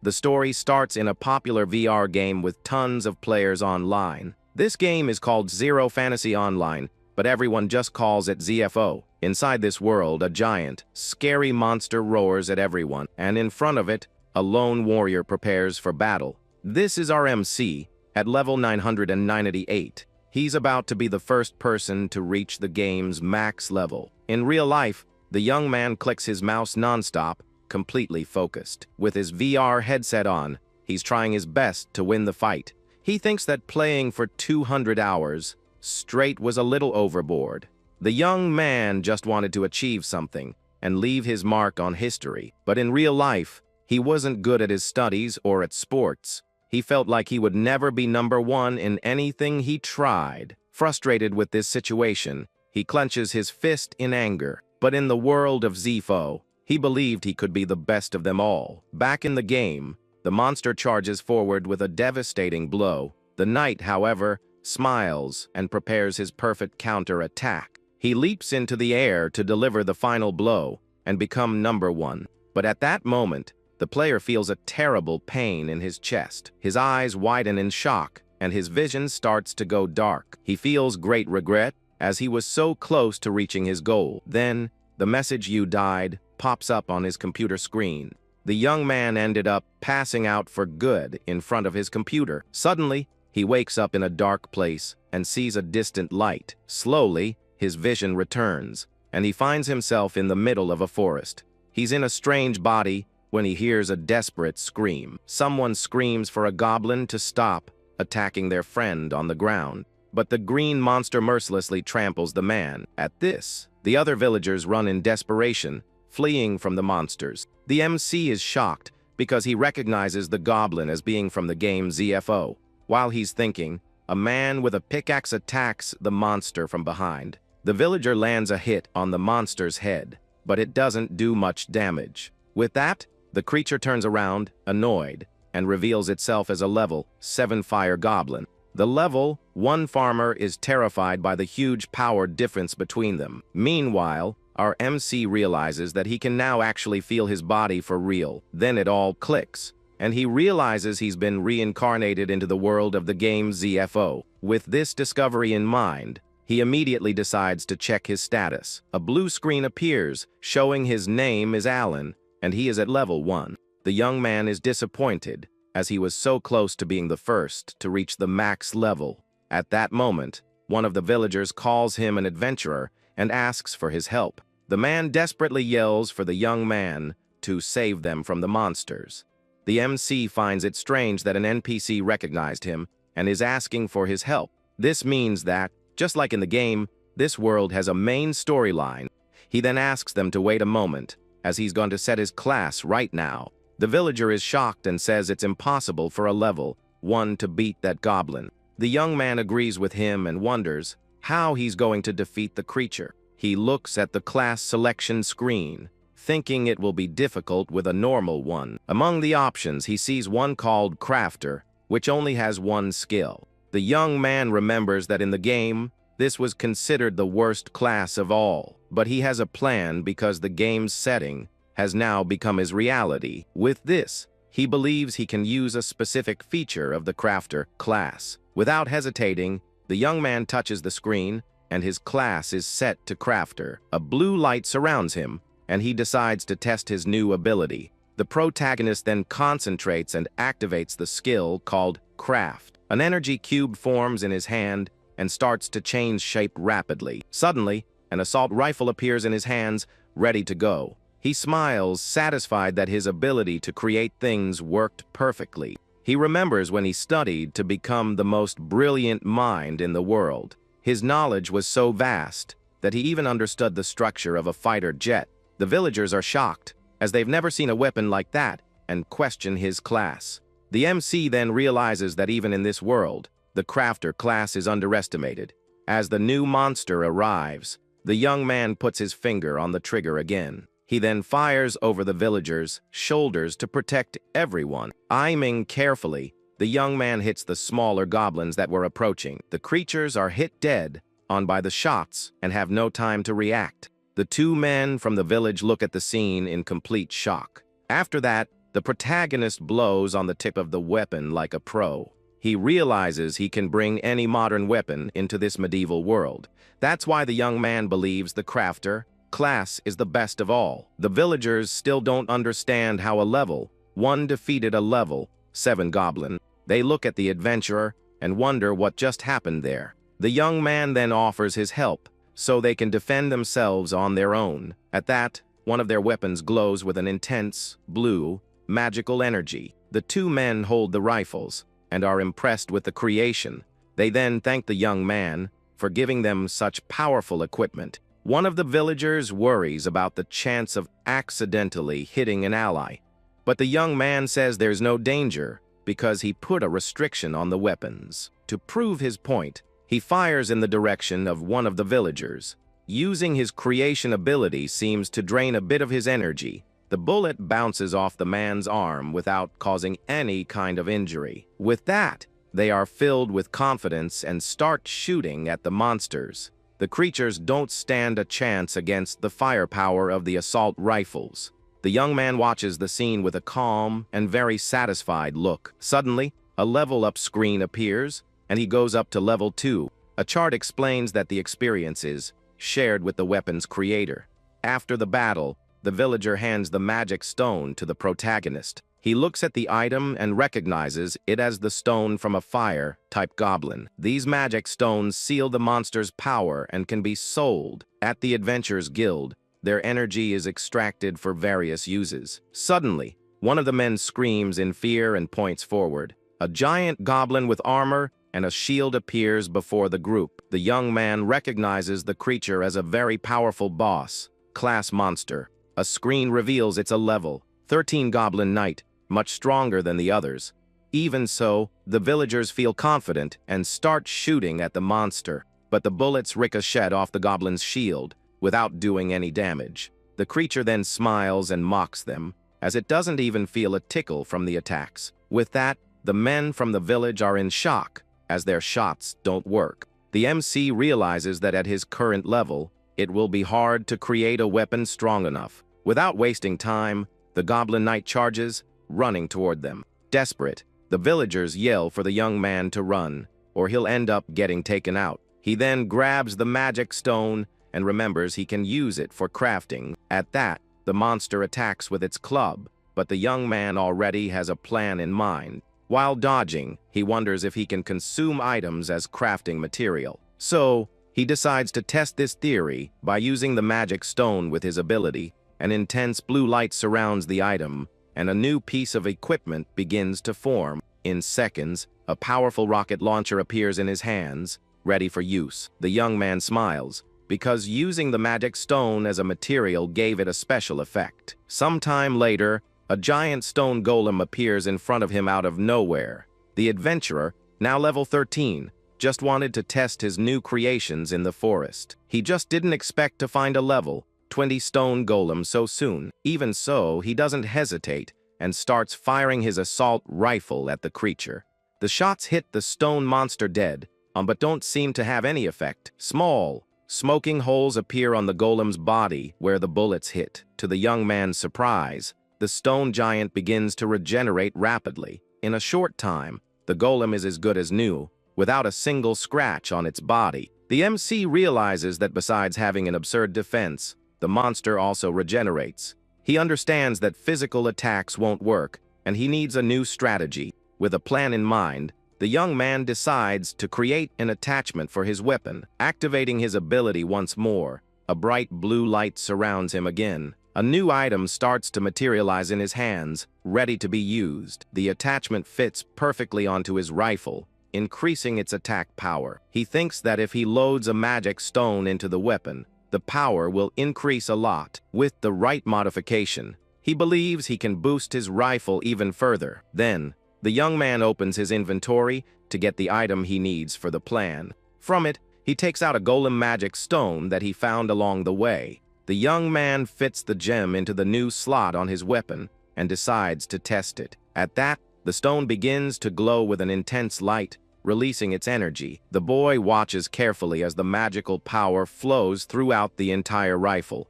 The story starts in a popular VR game with tons of players online. This game is called Zero Fantasy Online, but everyone just calls it ZFO. Inside this world, a giant, scary monster roars at everyone, and in front of it, a lone warrior prepares for battle. This is our MC, at level 998. He's about to be the first person to reach the game's max level. In real life, the young man clicks his mouse non-stop, completely focused. With his VR headset on, he's trying his best to win the fight. He thinks that playing for 200 hours straight was a little overboard. The young man just wanted to achieve something and leave his mark on history. But in real life, he wasn't good at his studies or at sports. He felt like he would never be number one in anything he tried. Frustrated with this situation, he clenches his fist in anger. But in the world of ZFO, he believed he could be the best of them all. Back in the game, the monster charges forward with a devastating blow. The knight, however, smiles and prepares his perfect counter-attack. He leaps into the air to deliver the final blow and become number one. But at that moment, the player feels a terrible pain in his chest. His eyes widen in shock, and his vision starts to go dark. He feels great regret, as he was so close to reaching his goal. Then, the message "You died" pops up on his computer screen. The young man ended up passing out for good in front of his computer. Suddenly, he wakes up in a dark place and sees a distant light. Slowly, his vision returns, and he finds himself in the middle of a forest. He's in a strange body when he hears a desperate scream. Someone screams for a goblin to stop attacking their friend on the ground. But the green monster mercilessly tramples the man. At this, the other villagers run in desperation, fleeing from the monsters. The MC is shocked because he recognizes the goblin as being from the game ZFO. While he's thinking, a man with a pickaxe attacks the monster from behind. The villager lands a hit on the monster's head, but it doesn't do much damage. With that, the creature turns around, annoyed, and reveals itself as a level 7 fire goblin. The level 1 farmer is terrified by the huge power difference between them. Meanwhile, our MC realizes that he can now actually feel his body for real. Then it all clicks, and he realizes he's been reincarnated into the world of the game ZFO. With this discovery in mind, he immediately decides to check his status. A blue screen appears, showing his name is Alan, and he is at level 1. The young man is disappointed, as he was so close to being the first to reach the max level. At that moment, one of the villagers calls him an adventurer and asks for his help. The man desperately yells for the young man to save them from the monsters. The MC finds it strange that an NPC recognized him and is asking for his help. This means that, just like in the game, this world has a main storyline. He then asks them to wait a moment, as he's going to set his class right now. The villager is shocked and says it's impossible for a level 1 to beat that goblin. The young man agrees with him and wonders how he's going to defeat the creature. He looks at the class selection screen, thinking it will be difficult with a normal one. Among the options, he sees one called Crafter, which only has one skill. The young man remembers that in the game, this was considered the worst class of all, but he has a plan because the game's setting has now become his reality. With this, he believes he can use a specific feature of the Crafter class. Without hesitating, the young man touches the screen, and his class is set to Crafter. A blue light surrounds him, and he decides to test his new ability. The protagonist then concentrates and activates the skill called Craft. An energy cube forms in his hand and starts to change shape rapidly. Suddenly, an assault rifle appears in his hands, ready to go. He smiles, satisfied that his ability to create things worked perfectly. He remembers when he studied to become the most brilliant mind in the world. His knowledge was so vast that he even understood the structure of a fighter jet. The villagers are shocked, as they've never seen a weapon like that, and question his class. The MC then realizes that even in this world, the Crafter class is underestimated. As the new monster arrives, the young man puts his finger on the trigger again. He then fires over the villagers' shoulders to protect everyone. Aiming carefully, the young man hits the smaller goblins that were approaching. The creatures are hit dead on by the shots and have no time to react. The two men from the village look at the scene in complete shock. After that, The protagonist blows on the tip of the weapon like a pro. He realizes he can bring any modern weapon into this medieval world. That's why the young man believes the crafter class is the best of all. The villagers still don't understand how a level 1 defeated a level 7 goblin. They look at the adventurer and wonder what just happened there. The young man then offers his help so they can defend themselves on their own. At that, one of their weapons glows with an intense, blue, magical energy. The two men hold the rifles and are impressed with the creation. They then thank the young man for giving them such powerful equipment. One of the villagers worries about the chance of accidentally hitting an ally, but the young man says there's no danger because he put a restriction on the weapons. To prove his point, he fires in the direction of one of the villagers. Using his creation ability seems to drain a bit of his energy. The bullet bounces off the man's arm without causing any kind of injury. With that, they are filled with confidence and start shooting at the monsters. The creatures don't stand a chance against the firepower of the assault rifles. The young man watches the scene with a calm and very satisfied look. Suddenly, a level up screen appears, and he goes up to level 2. A chart explains that the experience is shared with the weapon's creator. After the battle, the villager hands the magic stone to the protagonist. He looks at the item and recognizes it as the stone from a fire-type goblin. These magic stones seal the monster's power and can be sold at the Adventurers Guild. Their energy is extracted for various uses. Suddenly, one of the men screams in fear and points forward. A giant goblin with armor and a shield appears before the group. The young man recognizes the creature as a very powerful boss-class monster. A screen reveals it's a level 13 goblin knight, much stronger than the others. Even so, the villagers feel confident and start shooting at the monster, but the bullets ricochet off the goblin's shield without doing any damage. The creature then smiles and mocks them, as it doesn't even feel a tickle from the attacks. With that, the men from the village are in shock, as their shots don't work. The MC realizes that at his current level, it will be hard to create a weapon strong enough. Without wasting time, the Goblin Knight charges, running toward them. Desperate, the villagers yell for the young man to run, or he'll end up getting taken out. He then grabs the magic stone and remembers he can use it for crafting. At that, the monster attacks with its club, but the young man already has a plan in mind. While dodging, he wonders if he can consume items as crafting material. So, he decides to test this theory by using the magic stone with his ability. An intense blue light surrounds the item, and a new piece of equipment begins to form. In seconds, a powerful rocket launcher appears in his hands, ready for use. The young man smiles, because using the magic stone as a material gave it a special effect. Sometime later, a giant stone golem appears in front of him out of nowhere. The adventurer, now level 13, just wanted to test his new creations in the forest. He just didn't expect to find a level 20 stone golem so soon. Even so, he doesn't hesitate and starts firing his assault rifle at the creature. The shots hit the stone monster dead, but don't seem to have any effect. Small, smoking holes appear on the golem's body where the bullets hit. To the young man's surprise, the stone giant begins to regenerate rapidly. In a short time, the golem is as good as new, without a single scratch on its body. The MC realizes that besides having an absurd defense, the monster also regenerates. He understands that physical attacks won't work, and he needs a new strategy. With a plan in mind, the young man decides to create an attachment for his weapon. Activating his ability once more, a bright blue light surrounds him again. A new item starts to materialize in his hands, ready to be used. The attachment fits perfectly onto his rifle, increasing its attack power. He thinks that if he loads a magic stone into the weapon, the power will increase a lot. With the right modification, he believes he can boost his rifle even further. Then, the young man opens his inventory to get the item he needs for the plan. From it, he takes out a golem magic stone that he found along the way. The young man fits the gem into the new slot on his weapon and decides to test it. At that, the stone begins to glow with an intense light, releasing its energy. The boy watches carefully as the magical power flows throughout the entire rifle.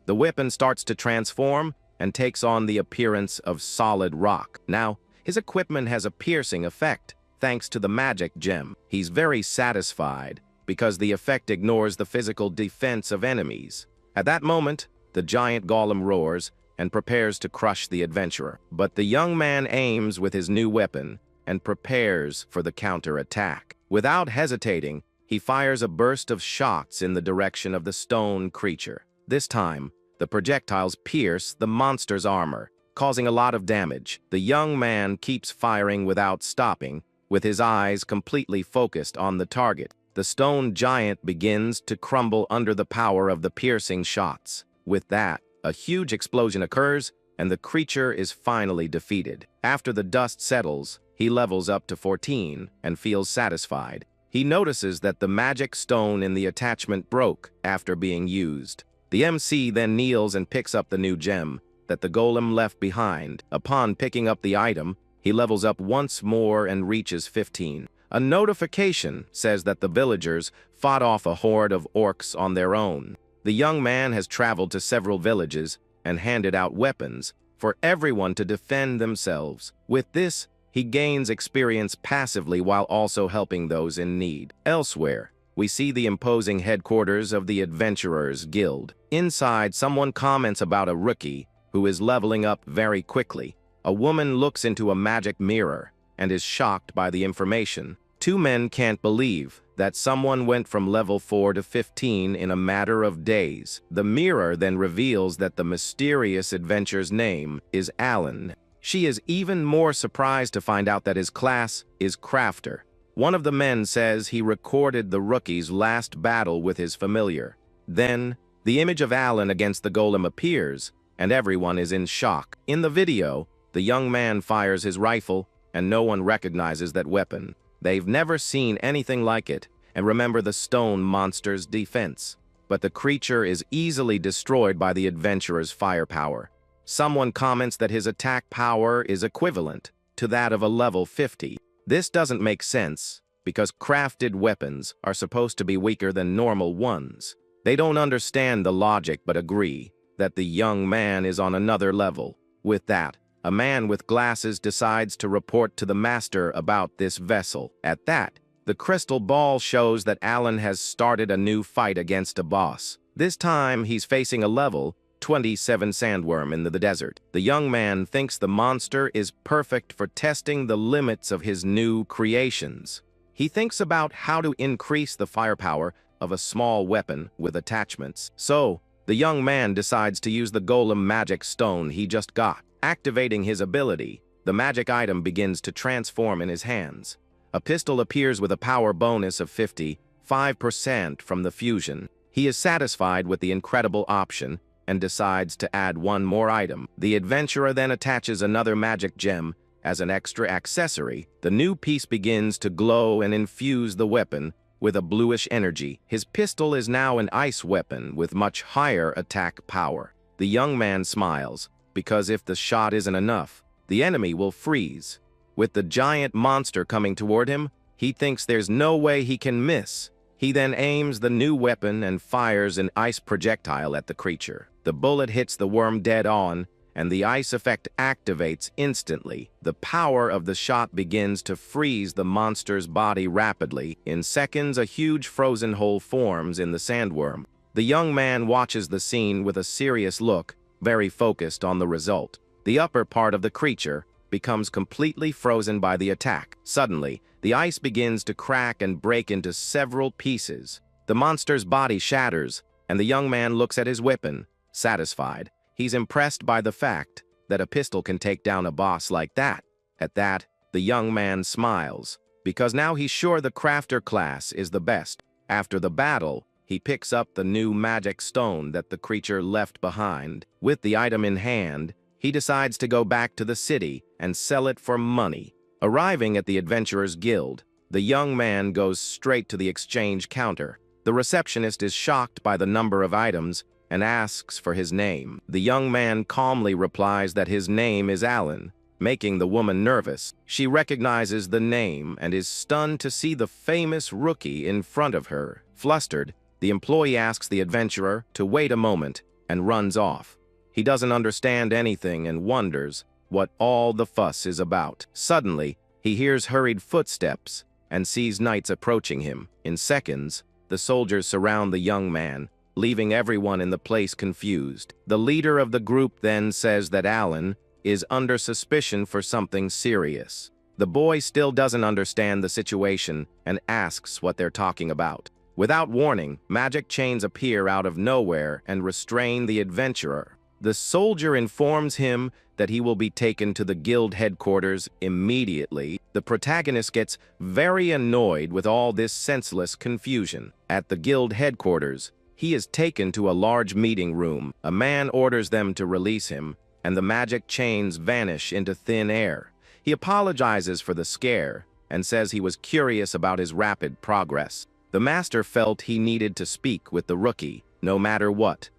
The weapon starts to transform and takes on the appearance of solid rock. Now, his equipment has a piercing effect, thanks to the magic gem. He's very satisfied, because the effect ignores the physical defense of enemies. At that moment, the giant golem roars and prepares to crush the adventurer. But the young man aims with his new weapon and prepares for the counterattack. Without hesitating, he fires a burst of shots in the direction of the stone creature. This time, the projectiles pierce the monster's armor, causing a lot of damage. The young man keeps firing without stopping, with his eyes completely focused on the target. The stone giant begins to crumble under the power of the piercing shots. With that, a huge explosion occurs, and the creature is finally defeated. After the dust settles, he levels up to 14 and feels satisfied. He notices that the magic stone in the attachment broke after being used. The MC then kneels and picks up the new gem that the golem left behind. Upon picking up the item, he levels up once more and reaches 15. A notification says that the villagers fought off a horde of orcs on their own. The young man has traveled to several villages and handed out weapons for everyone to defend themselves. With this, he gains experience passively while also helping those in need. Elsewhere, we see the imposing headquarters of the Adventurers Guild. Inside, someone comments about a rookie who is leveling up very quickly. A woman looks into a magic mirror and is shocked by the information. Two men can't believe that someone went from level 4 to 15 in a matter of days. The mirror then reveals that the mysterious adventurer's name is Alan. She is even more surprised to find out that his class is Crafter. One of the men says he recorded the rookie's last battle with his familiar. Then, the image of Alan against the golem appears, and everyone is in shock. In the video, the young man fires his rifle, and no one recognizes that weapon. They've never seen anything like it, and remember the stone monster's defense. But the creature is easily destroyed by the adventurer's firepower. Someone comments that his attack power is equivalent to that of a level 50. This doesn't make sense, because crafted weapons are supposed to be weaker than normal ones. They don't understand the logic but agree that the young man is on another level. With that, a man with glasses decides to report to the master about this vessel. At that, the crystal ball shows that Alan has started a new fight against a boss. This time, he's facing a level 27 sandworm in the desert. The young man thinks the monster is perfect for testing the limits of his new creations. He thinks about how to increase the firepower of a small weapon with attachments. So, the young man decides to use the golem magic stone he just got. Activating his ability, the magic item begins to transform in his hands. A pistol appears with a power bonus of 55% from the fusion. He is satisfied with the incredible option and decides to add one more item. The adventurer then attaches another magic gem as an extra accessory. The new piece begins to glow and infuse the weapon with a bluish energy. His pistol is now an ice weapon with much higher attack power. The young man smiles, because if the shot isn't enough, the enemy will freeze. With the giant monster coming toward him, he thinks there's no way he can miss. He then aims the new weapon and fires an ice projectile at the creature. The bullet hits the worm dead on, and the ice effect activates instantly. The power of the shot begins to freeze the monster's body rapidly. In seconds, a huge frozen hole forms in the sandworm. The young man watches the scene with a serious look, very focused on the result. The upper part of the creature becomes completely frozen by the attack. Suddenly, the ice begins to crack and break into several pieces. The monster's body shatters, and the young man looks at his weapon, satisfied. He's impressed by the fact that a pistol can take down a boss like that. At that, the young man smiles, because now he's sure the crafter class is the best. After the battle, he picks up the new magic stone that the creature left behind. With the item in hand, he decides to go back to the city and sell it for money. Arriving at the Adventurers Guild, the young man goes straight to the exchange counter. The receptionist is shocked by the number of items and asks for his name. The young man calmly replies that his name is Alan, making the woman nervous. She recognizes the name and is stunned to see the famous rookie in front of her. Flustered, the employee asks the adventurer to wait a moment and runs off. He doesn't understand anything and wonders what all the fuss is about. Suddenly, he hears hurried footsteps and sees knights approaching him. In seconds, the soldiers surround the young man, leaving everyone in the place confused. The leader of the group then says that Alan is under suspicion for something serious. The boy still doesn't understand the situation and asks what they're talking about. Without warning, magic chains appear out of nowhere and restrain the adventurer. The soldier informs him that he will be taken to the guild headquarters immediately. The protagonist gets very annoyed with all this senseless confusion. At the guild headquarters, he is taken to a large meeting room. A man orders them to release him, and the magic chains vanish into thin air. He apologizes for the scare and says he was curious about his rapid progress. The master felt he needed to speak with the rookie, no matter what.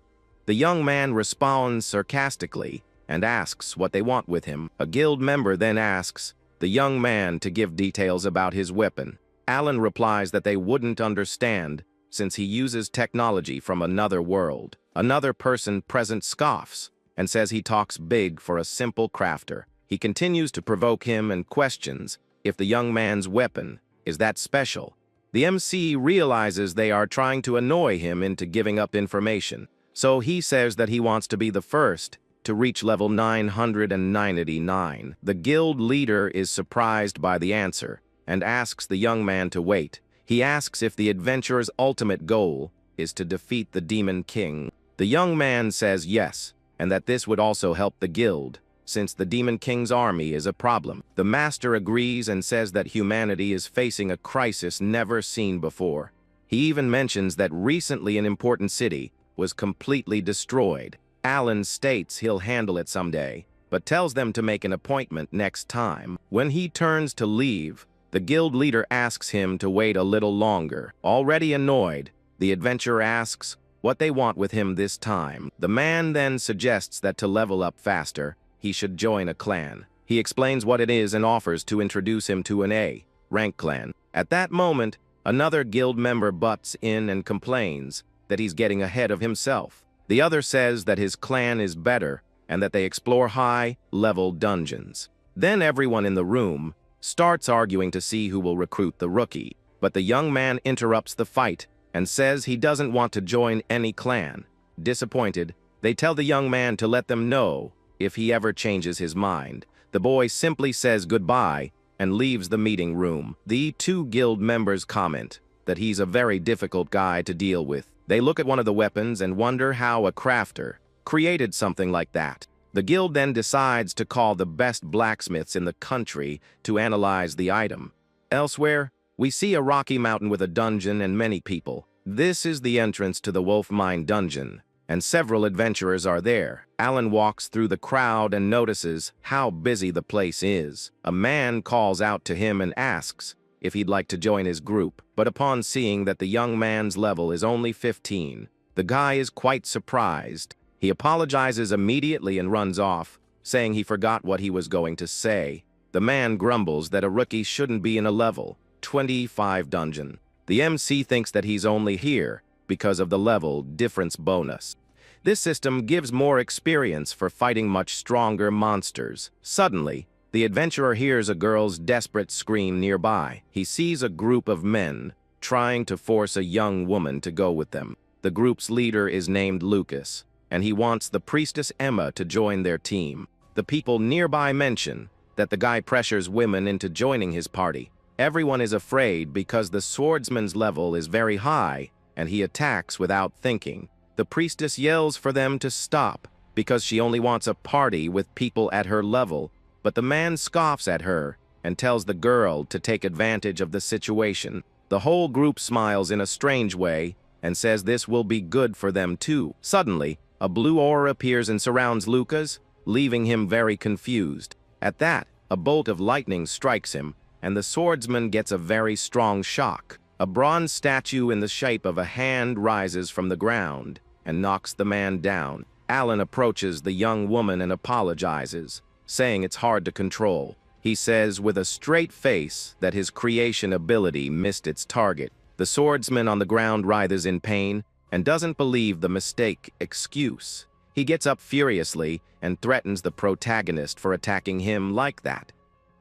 The young man responds sarcastically and asks what they want with him. A guild member then asks the young man to give details about his weapon. Alan replies that they wouldn't understand since he uses technology from another world. Another person present scoffs and says he talks big for a simple crafter. He continues to provoke him and questions if the young man's weapon is that special. The MC realizes they are trying to annoy him into giving up information, so he says that he wants to be the first to reach level 999. The guild leader is surprised by the answer and asks the young man to wait. He asks if the adventurer's ultimate goal is to defeat the Demon King. The young man says yes, and that this would also help the guild, since the Demon King's army is a problem. The master agrees and says that humanity is facing a crisis never seen before. He even mentions that recently an important city was completely destroyed. Alan states he'll handle it someday, but tells them to make an appointment next time. When he turns to leave, the guild leader asks him to wait a little longer. Already annoyed, the adventurer asks what they want with him this time. The man then suggests that to level up faster, he should join a clan. He explains what it is and offers to introduce him to an A-rank clan. At that moment, another guild member butts in and complains that he's getting ahead of himself. The other says that his clan is better and that they explore high-level dungeons. Then everyone in the room starts arguing to see who will recruit the rookie, but the young man interrupts the fight and says he doesn't want to join any clan. Disappointed, they tell the young man to let them know if he ever changes his mind. The boy simply says goodbye and leaves the meeting room. The two guild members comment that he's a very difficult guy to deal with. They look at one of the weapons and wonder how a crafter created something like that. The guild then decides to call the best blacksmiths in the country to analyze the item. Elsewhere, we see a rocky mountain with a dungeon and many people. This is the entrance to the Wolf Mine dungeon, and several adventurers are there. Alan walks through the crowd and notices how busy the place is. A man calls out to him and asks if he'd like to join his group, but upon seeing that the young man's level is only 15, the guy is quite surprised. He apologizes immediately and runs off, saying he forgot what he was going to say. The man grumbles that a rookie shouldn't be in a level 25 dungeon. The MC thinks that he's only here because of the level difference bonus. This system gives more experience for fighting much stronger monsters. Suddenly, the adventurer hears a girl's desperate scream nearby. He sees a group of men trying to force a young woman to go with them. The group's leader is named Lucas, and he wants the priestess Emma to join their team. The people nearby mention that the guy pressures women into joining his party. Everyone is afraid because the swordsman's level is very high, and he attacks without thinking. The priestess yells for them to stop because she only wants a party with people at her level, but the man scoffs at her and tells the girl to take advantage of the situation. The whole group smiles in a strange way and says this will be good for them too. Suddenly, a blue aura appears and surrounds Lucas, leaving him very confused. At that, a bolt of lightning strikes him, and the swordsman gets a very strong shock. A bronze statue in the shape of a hand rises from the ground and knocks the man down. Alan approaches the young woman and apologizes, saying it's hard to control. He says with a straight face that his creation ability missed its target. The swordsman on the ground writhes in pain and doesn't believe the mistake excuse. He gets up furiously and threatens the protagonist for attacking him like that.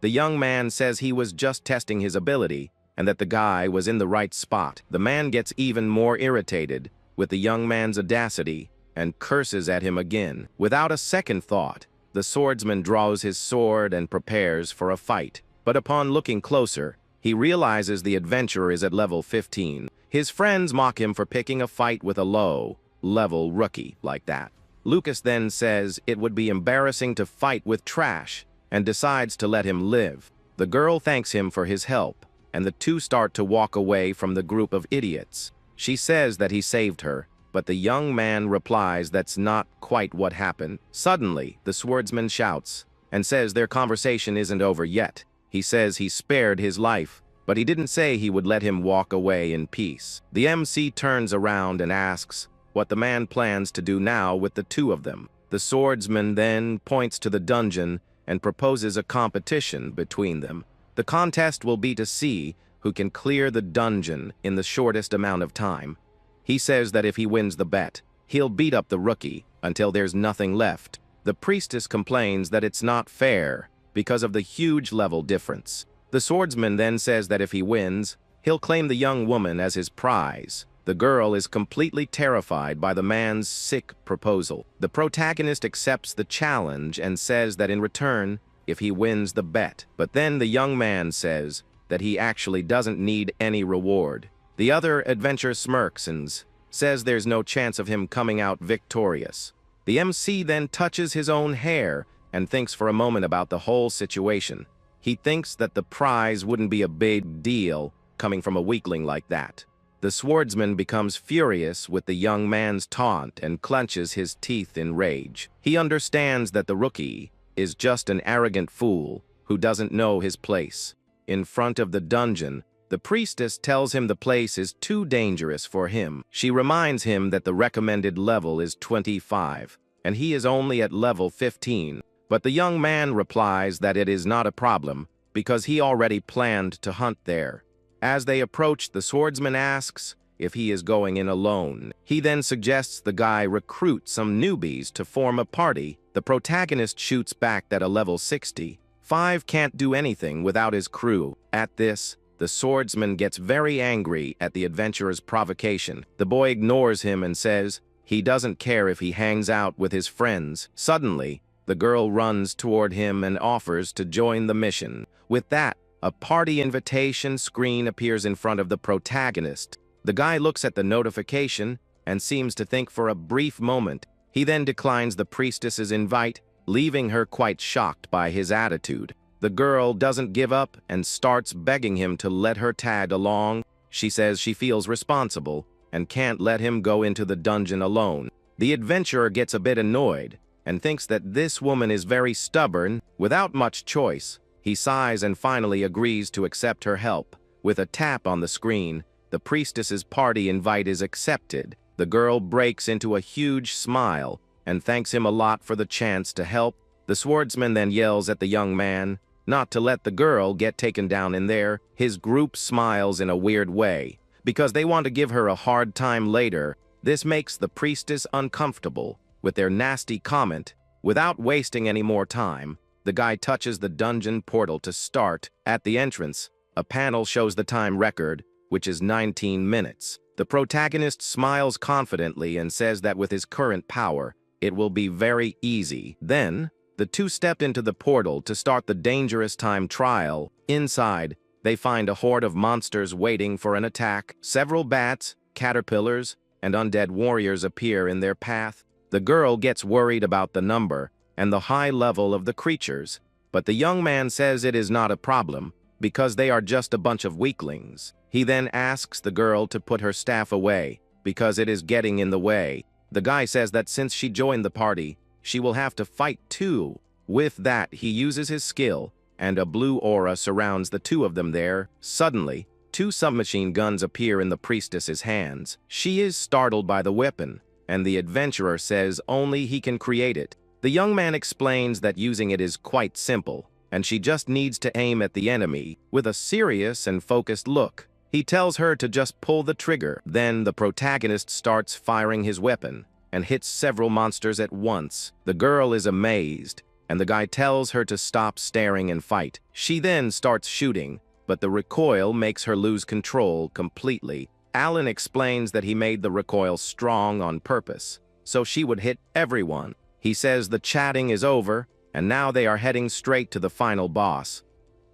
The young man says he was just testing his ability and that the guy was in the right spot. The man gets even more irritated with the young man's audacity and curses at him again. Without a second thought, the swordsman draws his sword and prepares for a fight. But upon looking closer, he realizes the adventurer is at level 15. His friends mock him for picking a fight with a low-level rookie like that. Lucas then says it would be embarrassing to fight with trash and decides to let him live. The girl thanks him for his help, and the two start to walk away from the group of idiots. She says that he saved her, but the young man replies that's not quite what happened. Suddenly, the swordsman shouts and says their conversation isn't over yet. He says he spared his life, but he didn't say he would let him walk away in peace. The MC turns around and asks what the man plans to do now with the two of them. The swordsman then points to the dungeon and proposes a competition between them. The contest will be to see who can clear the dungeon in the shortest amount of time. He says that if he wins the bet, he'll beat up the rookie until there's nothing left. The priestess complains that it's not fair because of the huge level difference. The swordsman then says that if he wins, he'll claim the young woman as his prize. The girl is completely terrified by the man's sick proposal. The protagonist accepts the challenge and says that in return, if he wins the bet. But then the young man says that he actually doesn't need any reward. The other adventurer smirks and says there's no chance of him coming out victorious. The MC then touches his own hair and thinks for a moment about the whole situation. He thinks that the prize wouldn't be a big deal coming from a weakling like that. The swordsman becomes furious with the young man's taunt and clenches his teeth in rage. He understands that the rookie is just an arrogant fool who doesn't know his place. In front of the dungeon, the priestess tells him the place is too dangerous for him. She reminds him that the recommended level is 25, and he is only at level 15. But the young man replies that it is not a problem because he already planned to hunt there. As they approach, the swordsman asks if he is going in alone. He then suggests the guy recruit some newbies to form a party. The protagonist shoots back that a level 65 can't do anything without his crew. At this, the swordsman gets very angry at the adventurer's provocation. The boy ignores him and says he doesn't care if he hangs out with his friends. Suddenly, the girl runs toward him and offers to join the mission. With that, a party invitation screen appears in front of the protagonist. The guy looks at the notification and seems to think for a brief moment. He then declines the priestess's invite, leaving her quite shocked by his attitude. The girl doesn't give up and starts begging him to let her tag along. She says she feels responsible and can't let him go into the dungeon alone. The adventurer gets a bit annoyed and thinks that this woman is very stubborn. Without much choice, he sighs and finally agrees to accept her help. With a tap on the screen, the priestess's party invite is accepted. The girl breaks into a huge smile and thanks him a lot for the chance to help. The swordsman then yells at the young man not to let the girl get taken down in there. His group smiles in a weird way because they want to give her a hard time later. This makes the priestess uncomfortable with their nasty comment. Without wasting any more time, the guy touches the dungeon portal to start. At the entrance, a panel shows the time record, which is 19 minutes. The protagonist smiles confidently and says that with his current power, it will be very easy. Then, the two step into the portal to start the dangerous time trial. Inside, they find a horde of monsters waiting for an attack. Several bats, caterpillars, and undead warriors appear in their path. The girl gets worried about the number and the high level of the creatures, but the young man says it is not a problem because they are just a bunch of weaklings. He then asks the girl to put her staff away because it is getting in the way. The guy says that since she joined the party, she will have to fight too. With that, he uses his skill, and a blue aura surrounds the two of them there. Suddenly, two submachine guns appear in the priestess's hands. She is startled by the weapon, and the adventurer says only he can create it. The young man explains that using it is quite simple, and she just needs to aim at the enemy with a serious and focused look. He tells her to just pull the trigger. Then the protagonist starts firing his weapon, and hits several monsters at once. The girl is amazed, and the guy tells her to stop staring and fight. She then starts shooting, but the recoil makes her lose control completely. Alan explains that he made the recoil strong on purpose, so she would hit everyone. He says the chatting is over, and now they are heading straight to the final boss.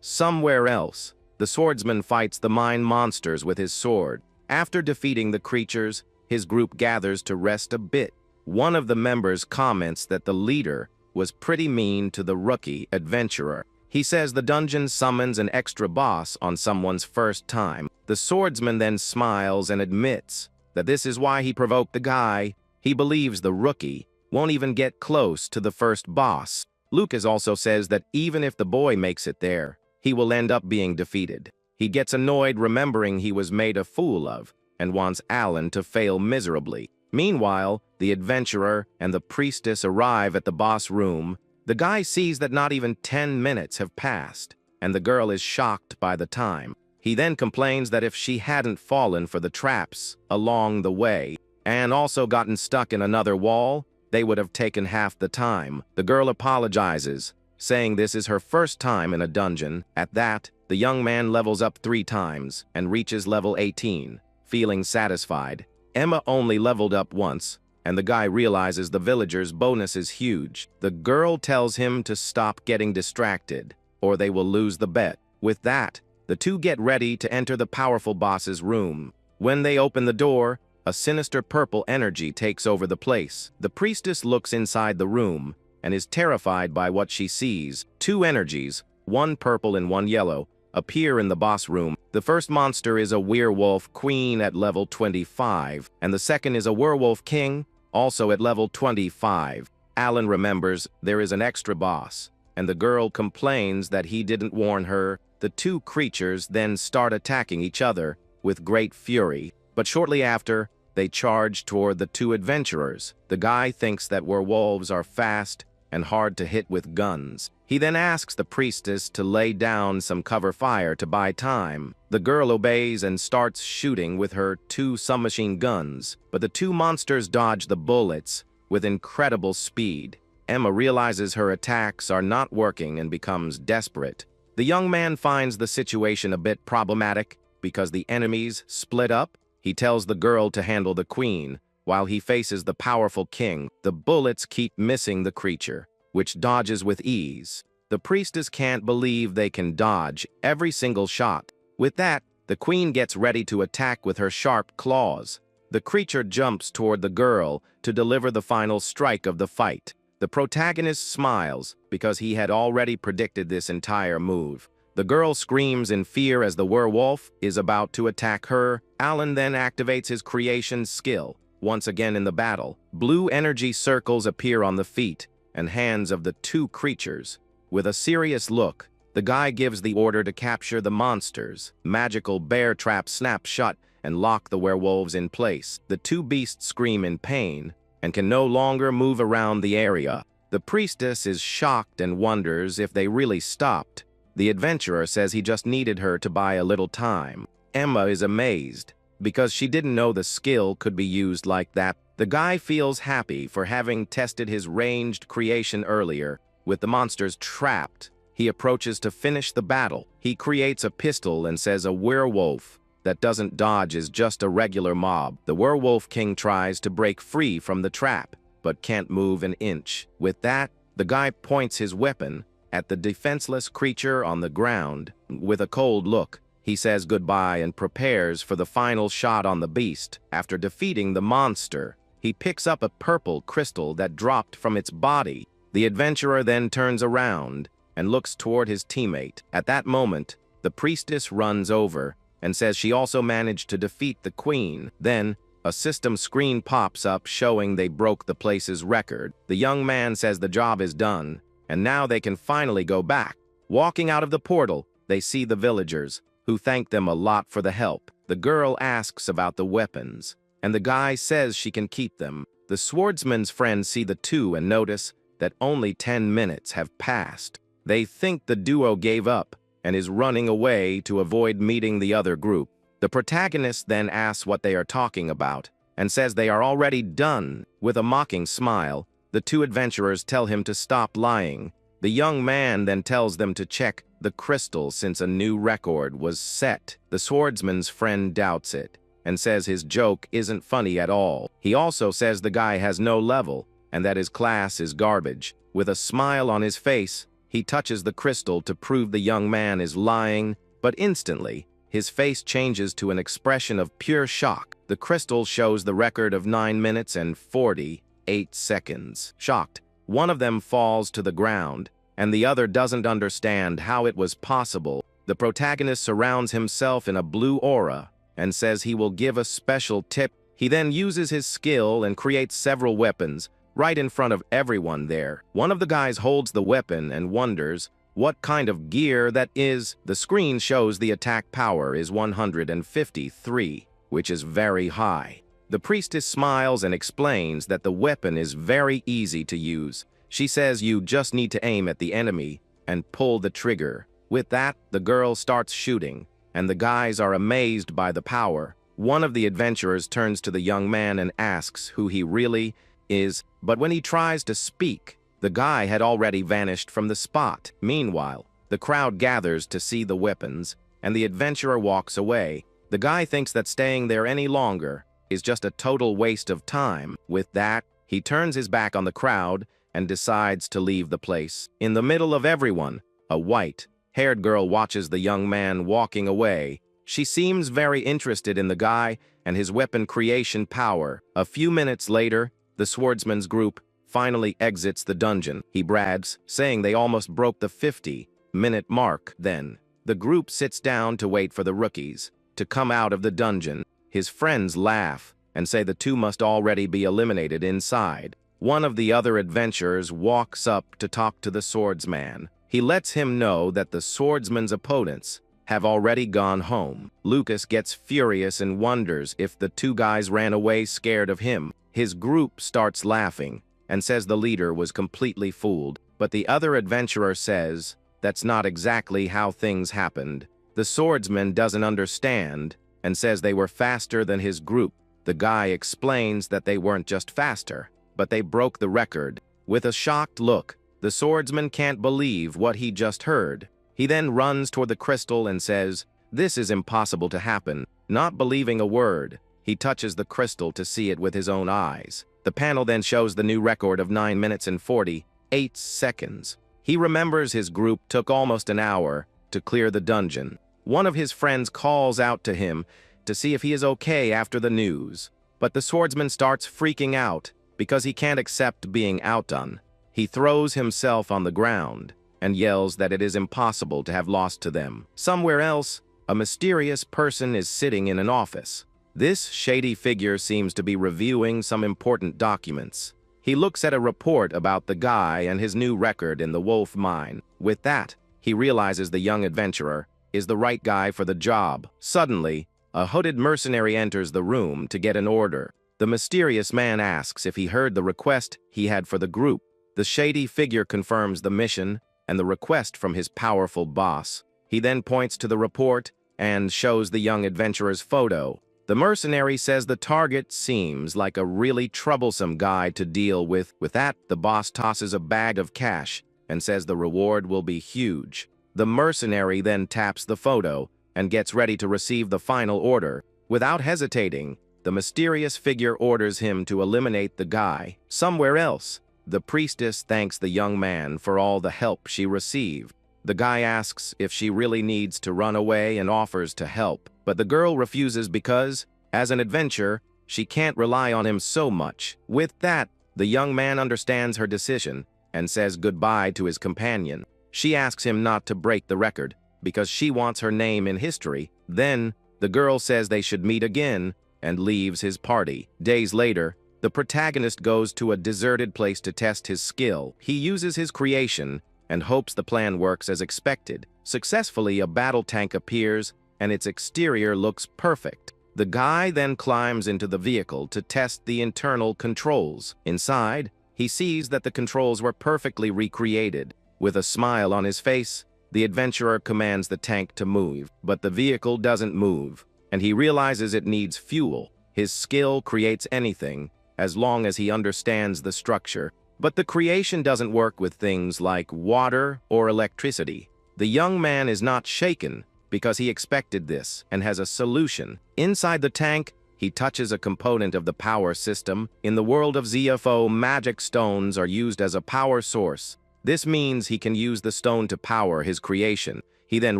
Somewhere else, the swordsman fights the mine monsters with his sword. After defeating the creatures, his group gathers to rest a bit. One of the members comments that the leader was pretty mean to the rookie adventurer. He says the dungeon summons an extra boss on someone's first time. The swordsman then smiles and admits that this is why he provoked the guy. He believes the rookie won't even get close to the first boss. Lucas also says that even if the boy makes it there, he will end up being defeated. He gets annoyed remembering he was made a fool of and wants Alan to fail miserably. Meanwhile, the adventurer and the priestess arrive at the boss room. The guy sees that not even 10 minutes have passed, and the girl is shocked by the time. He then complains that if she hadn't fallen for the traps along the way and also gotten stuck in another wall, they would have taken half the time. The girl apologizes, saying this is her first time in a dungeon. At that, the young man levels up 3 times and reaches level 18, feeling satisfied. Emma only leveled up once, and the guy realizes the villager's bonus is huge. The girl tells him to stop getting distracted, or they will lose the bet. With that, the two get ready to enter the powerful boss's room. When they open the door, a sinister purple energy takes over the place. The priestess looks inside the room and is terrified by what she sees. 2 energies, one purple and one yellow, appear in the boss room. The first monster is a werewolf queen at level 25, and the second is a werewolf king, also at level 25. Alan remembers there is an extra boss, and the girl complains that he didn't warn her. The 2 creatures then start attacking each other with great fury, but shortly after, they charge toward the 2 adventurers. The guy thinks that werewolves are fast and hard to hit with guns. He then asks the priestess to lay down some cover fire to buy time. The girl obeys and starts shooting with her 2 submachine guns, but the 2 monsters dodge the bullets with incredible speed. Emma realizes her attacks are not working and becomes desperate. The young man finds the situation a bit problematic because the enemies split up. He tells the girl to handle the queen, while he faces the powerful king. The bullets keep missing the creature, which dodges with ease. The priestess can't believe they can dodge every single shot. With that, the queen gets ready to attack with her sharp claws. The creature jumps toward the girl to deliver the final strike of the fight. The protagonist smiles because he had already predicted this entire move. The girl screams in fear as the werewolf is about to attack her. Alan then activates his creation skill. Once again in the battle, blue energy circles appear on the feet and hands of the 2 creatures. With a serious look, the guy gives the order to capture the monsters. Magical bear traps snap shut and lock the werewolves in place. The 2 beasts scream in pain and can no longer move around the area. The priestess is shocked and wonders if they really stopped. The adventurer says he just needed her to buy a little time. Emma is amazed because she didn't know the skill could be used like that. The guy feels happy for having tested his ranged creation earlier. With the monsters trapped, he approaches to finish the battle. He creates a pistol and says a werewolf that doesn't dodge is just a regular mob. The werewolf king tries to break free from the trap, but can't move an inch. With that, the guy points his weapon at the defenseless creature on the ground. With a cold look, he says goodbye and prepares for the final shot on the beast. After defeating the monster, he picks up a purple crystal that dropped from its body. The adventurer then turns around and looks toward his teammate. At that moment, the priestess runs over and says she also managed to defeat the queen. Then, a system screen pops up showing they broke the place's record. The young man says the job is done, and now they can finally go back. Walking out of the portal, they see the villagers, who thank them a lot for the help. The girl asks about the weapons, and the guy says she can keep them. The swordsman's friends see the 2 and notice that only 10 minutes have passed. They think the duo gave up and is running away to avoid meeting the other group. The protagonist then asks what they are talking about, and says they are already done. With a mocking smile, the two adventurers tell him to stop lying. The young man then tells them to check the crystal since a new record was set. The swordsman's friend doubts it and says his joke isn't funny at all. He also says the guy has no level and that his class is garbage. With a smile on his face, he touches the crystal to prove the young man is lying, but instantly, his face changes to an expression of pure shock. The crystal shows the record of 9 minutes and 48 seconds. Shocked, one of them falls to the ground, and the other doesn't understand how it was possible. The protagonist surrounds himself in a blue aura and says he will give a special tip. He then uses his skill and creates several weapons right in front of everyone there. One of the guys holds the weapon and wonders what kind of gear that is. The screen shows the attack power is 153, which is very high. The priestess smiles and explains that the weapon is very easy to use. She says you just need to aim at the enemy and pull the trigger. With that, the girl starts shooting, and the guys are amazed by the power. One of the adventurers turns to the young man and asks who he really is, but when he tries to speak, the guy had already vanished from the spot. Meanwhile, the crowd gathers to see the weapons, and the adventurer walks away. The guy thinks that staying there any longer is just a total waste of time. With that, he turns his back on the crowd and decides to leave the place. In the middle of everyone, a white-haired girl watches the young man walking away. She seems very interested in the guy and his weapon creation power. A few minutes later, the swordsman's group finally exits the dungeon. He brags, saying they almost broke the 50-minute mark. Then, the group sits down to wait for the rookies to come out of the dungeon. His friends laugh and say the two must already be eliminated inside. One of the other adventurers walks up to talk to the swordsman. He lets him know that the swordsman's opponents have already gone home. Lucas gets furious and wonders if the two guys ran away scared of him. His group starts laughing and says the leader was completely fooled, but the other adventurer says that's not exactly how things happened. The swordsman doesn't understand and says they were faster than his group. The guy explains that they weren't just faster, but they broke the record. With a shocked look, the swordsman can't believe what he just heard. He then runs toward the crystal and says, "This is impossible to happen." Not believing a word, he touches the crystal to see it with his own eyes. The panel then shows the new record of 9 minutes and 48 seconds. He remembers his group took almost an hour to clear the dungeon. One of his friends calls out to him to see if he is okay after the news, but the swordsman starts freaking out because he can't accept being outdone. He throws himself on the ground and yells that it is impossible to have lost to them. Somewhere else, a mysterious person is sitting in an office. This shady figure seems to be reviewing some important documents. He looks at a report about the guy and his new record in the wolf mine. With that, he realizes the young adventurer is the right guy for the job. Suddenly, a hooded mercenary enters the room to get an order. The mysterious man asks if he heard the request he had for the group. The shady figure confirms the mission and the request from his powerful boss. He then points to the report and shows the young adventurer's photo. The mercenary says the target seems like a really troublesome guy to deal with. With that, the boss tosses a bag of cash and says the reward will be huge. The mercenary then taps the photo and gets ready to receive the final order. Without hesitating, the mysterious figure orders him to eliminate the guy. Somewhere else, the priestess thanks the young man for all the help she received. The guy asks if she really needs to run away and offers to help, but the girl refuses because, as an adventurer, she can't rely on him so much. With that, the young man understands her decision and says goodbye to his companion. She asks him not to break the record because she wants her name in history. Then, the girl says they should meet again and leaves his party. Days later, the protagonist goes to a deserted place to test his skill. He uses his creation and hopes the plan works as expected. Successfully, a battle tank appears and its exterior looks perfect. The guy then climbs into the vehicle to test the internal controls. Inside, he sees that the controls were perfectly recreated. With a smile on his face, the adventurer commands the tank to move, but the vehicle doesn't move, and he realizes it needs fuel. His skill creates anything, as long as he understands the structure. But the creation doesn't work with things like water or electricity. The young man is not shaken because he expected this and has a solution. Inside the tank, he touches a component of the power system. In the world of ZFO, magic stones are used as a power source. This means he can use the stone to power his creation. He then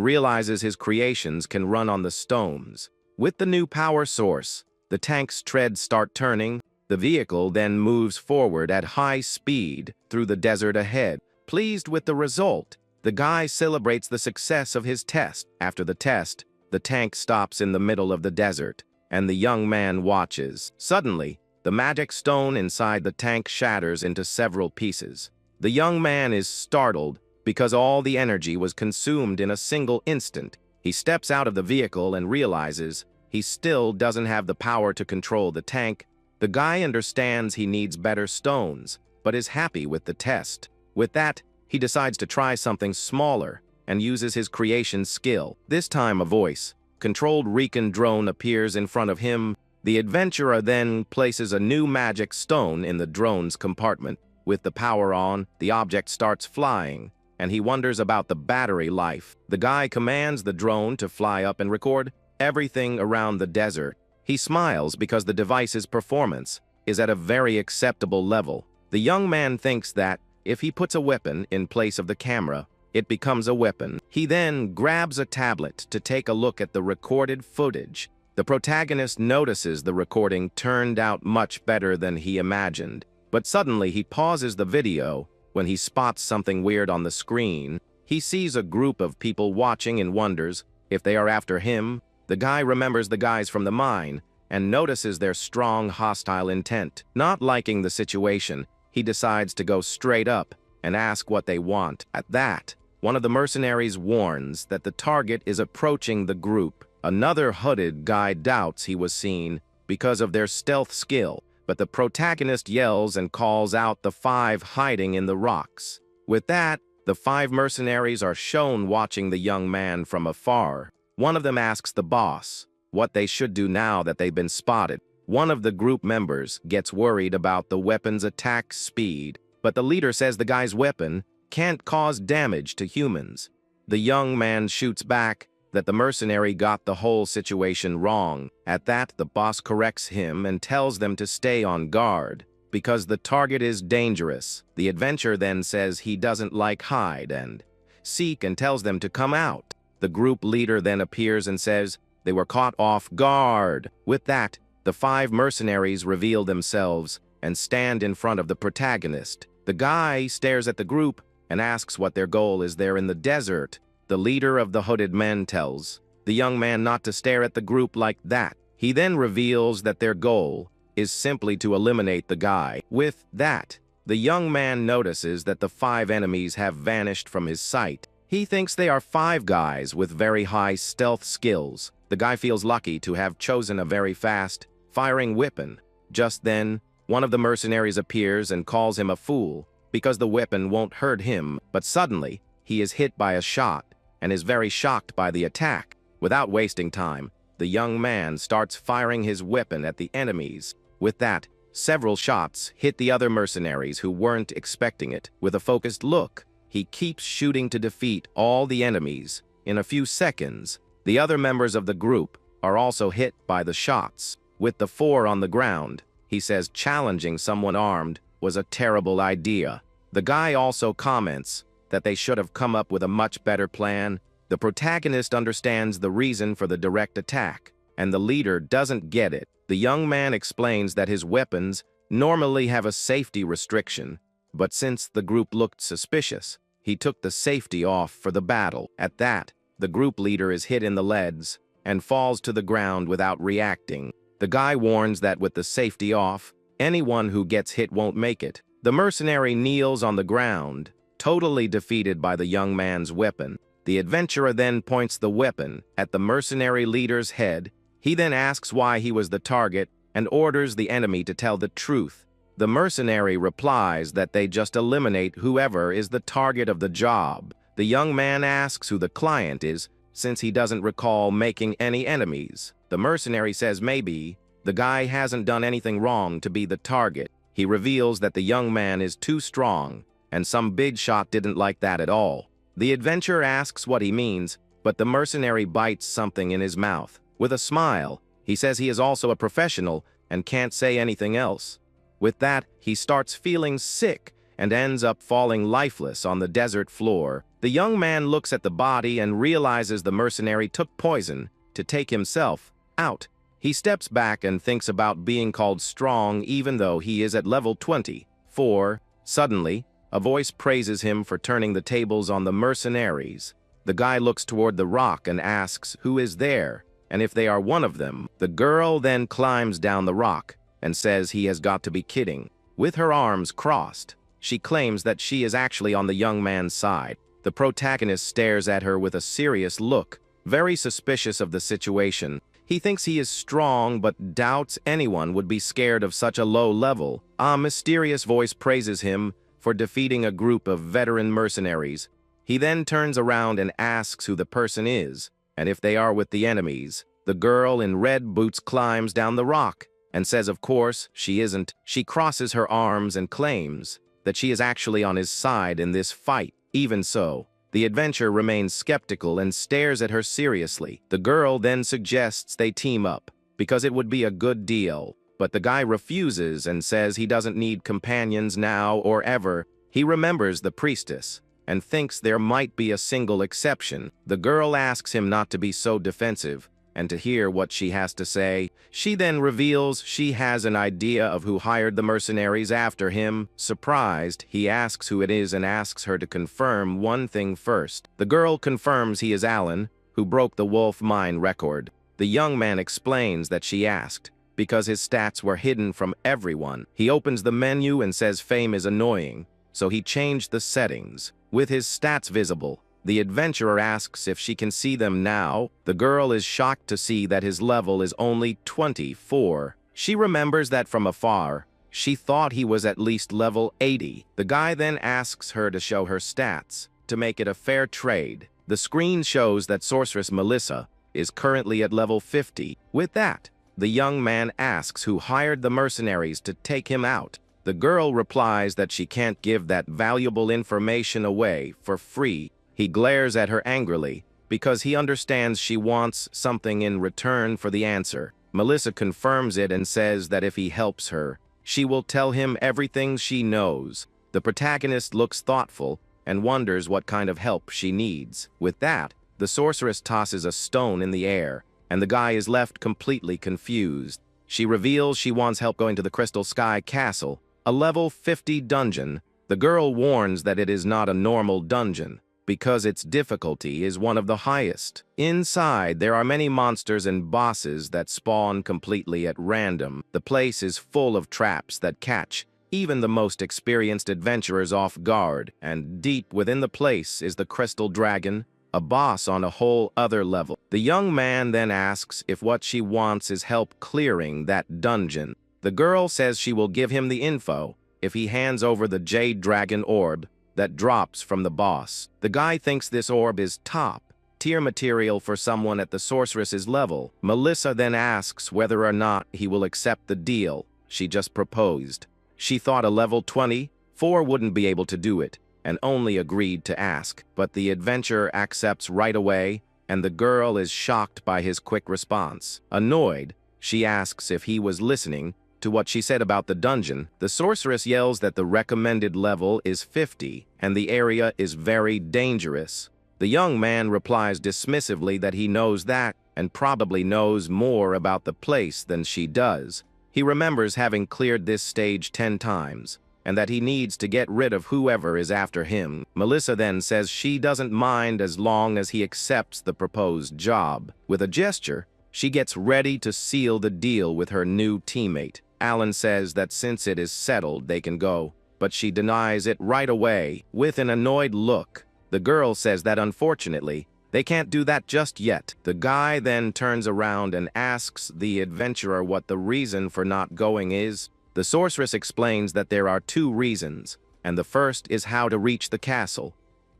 realizes his creations can run on the stones. With the new power source, the tank's treads start turning. The vehicle then moves forward at high speed through the desert ahead. Pleased with the result, the guy celebrates the success of his test. After the test, the tank stops in the middle of the desert, and the young man watches. Suddenly, the magic stone inside the tank shatters into several pieces. The young man is startled because all the energy was consumed in a single instant. He steps out of the vehicle and realizes he still doesn't have the power to control the tank. The guy understands he needs better stones, but is happy with the test. With that, he decides to try something smaller and uses his creation skill. This time a voice-controlled recon drone appears in front of him. The adventurer then places a new magic stone in the drone's compartment. With the power on, the object starts flying, and he wonders about the battery life. The guy commands the drone to fly up and record everything around the desert. He smiles because the device's performance is at a very acceptable level. The young man thinks that if he puts a weapon in place of the camera, it becomes a weapon. He then grabs a tablet to take a look at the recorded footage. The protagonist notices the recording turned out much better than he imagined, but suddenly he pauses the video when he spots something weird on the screen. He sees a group of people watching and wonders if they are after him. The guy remembers the guys from the mine and notices their strong, hostile intent. Not liking the situation, he decides to go straight up and ask what they want. At that, one of the mercenaries warns that the target is approaching the group. Another hooded guy doubts he was seen because of their stealth skill, but the protagonist yells and calls out the 5 hiding in the rocks. With that, the 5 mercenaries are shown watching the young man from afar. One of them asks the boss what they should do now that they've been spotted. One of the group members gets worried about the weapon's attack speed, but the leader says the guy's weapon can't cause damage to humans. The young man shoots back that the mercenary got the whole situation wrong. At that, the boss corrects him and tells them to stay on guard because the target is dangerous. The adventurer then says he doesn't like hide and seek and tells them to come out. The group leader then appears and says they were caught off guard. With that, the 5 mercenaries reveal themselves and stand in front of the protagonist. The guy stares at the group and asks what their goal is there in the desert. The leader of the hooded men tells the young man not to stare at the group like that. He then reveals that their goal is simply to eliminate the guy. With that, the young man notices that the 5 enemies have vanished from his sight. He thinks they are 5 guys with very high stealth skills. The guy feels lucky to have chosen a very fast, firing weapon. Just then, one of the mercenaries appears and calls him a fool because the weapon won't hurt him, but suddenly, he is hit by a shot and is very shocked by the attack. Without wasting time, the young man starts firing his weapon at the enemies. With that, several shots hit the other mercenaries who weren't expecting it. With a focused look, he keeps shooting to defeat all the enemies. In a few seconds, the other members of the group are also hit by the shots. With the 4 on the ground, he says challenging someone armed was a terrible idea. The guy also comments that they should have come up with a much better plan. The protagonist understands the reason for the direct attack, and the leader doesn't get it. The young man explains that his weapons normally have a safety restriction, but since the group looked suspicious, he took the safety off for the battle. At that, the group leader is hit in the legs and falls to the ground without reacting. The guy warns that with the safety off, anyone who gets hit won't make it. The mercenary kneels on the ground, totally defeated by the young man's weapon. The adventurer then points the weapon at the mercenary leader's head. He then asks why he was the target and orders the enemy to tell the truth. The mercenary replies that they just eliminate whoever is the target of the job. The young man asks who the client is, since he doesn't recall making any enemies. The mercenary says maybe The guy hasn't done anything wrong to be the target. He reveals that the young man is too strong, and some big shot didn't like that at all. The adventurer asks what he means, but the mercenary bites something in his mouth. With a smile, he says he is also a professional and can't say anything else. With that, he starts feeling sick and ends up falling lifeless on the desert floor. The young man looks at the body and realizes the mercenary took poison to take himself out. He steps back and thinks about being called strong even though he is at level 24. Suddenly, a voice praises him for turning the tables on the mercenaries. The guy looks toward the rock and asks who is there, and if they are one of them. The girl then climbs down the rock and says he has got to be kidding. With her arms crossed, she claims that she is actually on the young man's side. The protagonist stares at her with a serious look, very suspicious of the situation. He thinks he is strong but doubts anyone would be scared of such a low level. A mysterious voice praises him for defeating a group of veteran mercenaries. He then turns around and asks who the person is, and if they are with the enemies. The girl in red boots climbs down the rock and says of course she isn't. She crosses her arms and claims that she is actually on his side in this fight. Even so, the adventurer remains skeptical and stares at her seriously. The girl then suggests they team up, because it would be a good deal. But the guy refuses and says he doesn't need companions now or ever. He remembers the priestess and thinks there might be a single exception. The girl asks him not to be so defensive and to hear what she has to say. She then reveals she has an idea of who hired the mercenaries after him. Surprised, he asks who it is and asks her to confirm one thing first. The girl confirms he is Alan, who broke the wolf mine record. The young man explains that she asked because his stats were hidden from everyone. He opens the menu and says fame is annoying, so he changed the settings. With his stats visible, the adventurer asks if she can see them now. The girl is shocked to see that his level is only 24. She remembers that from afar, she thought he was at least level 80. The guy then asks her to show her stats to make it a fair trade. The screen shows that sorceress Melissa is currently at level 50. With that, the young man asks who hired the mercenaries to take him out. The girl replies that she can't give that valuable information away for free. He glares at her angrily because he understands she wants something in return for the answer. Melissa confirms it and says that if he helps her, she will tell him everything she knows. The protagonist looks thoughtful and wonders what kind of help she needs. With that, the sorceress tosses a stone in the air, and the guy is left completely confused. She reveals she wants help going to the Crystal Sky Castle, a level 50 dungeon. The girl warns that it is not a normal dungeon, because its difficulty is one of the highest. Inside, there are many monsters and bosses that spawn completely at random. The place is full of traps that catch even the most experienced adventurers off guard, and deep within the place is the Crystal Dragon, a boss on a whole other level. The young man then asks if what she wants is help clearing that dungeon. The girl says she will give him the info if he hands over the Jade Dragon orb that drops from the boss. The guy thinks this orb is top-tier material for someone at the sorceress's level. Melissa then asks whether or not he will accept the deal she just proposed. She thought a level 24 wouldn't be able to do it, and only agreed to ask. But the adventurer accepts right away, and the girl is shocked by his quick response. Annoyed, she asks if he was listening to what she said about the dungeon. The sorceress yells that the recommended level is 50, and the area is very dangerous. The young man replies dismissively that he knows that, and probably knows more about the place than she does. He remembers having cleared this stage 10 times, and that he needs to get rid of whoever is after him. Melissa then says she doesn't mind as long as he accepts the proposed job. With a gesture, she gets ready to seal the deal with her new teammate. Alan says that since it is settled, they can go, but she denies it right away. With an annoyed look, the girl says that unfortunately, they can't do that just yet. The guy then turns around and asks the adventurer what the reason for not going is. The sorceress explains that there are 2 reasons, and the first is how to reach the castle.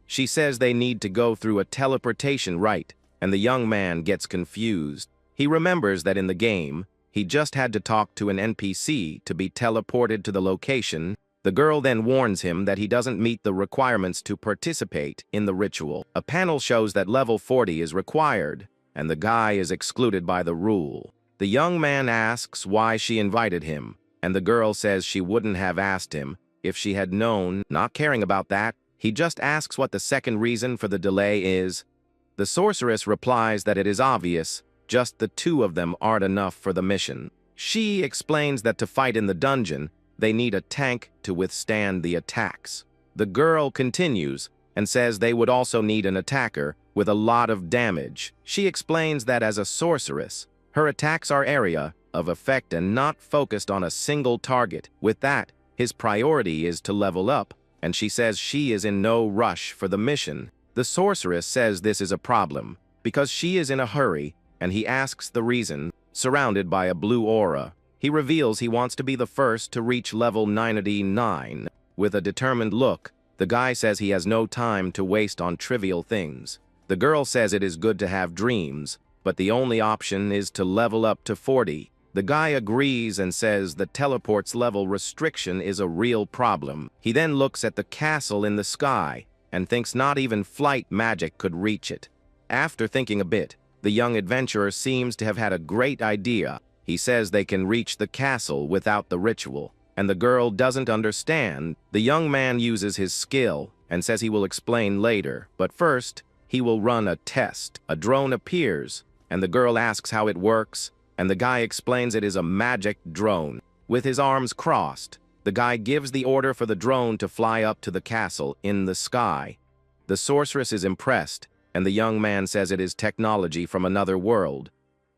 She says they need to go through a teleportation rite, and the young man gets confused. He remembers that in the game, He just had to talk to an NPC to be teleported to the location. The girl then warns him that he doesn't meet the requirements to participate in the ritual. A panel shows that level 40 is required, and the guy is excluded by the rule. The young man asks why she invited him, and the girl says she wouldn't have asked him if she had known. Not caring about that, he just asks what the second reason for the delay is. The sorceress replies that it is obvious, just the two of them aren't enough for the mission. She explains that to fight in the dungeon, they need a tank to withstand the attacks. The girl continues and says they would also need an attacker with a lot of damage. She explains that as a sorceress, her attacks are area of effect and not focused on a single target. With that, his priority is to level up, and she says she is in no rush for the mission. The sorceress says this is a problem because she is in a hurry, and he asks the reason. Surrounded by a blue aura, he reveals he wants to be the first to reach level 99. With a determined look, the guy says he has no time to waste on trivial things. The girl says it is good to have dreams, but the only option is to level up to 40. The guy agrees and says the teleport's level restriction is a real problem. He then looks at the castle in the sky and thinks not even flight magic could reach it. After thinking a bit, the young adventurer seems to have had a great idea. He says they can reach the castle without the ritual, and the girl doesn't understand. The young man uses his skill and says he will explain later, but first, he will run a test. A drone appears, and the girl asks how it works, and the guy explains it is a magic drone. With his arms crossed, the guy gives the order for the drone to fly up to the castle in the sky. The sorceress is impressed, and the young man says it is technology from another world.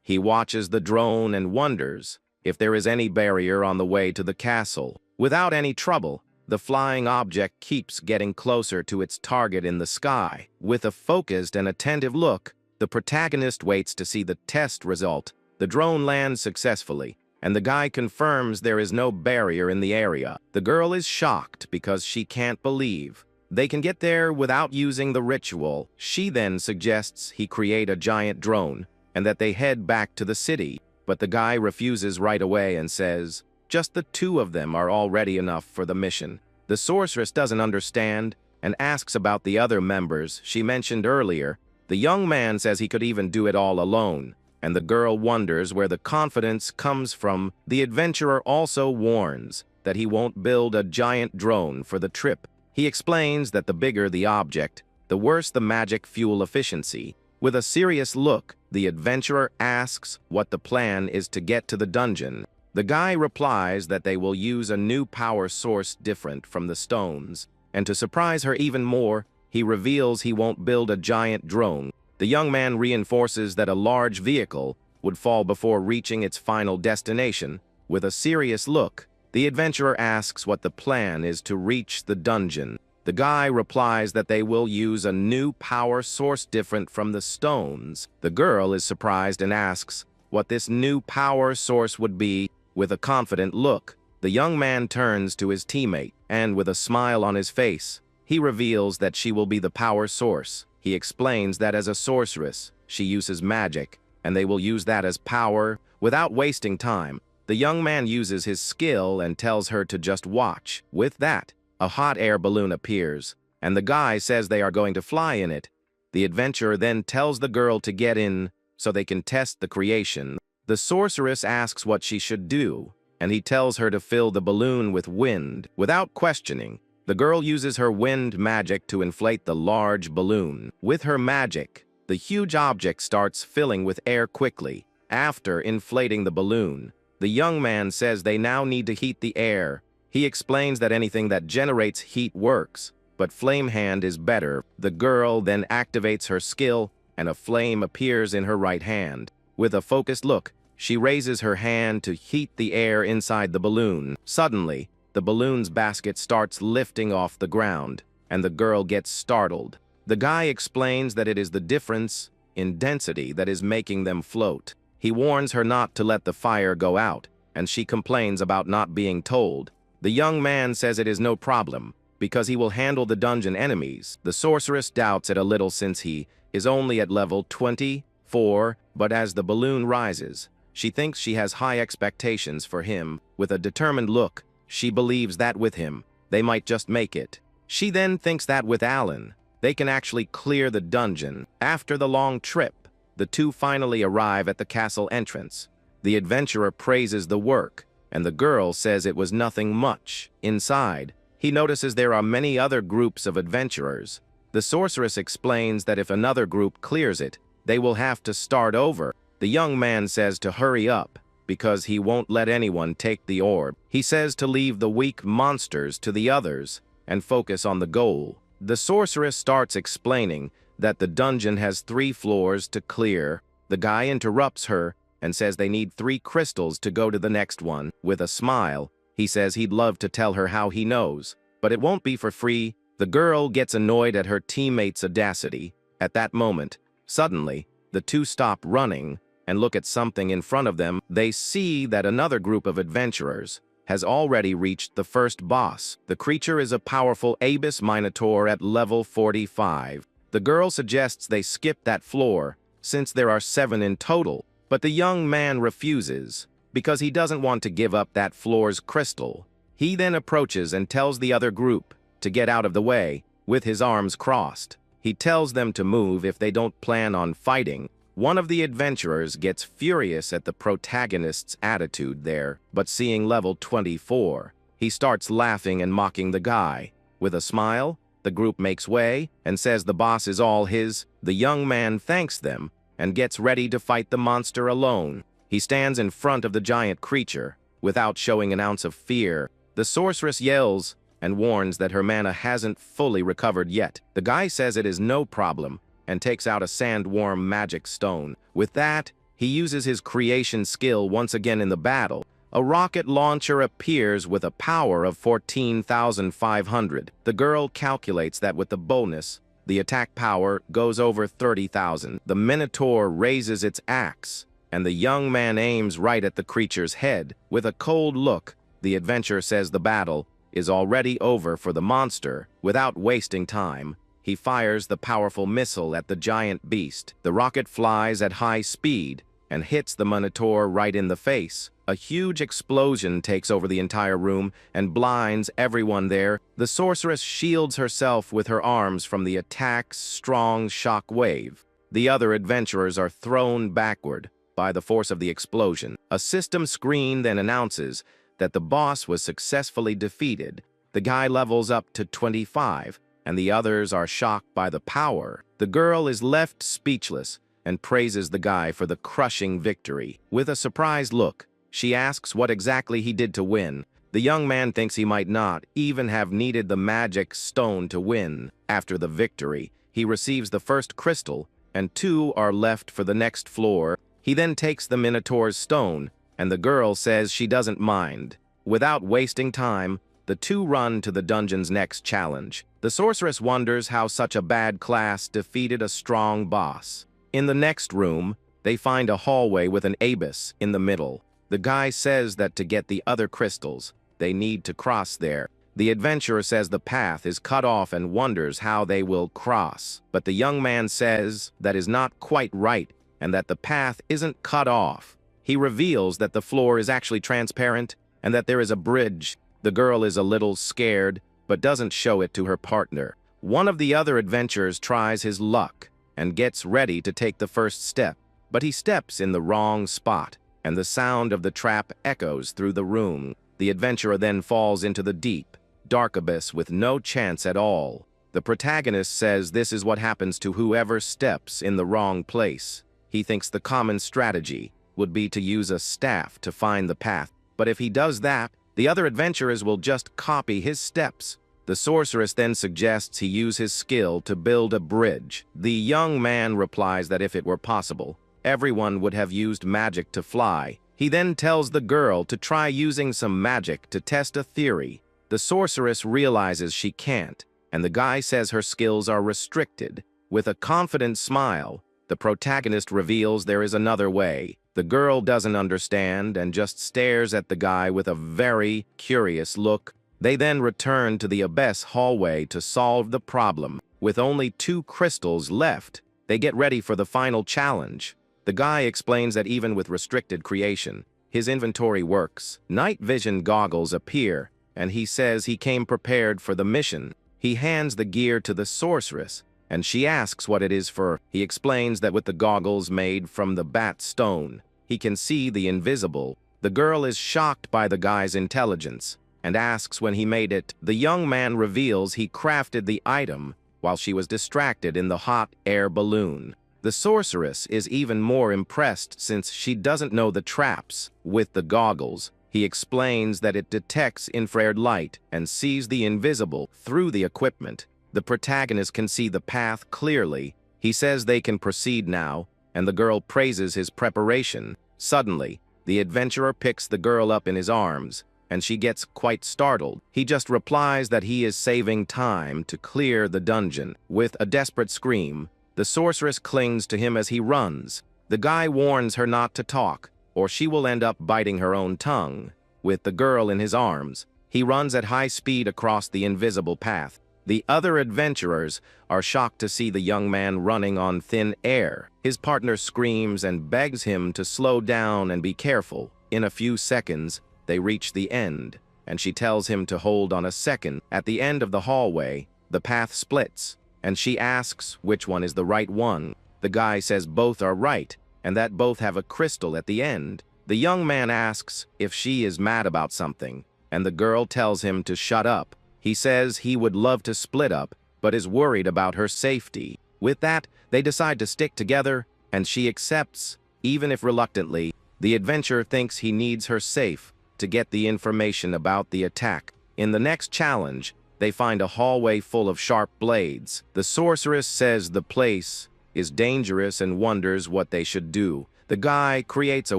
He watches the drone and wonders if there is any barrier on the way to the castle. Without any trouble, the flying object keeps getting closer to its target in the sky. With a focused and attentive look, the protagonist waits to see the test result. The drone lands successfully, and the guy confirms there is no barrier in the area. The girl is shocked because she can't believe they can get there without using the ritual. She then suggests he create a giant drone and that they head back to the city, but the guy refuses right away and says just the two of them are already enough for the mission. The sorceress doesn't understand and asks about the other members she mentioned earlier. The young man says he could even do it all alone, and the girl wonders where the confidence comes from. The adventurer also warns that he won't build a giant drone for the trip. He explains that the bigger the object, the worse the magic fuel efficiency. With a serious look, the adventurer asks what the plan is to get to the dungeon. The guy replies that they will use a new power source different from the stones, and to surprise her even more, he reveals he won't build a giant drone. The young man reinforces that a large vehicle would fall before reaching its final destination. With a serious look, the adventurer asks what the plan is to reach the dungeon. The guy replies that they will use a new power source different from the stones. The girl is surprised and asks what this new power source would be. With a confident look, the young man turns to his teammate, and with a smile on his face, he reveals that she will be the power source. He explains that as a sorceress, she uses magic, and they will use that as power. Without wasting time, the young man uses his skill and tells her to just watch. With that, a hot air balloon appears, and the guy says they are going to fly in it. The adventurer then tells the girl to get in so they can test the creation. The sorceress asks what she should do, and he tells her to fill the balloon with wind. Without questioning, the girl uses her wind magic to inflate the large balloon. With her magic, the huge object starts filling with air quickly. After inflating the balloon, the young man says they now need to heat the air. He explains that anything that generates heat works, but flame hand is better. The girl then activates her skill, and a flame appears in her right hand. With a focused look, she raises her hand to heat the air inside the balloon. Suddenly, the balloon's basket starts lifting off the ground, and the girl gets startled. The guy explains that it is the difference in density that is making them float. He warns her not to let the fire go out, and she complains about not being told. The young man says it is no problem, because he will handle the dungeon enemies. The sorceress doubts it a little since he is only at level 24, but as the balloon rises, She thinks she has high expectations for him. With a determined look, she believes that with him, they might just make it. She then thinks that with Alan, they can actually clear the dungeon. After the long trip, the two finally arrive at the castle entrance. The adventurer praises the work, and the girl says it was nothing much. Inside, he notices there are many other groups of adventurers. The sorceress explains that if another group clears it, they will have to start over. The young man says to hurry up, because he won't let anyone take the orb. He says to leave the weak monsters to the others and focus on the goal. The sorceress starts explaining that the dungeon has 3 floors to clear. The guy interrupts her and says they need 3 crystals to go to the next one. With a smile, he says he'd love to tell her how he knows, but it won't be for free. The girl gets annoyed at her teammate's audacity. At that moment, suddenly, the two stop running and look at something in front of them. They see that another group of adventurers has already reached the first boss. The creature is a powerful Abyss Minotaur at level 45. The girl suggests they skip that floor, since there are 7 in total, but the young man refuses, because he doesn't want to give up that floor's crystal. He then approaches and tells the other group to get out of the way, with his arms crossed. He tells them to move if they don't plan on fighting. One of the adventurers gets furious at the protagonist's attitude there, but seeing level 24, he starts laughing and mocking the guy. With a smile, the group makes way and says the boss is all his. The young man thanks them and gets ready to fight the monster alone. He stands in front of the giant creature, without showing an ounce of fear. The sorceress yells and warns that her mana hasn't fully recovered yet. The guy says it is no problem and takes out a sandworm magic stone. With that, he uses his creation skill once again in the battle. A rocket launcher appears with a power of 14,500. The girl calculates that with the bonus, the attack power goes over 30,000. The Minotaur raises its axe, and the young man aims right at the creature's head. With a cold look, the adventurer says the battle is already over for the monster. Without wasting time, he fires the powerful missile at the giant beast. The rocket flies at high speed and hits the Minotaur right in the face. A huge explosion takes over the entire room and blinds everyone there. The sorceress shields herself with her arms from the attack's strong shock wave. The other adventurers are thrown backward by the force of the explosion. A system screen then announces that the boss was successfully defeated. The guy levels up to 25, and the others are shocked by the power. The girl is left speechless and praises the guy for the crushing victory. With a surprised look, she asks what exactly he did to win. The young man thinks he might not even have needed the magic stone to win. After the victory, he receives the first crystal, and 2 are left for the next floor. He then takes the Minotaur's stone, and the girl says she doesn't mind. Without wasting time, the 2 run to the dungeon's next challenge. The sorceress wonders how such a bad class defeated a strong boss. In the next room, they find a hallway with an abyss in the middle. The guy says that to get the other crystals, they need to cross there. The adventurer says the path is cut off and wonders how they will cross. But the young man says that is not quite right and that the path isn't cut off. He reveals that the floor is actually transparent and that there is a bridge. The girl is a little scared, but doesn't show it to her partner. One of the other adventurers tries his luck and gets ready to take the first step, but he steps in the wrong spot, and the sound of the trap echoes through the room. The adventurer then falls into the deep, dark abyss with no chance at all. The protagonist says this is what happens to whoever steps in the wrong place. He thinks the common strategy would be to use a staff to find the path, but if he does that, the other adventurers will just copy his steps. The sorceress then suggests he use his skill to build a bridge. The young man replies that if it were possible, everyone would have used magic to fly. He then tells the girl to try using some magic to test a theory. The sorceress realizes she can't, and the guy says her skills are restricted. With a confident smile, the protagonist reveals there is another way. The girl doesn't understand and just stares at the guy with a very curious look. They then return to the abyss hallway to solve the problem. With only 2 crystals left, they get ready for the final challenge. The guy explains that even with restricted creation, his inventory works. Night vision goggles appear, and he says he came prepared for the mission. He hands the gear to the sorceress, and she asks what it is for. He explains that with the goggles made from the bat stone, he can see the invisible. The girl is shocked by the guy's intelligence and asks when he made it. The young man reveals he crafted the item while she was distracted in the hot air balloon. The sorceress is even more impressed since she doesn't know the traps. With the goggles, he explains that it detects infrared light and sees the invisible through the equipment. The protagonist can see the path clearly. He says they can proceed now, and the girl praises his preparation. Suddenly, the adventurer picks the girl up in his arms, and she gets quite startled. He just replies that he is saving time to clear the dungeon. With a desperate scream, the sorceress clings to him as he runs. The guy warns her not to talk, or she will end up biting her own tongue. With the girl in his arms, he runs at high speed across the invisible path. The other adventurers are shocked to see the young man running on thin air. His partner screams and begs him to slow down and be careful. In a few seconds, they reach the end, and she tells him to hold on a second. At the end of the hallway, the path splits, and she asks which one is the right one. The guy says both are right, and that both have a crystal at the end. The young man asks if she is mad about something, and the girl tells him to shut up. He says he would love to split up, but is worried about her safety. With that, they decide to stick together, and she accepts, even if reluctantly. The adventurer thinks he needs her safe to get the information about the attack. In the next challenge, they find a hallway full of sharp blades. The sorceress says the place is dangerous and wonders what they should do. The guy creates a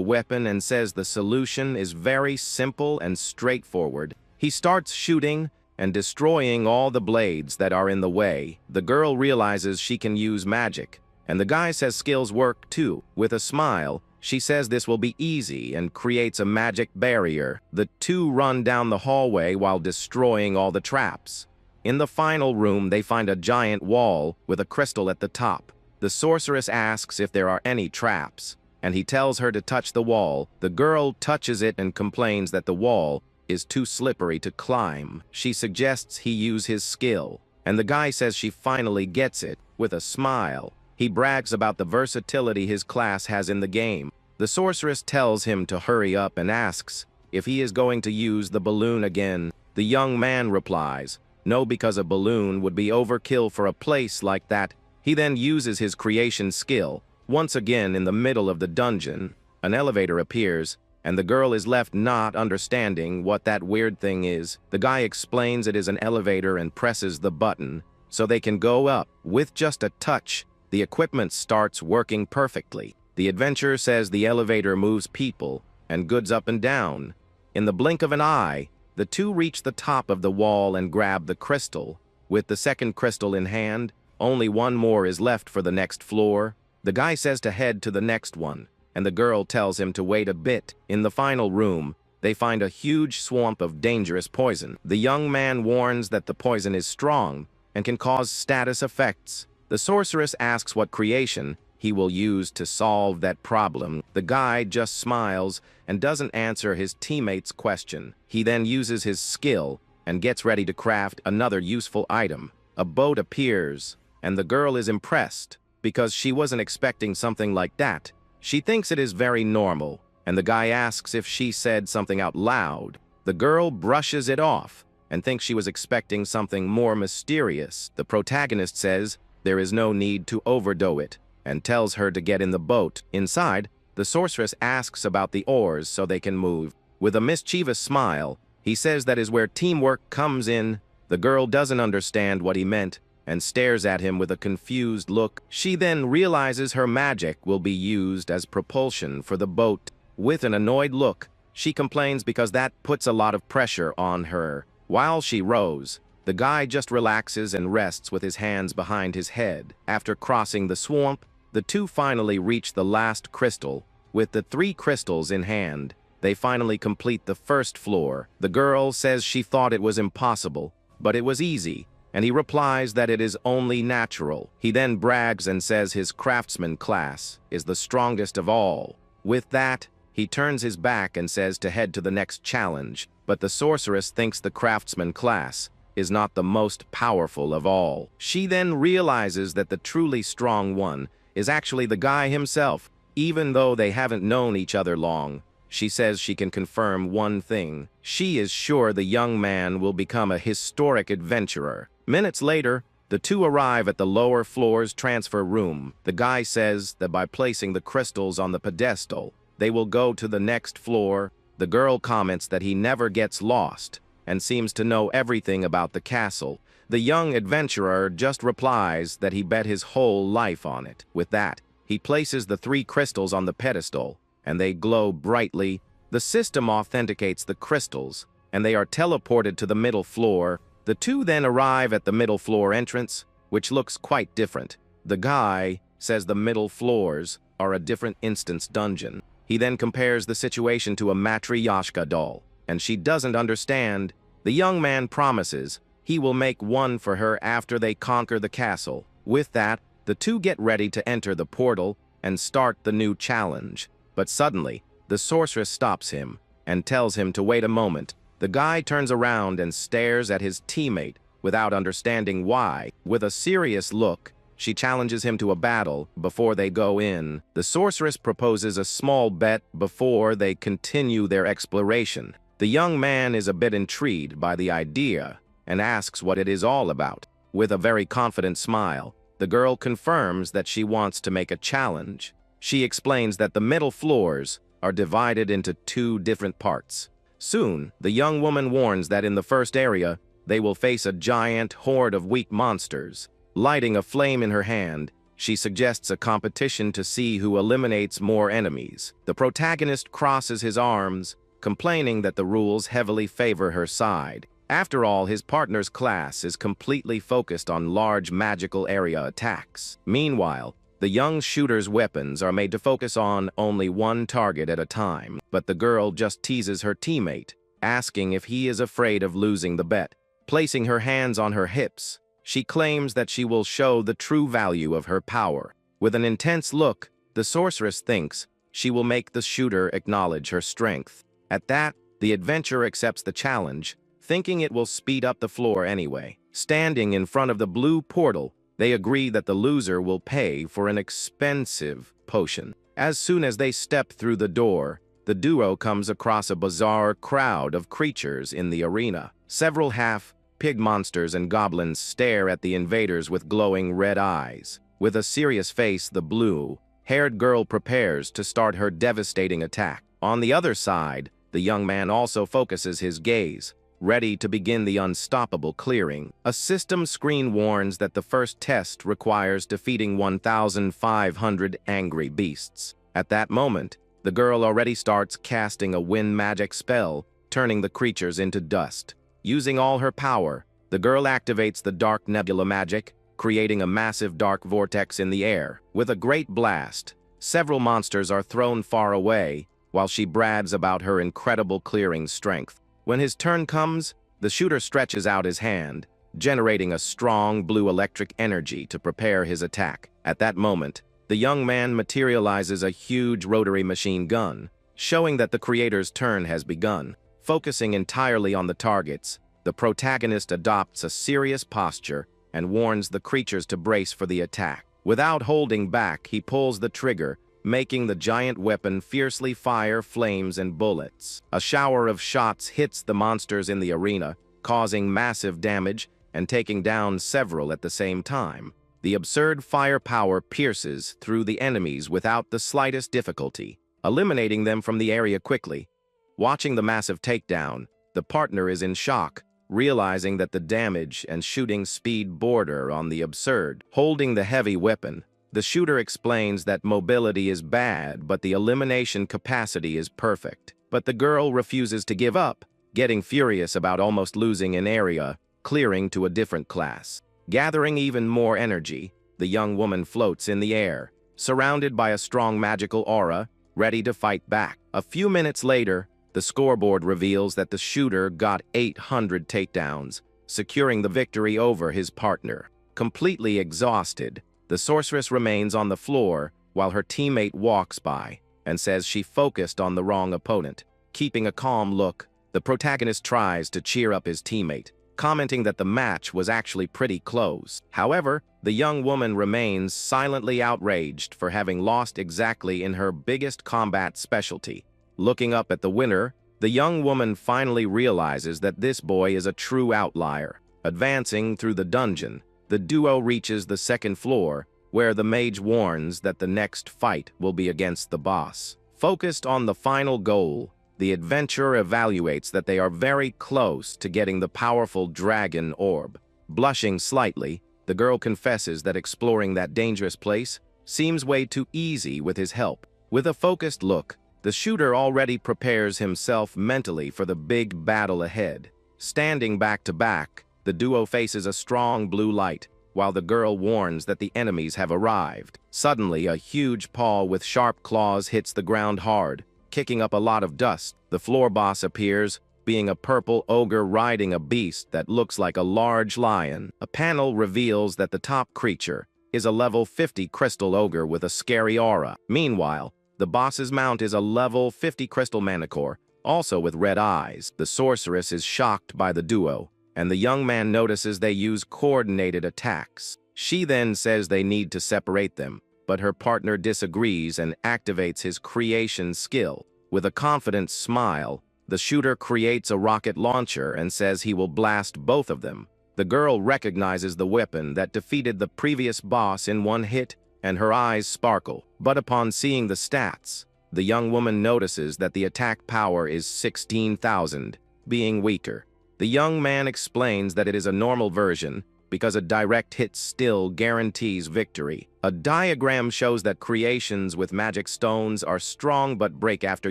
weapon and says the solution is very simple and straightforward. He starts shooting and destroying all the blades that are in the way. The girl realizes she can use magic, and the guy says skills work too. With a smile, she says this will be easy and creates a magic barrier. The two run down the hallway while destroying all the traps. In the final room, they find a giant wall with a crystal at the top. The sorceress asks if there are any traps, and he tells her to touch the wall. The girl touches it and complains that the wall is too slippery to climb. She suggests he use his skill, and the guy says she finally gets it. With a smile, he brags about the versatility his class has in the game. The sorceress tells him to hurry up and asks if he is going to use the balloon again. The young man replies, no, because a balloon would be overkill for a place like that. He then uses his creation skill. Once again in the middle of the dungeon, an elevator appears, and the girl is left not understanding what that weird thing is. The guy explains it is an elevator and presses the button so they can go up. With just a touch, the equipment starts working perfectly. The adventurer says the elevator moves people and goods up and down. In the blink of an eye, the two reach the top of the wall and grab the crystal. With the second crystal in hand, only one more is left for the next floor. The guy says to head to the next one, and the girl tells him to wait a bit. In the final room, they find a huge swamp of dangerous poison. The young man warns that the poison is strong and can cause status effects. The sorceress asks what creation he will use to solve that problem. The guy just smiles and doesn't answer his teammate's question. He then uses his skill and gets ready to craft another useful item. A boat appears, and the girl is impressed because she wasn't expecting something like that. She thinks it is very normal, and the guy asks if she said something out loud. The girl brushes it off and thinks she was expecting something more mysterious. The protagonist says there is no need to overdo it and tells her to get in the boat. Inside, the sorceress asks about the oars so they can move. With a mischievous smile, he says that is where teamwork comes in. The girl doesn't understand what he meant and stares at him with a confused look. She then realizes her magic will be used as propulsion for the boat. With an annoyed look, she complains because that puts a lot of pressure on her. While she rows, the guy just relaxes and rests with his hands behind his head. After crossing the swamp, the two finally reach the last crystal. With the 3 crystals in hand, they finally complete the first floor. The girl says she thought it was impossible, but it was easy, and he replies that it is only natural. He then brags and says his craftsman class is the strongest of all. With that, he turns his back and says to head to the next challenge, but the sorceress thinks the craftsman class is not the most powerful of all. She then realizes that the truly strong one is actually the guy himself. Even though they haven't known each other long, she says she can confirm one thing. She is sure the young man will become a historic adventurer. Minutes later, the two arrive at the lower floor's transfer room. The guy says that by placing the crystals on the pedestal, they will go to the next floor. The girl comments that he never gets lost and seems to know everything about the castle. The young adventurer just replies that he bet his whole life on it. With that, he places the 3 crystals on the pedestal, and they glow brightly. The system authenticates the crystals, and they are teleported to the middle floor. The two then arrive at the middle floor entrance, which looks quite different. The guy says the middle floors are a different instance dungeon. He then compares the situation to a matryoshka doll, and she doesn't understand. The young man promises he will make one for her after they conquer the castle. With that, the two get ready to enter the portal and start the new challenge. But suddenly, the sorceress stops him and tells him to wait a moment. The guy turns around and stares at his teammate without understanding why. With a serious look, she challenges him to a battle before they go in. The sorceress proposes a small bet before they continue their exploration. The young man is a bit intrigued by the idea and asks what it is all about. With a very confident smile, the girl confirms that she wants to make a challenge. She explains that the middle floors are divided into 2 different parts. Soon, the young woman warns that in the first area, they will face a giant horde of weak monsters. Lighting a flame in her hand, she suggests a competition to see who eliminates more enemies. The protagonist crosses his arms, complaining that the rules heavily favor her side. After all, his partner's class is completely focused on large magical area attacks. Meanwhile, the young shooter's weapons are made to focus on only one target at a time, but the girl just teases her teammate, asking if he is afraid of losing the bet. Placing her hands on her hips, she claims that she will show the true value of her power. With an intense look, the sorceress thinks she will make the shooter acknowledge her strength. At that, the adventurer accepts the challenge, thinking it will speed up the floor anyway. Standing in front of the blue portal, they agree that the loser will pay for an expensive potion. As soon as they step through the door, the duo comes across a bizarre crowd of creatures in the arena. Several half-pig monsters and goblins stare at the invaders with glowing red eyes. With a serious face, the blue-haired girl prepares to start her devastating attack. On the other side, the young man also focuses his gaze, ready to begin the unstoppable clearing. A system screen warns that the first test requires defeating 1,500 angry beasts. At that moment, the girl already starts casting a wind magic spell, turning the creatures into dust. Using all her power, the girl activates the dark nebula magic, creating a massive dark vortex in the air. With a great blast, several monsters are thrown far away, while she brags about her incredible clearing strength. When his turn comes, the shooter stretches out his hand, generating a strong blue electric energy to prepare his attack. At that moment, the young man materializes a huge rotary machine gun, showing that the creator's turn has begun. Focusing entirely on the targets, the protagonist adopts a serious posture and warns the creatures to brace for the attack. Without holding back, he pulls the trigger, making the giant weapon fiercely fire flames and bullets. A shower of shots hits the monsters in the arena, causing massive damage and taking down several at the same time. The absurd firepower pierces through the enemies without the slightest difficulty, eliminating them from the area quickly. Watching the massive takedown, the partner is in shock, realizing that the damage and shooting speed border on the absurd. Holding the heavy weapon, the shooter explains that mobility is bad, but the elimination capacity is perfect. But the girl refuses to give up, getting furious about almost losing an area, clearing to a different class. Gathering even more energy, the young woman floats in the air, surrounded by a strong magical aura, ready to fight back. A few minutes later, the scoreboard reveals that the shooter got 800 takedowns, securing the victory over his partner. Completely exhausted, the sorceress remains on the floor while her teammate walks by and says she focused on the wrong opponent. Keeping a calm look, the protagonist tries to cheer up his teammate, commenting that the match was actually pretty close. However, the young woman remains silently outraged for having lost exactly in her biggest combat specialty. Looking up at the winner, the young woman finally realizes that this boy is a true outlier. Advancing through the dungeon, the duo reaches the second floor, where the mage warns that the next fight will be against the boss. Focused on the final goal, the adventurer evaluates that they are very close to getting the powerful dragon orb. Blushing slightly, the girl confesses that exploring that dangerous place seems way too easy with his help. With a focused look, the shooter already prepares himself mentally for the big battle ahead. Standing back to back, the duo faces a strong blue light, while the girl warns that the enemies have arrived. Suddenly, a huge paw with sharp claws hits the ground hard, kicking up a lot of dust. The floor boss appears, being a purple ogre riding a beast that looks like a large lion. A panel reveals that the top creature is a level 50 crystal ogre with a scary aura. Meanwhile, the boss's mount is a level 50 crystal manicore, also with red eyes. The sorceress is shocked by the duo, and the young man notices they use coordinated attacks. She then says they need to separate them, but her partner disagrees and activates his creation skill. With a confident smile, the shooter creates a rocket launcher and says he will blast both of them. The girl recognizes the weapon that defeated the previous boss in one hit, and her eyes sparkle. But upon seeing the stats, the young woman notices that the attack power is 16,000, being weaker. The young man explains that it is a normal version because a direct hit still guarantees victory. A diagram shows that creations with magic stones are strong but break after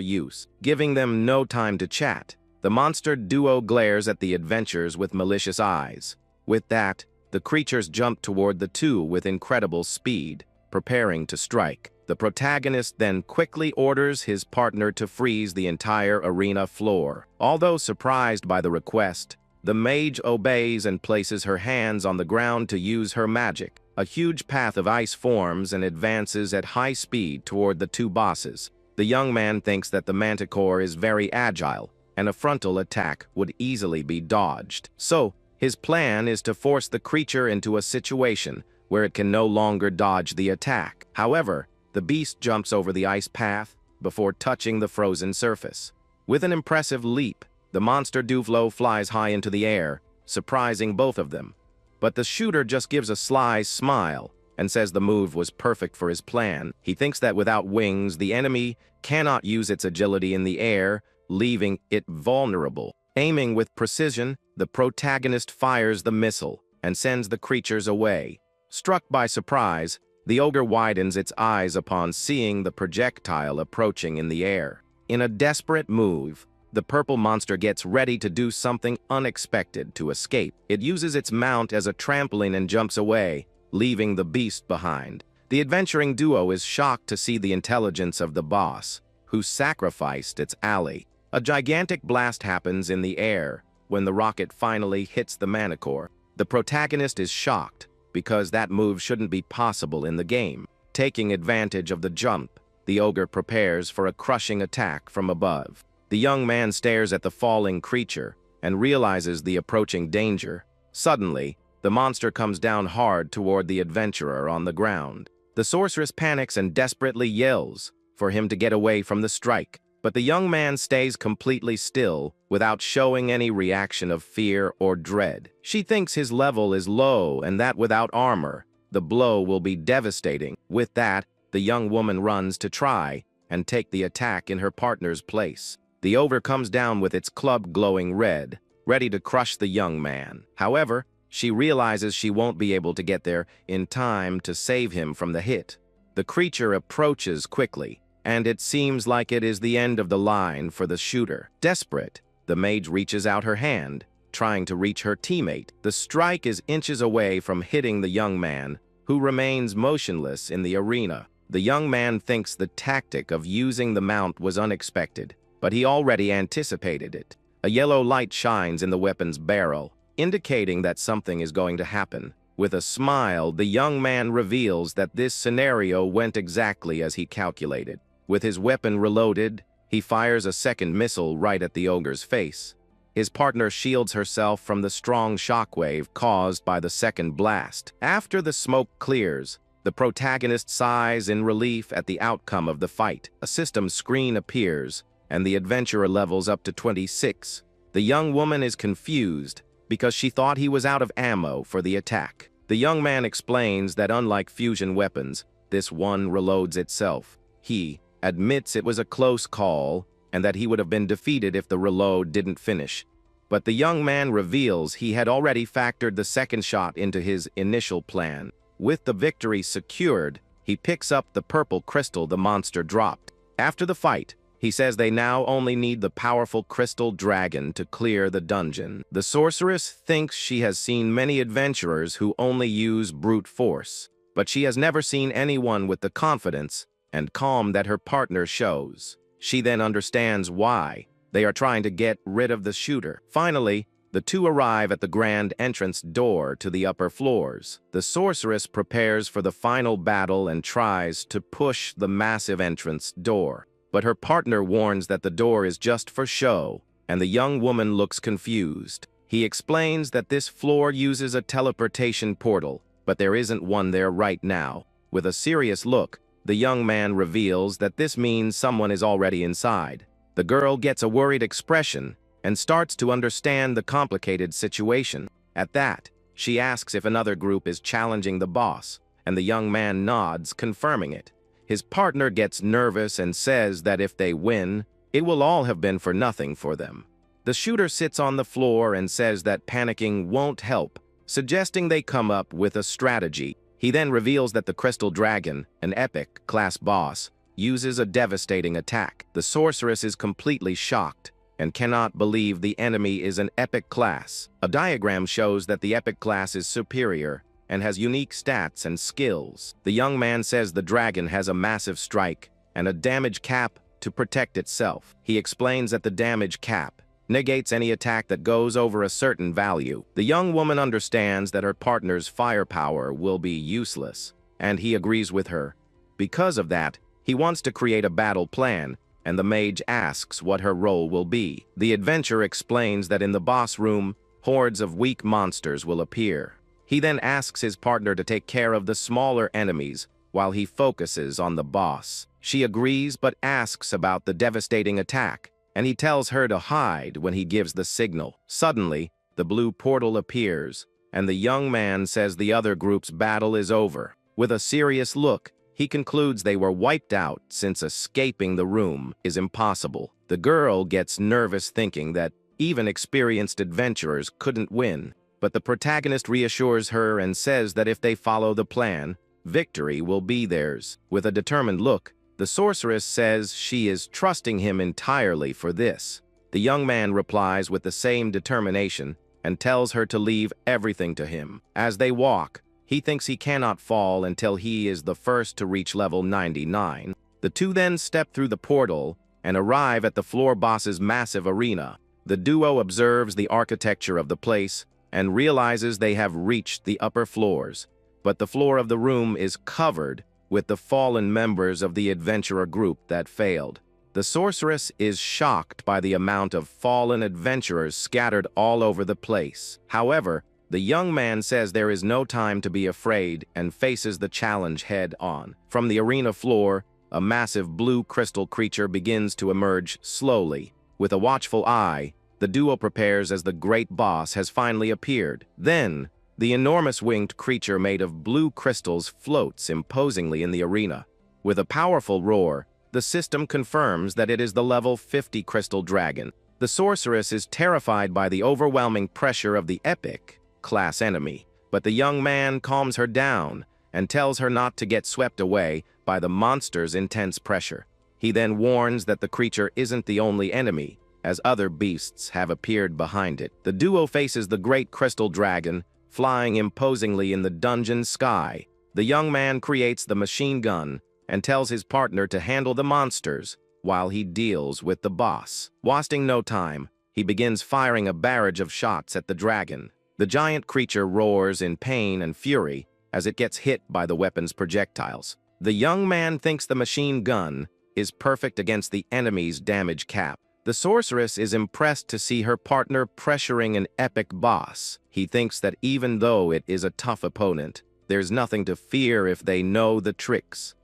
use, giving them no time to chat. The monster duo glares at the adventurers with malicious eyes. With that, the creatures jump toward the two with incredible speed, preparing to strike. The protagonist then quickly orders his partner to freeze the entire arena floor. Although surprised by the request, the mage obeys and places her hands on the ground to use her magic. A huge path of ice forms and advances at high speed toward the two bosses. The young man thinks that the manticore is very agile, and a frontal attack would easily be dodged. So, his plan is to force the creature into a situation where it can no longer dodge the attack. However, the beast jumps over the ice path before touching the frozen surface. With an impressive leap, the monster Duvlo flies high into the air, surprising both of them. But the shooter just gives a sly smile and says the move was perfect for his plan. He thinks that without wings, the enemy cannot use its agility in the air, leaving it vulnerable. Aiming with precision, the protagonist fires the missile and sends the creatures away. Struck by surprise, the ogre widens its eyes upon seeing the projectile approaching in the air. In a desperate move, the purple monster gets ready to do something unexpected to escape. It uses its mount as a trampoline and jumps away, leaving the beast behind. The adventuring duo is shocked to see the intelligence of the boss, who sacrificed its ally. A gigantic blast happens in the air when the rocket finally hits the manicore. The protagonist is shocked, because that move shouldn't be possible in the game. Taking advantage of the jump, the ogre prepares for a crushing attack from above. The young man stares at the falling creature and realizes the approaching danger. Suddenly, the monster comes down hard toward the adventurer on the ground. The sorceress panics and desperately yells for him to get away from the strike. But the young man stays completely still without showing any reaction of fear or dread. She thinks his level is low and that without armor, the blow will be devastating. With that, the young woman runs to try and take the attack in her partner's place. The ogre comes down with its club glowing red, ready to crush the young man. However, she realizes she won't be able to get there in time to save him from the hit. The creature approaches quickly, and it seems like it is the end of the line for the shooter. Desperate, the mage reaches out her hand, trying to reach her teammate. The strike is inches away from hitting the young man, who remains motionless in the arena. The young man thinks the tactic of using the mount was unexpected, but he already anticipated it. A yellow light shines in the weapon's barrel, indicating that something is going to happen. With a smile, the young man reveals that this scenario went exactly as he calculated. With his weapon reloaded, he fires a second missile right at the ogre's face. His partner shields herself from the strong shockwave caused by the second blast. After the smoke clears, the protagonist sighs in relief at the outcome of the fight. A system screen appears, and the adventurer levels up to 26. The young woman is confused because she thought he was out of ammo for the attack. The young man explains that unlike fusion weapons, this one reloads itself. He admits it was a close call and that he would have been defeated if the reload didn't finish. But the young man reveals he had already factored the second shot into his initial plan. With the victory secured, he picks up the purple crystal the monster dropped. After the fight, he says they now only need the powerful crystal dragon to clear the dungeon. The sorceress thinks she has seen many adventurers who only use brute force, but she has never seen anyone with the confidence and calm that her partner shows. She then understands why they are trying to get rid of the shooter. Finally, the two arrive at the grand entrance door to the upper floors. The sorceress prepares for the final battle and tries to push the massive entrance door. But her partner warns that the door is just for show, and the young woman looks confused. He explains that this floor uses a teleportation portal, but there isn't one there right now. With a serious look, the young man reveals that this means someone is already inside. The girl gets a worried expression and starts to understand the complicated situation. At that, she asks if another group is challenging the boss, and the young man nods, confirming it. His partner gets nervous and says that if they win, it will all have been for nothing for them. The shooter sits on the floor and says that panicking won't help, suggesting they come up with a strategy. He then reveals that the Crystal Dragon, an epic-class boss, uses a devastating attack. The sorceress is completely shocked and cannot believe the enemy is an epic class. A diagram shows that the epic class is superior and has unique stats and skills. The young man says the dragon has a massive strike and a damage cap to protect itself. He explains that the damage cap negates any attack that goes over a certain value. The young woman understands that her partner's firepower will be useless, and he agrees with her. Because of that, he wants to create a battle plan, and the mage asks what her role will be. The adventurer explains that in the boss room, hordes of weak monsters will appear. He then asks his partner to take care of the smaller enemies while he focuses on the boss. She agrees but asks about the devastating attack, and he tells her to hide when he gives the signal. Suddenly, the blue portal appears, and the young man says the other group's battle is over. With a serious look, he concludes they were wiped out since escaping the room is impossible. The girl gets nervous thinking that even experienced adventurers couldn't win, but the protagonist reassures her and says that if they follow the plan, victory will be theirs. With a determined look, the sorceress says she is trusting him entirely for this. The young man replies with the same determination and tells her to leave everything to him. As they walk, he thinks he cannot fall until he is the first to reach level 99. The two then step through the portal and arrive at the floor boss's massive arena. The duo observes the architecture of the place and realizes they have reached the upper floors, but the floor of the room is covered with the fallen members of the adventurer group that failed. The sorceress is shocked by the amount of fallen adventurers scattered all over the place. However, the young man says there is no time to be afraid and faces the challenge head-on. From the arena floor, a massive blue crystal creature begins to emerge slowly. With a watchful eye, the duo prepares as the great boss has finally appeared. Then, the enormous winged creature made of blue crystals floats imposingly in the arena. With a powerful roar, the system confirms that it is the level 50 crystal dragon. The sorceress is terrified by the overwhelming pressure of the epic class enemy, but the young man calms her down and tells her not to get swept away by the monster's intense pressure. He then warns that the creature isn't the only enemy, as other beasts have appeared behind it. The duo faces the great crystal dragon, flying imposingly in the dungeon sky. The young man creates the machine gun and tells his partner to handle the monsters while he deals with the boss. Wasting no time, he begins firing a barrage of shots at the dragon. The giant creature roars in pain and fury as it gets hit by the weapon's projectiles. The young man thinks the machine gun is perfect against the enemy's damage cap. The sorceress is impressed to see her partner pressuring an epic boss. He thinks that even though it is a tough opponent, there's nothing to fear if they know the tricks.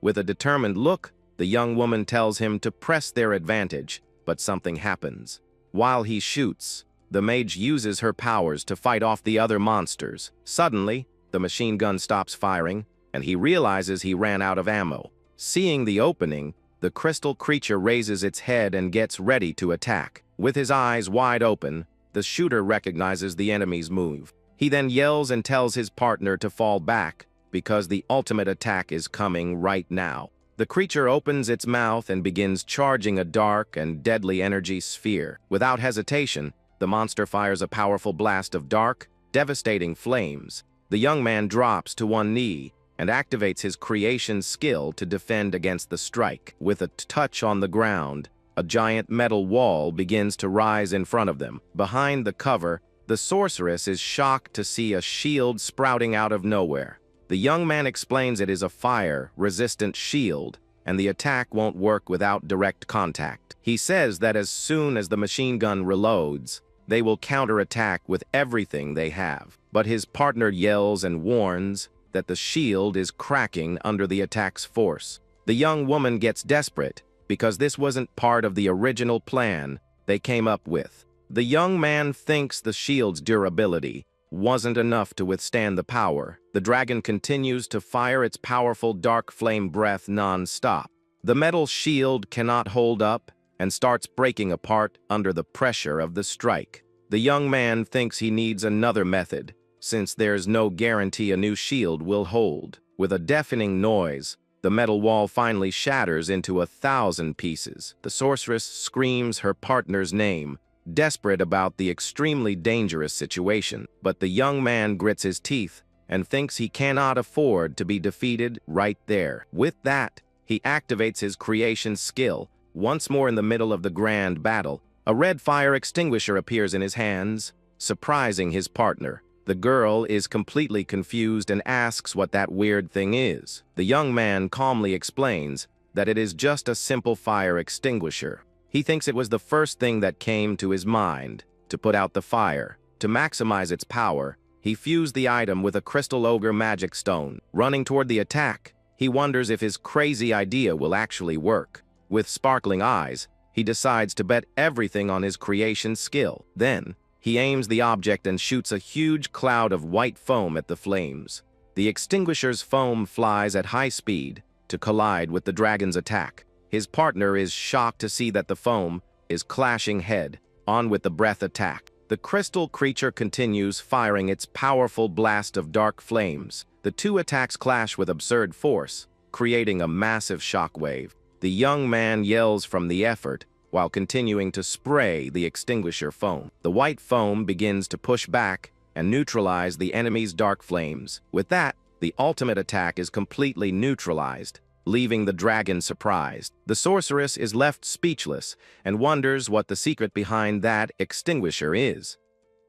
With a determined look, the young woman tells him to press their advantage, but something happens. While he shoots, the mage uses her powers to fight off the other monsters. Suddenly, the machine gun stops firing, and he realizes he ran out of ammo. Seeing the opening, the crystal creature raises its head and gets ready to attack. With his eyes wide open, the shooter recognizes the enemy's move. He then yells and tells his partner to fall back because the ultimate attack is coming right now. The creature opens its mouth and begins charging a dark and deadly energy sphere. Without hesitation, the monster fires a powerful blast of dark, devastating flames. The young man drops to one knee and activates his creation skill to defend against the strike. With a touch on the ground, a giant metal wall begins to rise in front of them. Behind the cover, the sorceress is shocked to see a shield sprouting out of nowhere. The young man explains it is a fire-resistant shield, and the attack won't work without direct contact. He says that as soon as the machine gun reloads, they will counterattack with everything they have. But his partner yells and warns that the shield is cracking under the attack's force. The young woman gets desperate because this wasn't part of the original plan they came up with. The young man thinks the shield's durability wasn't enough to withstand the power. The dragon continues to fire its powerful dark flame breath non-stop. The metal shield cannot hold up and starts breaking apart under the pressure of the strike. The young man thinks he needs another method, since there's no guarantee a new shield will hold. With a deafening noise, the metal wall finally shatters into 1,000 pieces. The sorceress screams her partner's name, desperate about the extremely dangerous situation. But the young man grits his teeth and thinks he cannot afford to be defeated right there. With that, he activates his creation skill. Once more in the middle of the grand battle, a red fire extinguisher appears in his hands, surprising his partner. The girl is completely confused and asks what that weird thing is. The young man calmly explains that it is just a simple fire extinguisher. He thinks it was the first thing that came to his mind to put out the fire. To maximize its power, he fused the item with a crystal ogre magic stone. Running toward the attack, he wonders if his crazy idea will actually work. With sparkling eyes, he decides to bet everything on his creation skill. Then, he aims the object and shoots a huge cloud of white foam at the flames. The extinguisher's foam flies at high speed to collide with the dragon's attack. His partner is shocked to see that the foam is clashing head-on with the breath attack. The crystal creature continues firing its powerful blast of dark flames. The two attacks clash with absurd force, creating a massive shockwave. The young man yells from the effort while continuing to spray the extinguisher foam. The white foam begins to push back and neutralize the enemy's dark flames. With that, the ultimate attack is completely neutralized, leaving the dragon surprised. The sorceress is left speechless and wonders what the secret behind that extinguisher is.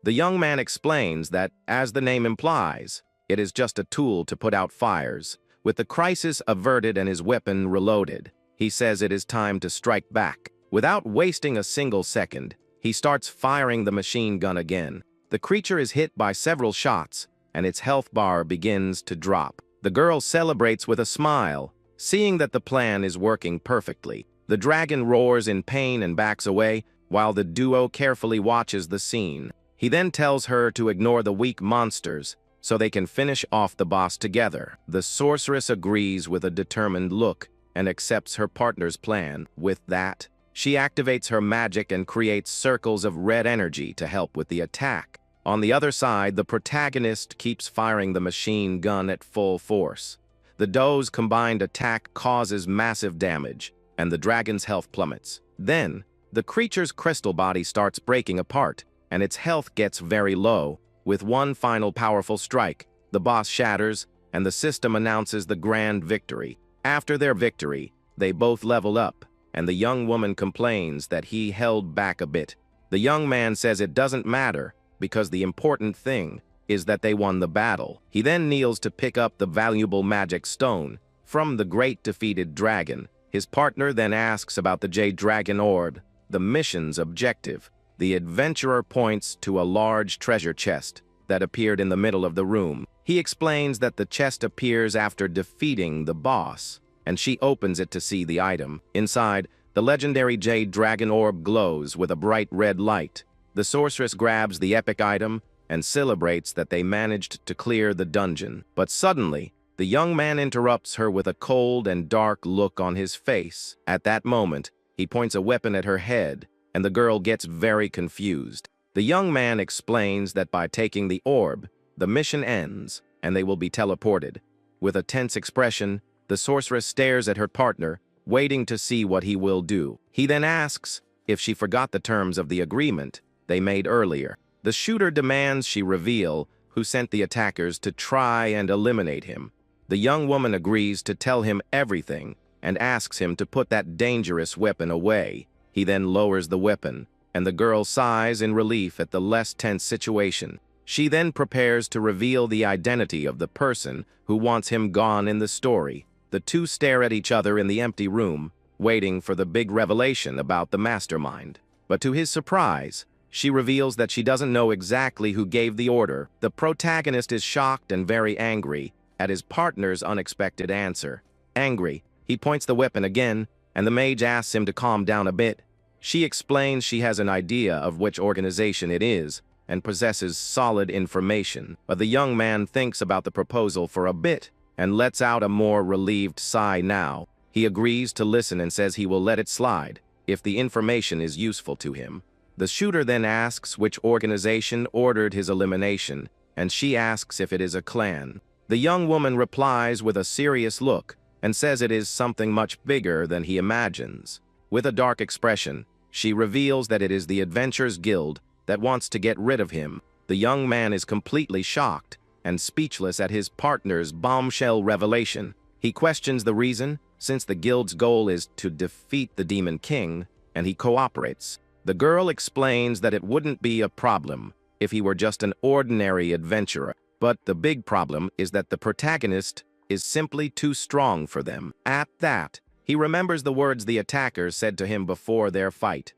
The young man explains that, as the name implies, it is just a tool to put out fires. With the crisis averted and his weapon reloaded, he says it is time to strike back. Without wasting a single second, he starts firing the machine gun again. The creature is hit by several shots, and its health bar begins to drop. The girl celebrates with a smile, seeing that the plan is working perfectly. The dragon roars in pain and backs away, while the duo carefully watches the scene. He then tells her to ignore the weak monsters, so they can finish off the boss together. The sorceress agrees with a determined look and accepts her partner's plan. With that, she activates her magic and creates circles of red energy to help with the attack. On the other side, the protagonist keeps firing the machine gun at full force. The duo's combined attack causes massive damage, and the dragon's health plummets. Then, the creature's crystal body starts breaking apart, and its health gets very low. With one final powerful strike, the boss shatters, and the system announces the grand victory. After their victory, they both level up, and the young woman complains that he held back a bit. The young man says it doesn't matter, because the important thing is that they won the battle. He then kneels to pick up the valuable magic stone from the great defeated dragon. His partner then asks about the Jade Dragon Orb, the mission's objective. The adventurer points to a large treasure chest that appeared in the middle of the room. He explains that the chest appears after defeating the boss, and she opens it to see the item. Inside, the legendary Jade Dragon Orb glows with a bright red light. The sorceress grabs the epic item and celebrates that they managed to clear the dungeon. But suddenly, the young man interrupts her with a cold and dark look on his face. At that moment, he points a weapon at her head, and the girl gets very confused. The young man explains that by taking the orb, the mission ends, and they will be teleported. With a tense expression, the sorceress stares at her partner, waiting to see what he will do. He then asks if she forgot the terms of the agreement they made earlier. The shooter demands she reveal who sent the attackers to try and eliminate him. The young woman agrees to tell him everything and asks him to put that dangerous weapon away. He then lowers the weapon, and the girl sighs in relief at the less tense situation. She then prepares to reveal the identity of the person who wants him gone in the story. The two stare at each other in the empty room, waiting for the big revelation about the mastermind. But to his surprise, she reveals that she doesn't know exactly who gave the order. The protagonist is shocked and very angry at his partner's unexpected answer. Angry, he points the weapon again, and the mage asks him to calm down a bit. She explains she has an idea of which organization it is and possesses solid information, but the young man thinks about the proposal for a bit and lets out a more relieved sigh now. He agrees to listen and says he will let it slide if the information is useful to him. The shooter then asks which organization ordered his elimination, and she asks if it is a clan. The young woman replies with a serious look and says it is something much bigger than he imagines. With a dark expression, she reveals that it is the Adventurers Guild that wants to get rid of him. The young man is completely shocked and speechless at his partner's bombshell revelation. He questions the reason, since the guild's goal is to defeat the Demon King, and he cooperates. The girl explains that it wouldn't be a problem if he were just an ordinary adventurer, but the big problem is that the protagonist is simply too strong for them. At that, he remembers the words the attacker said to him before their fight.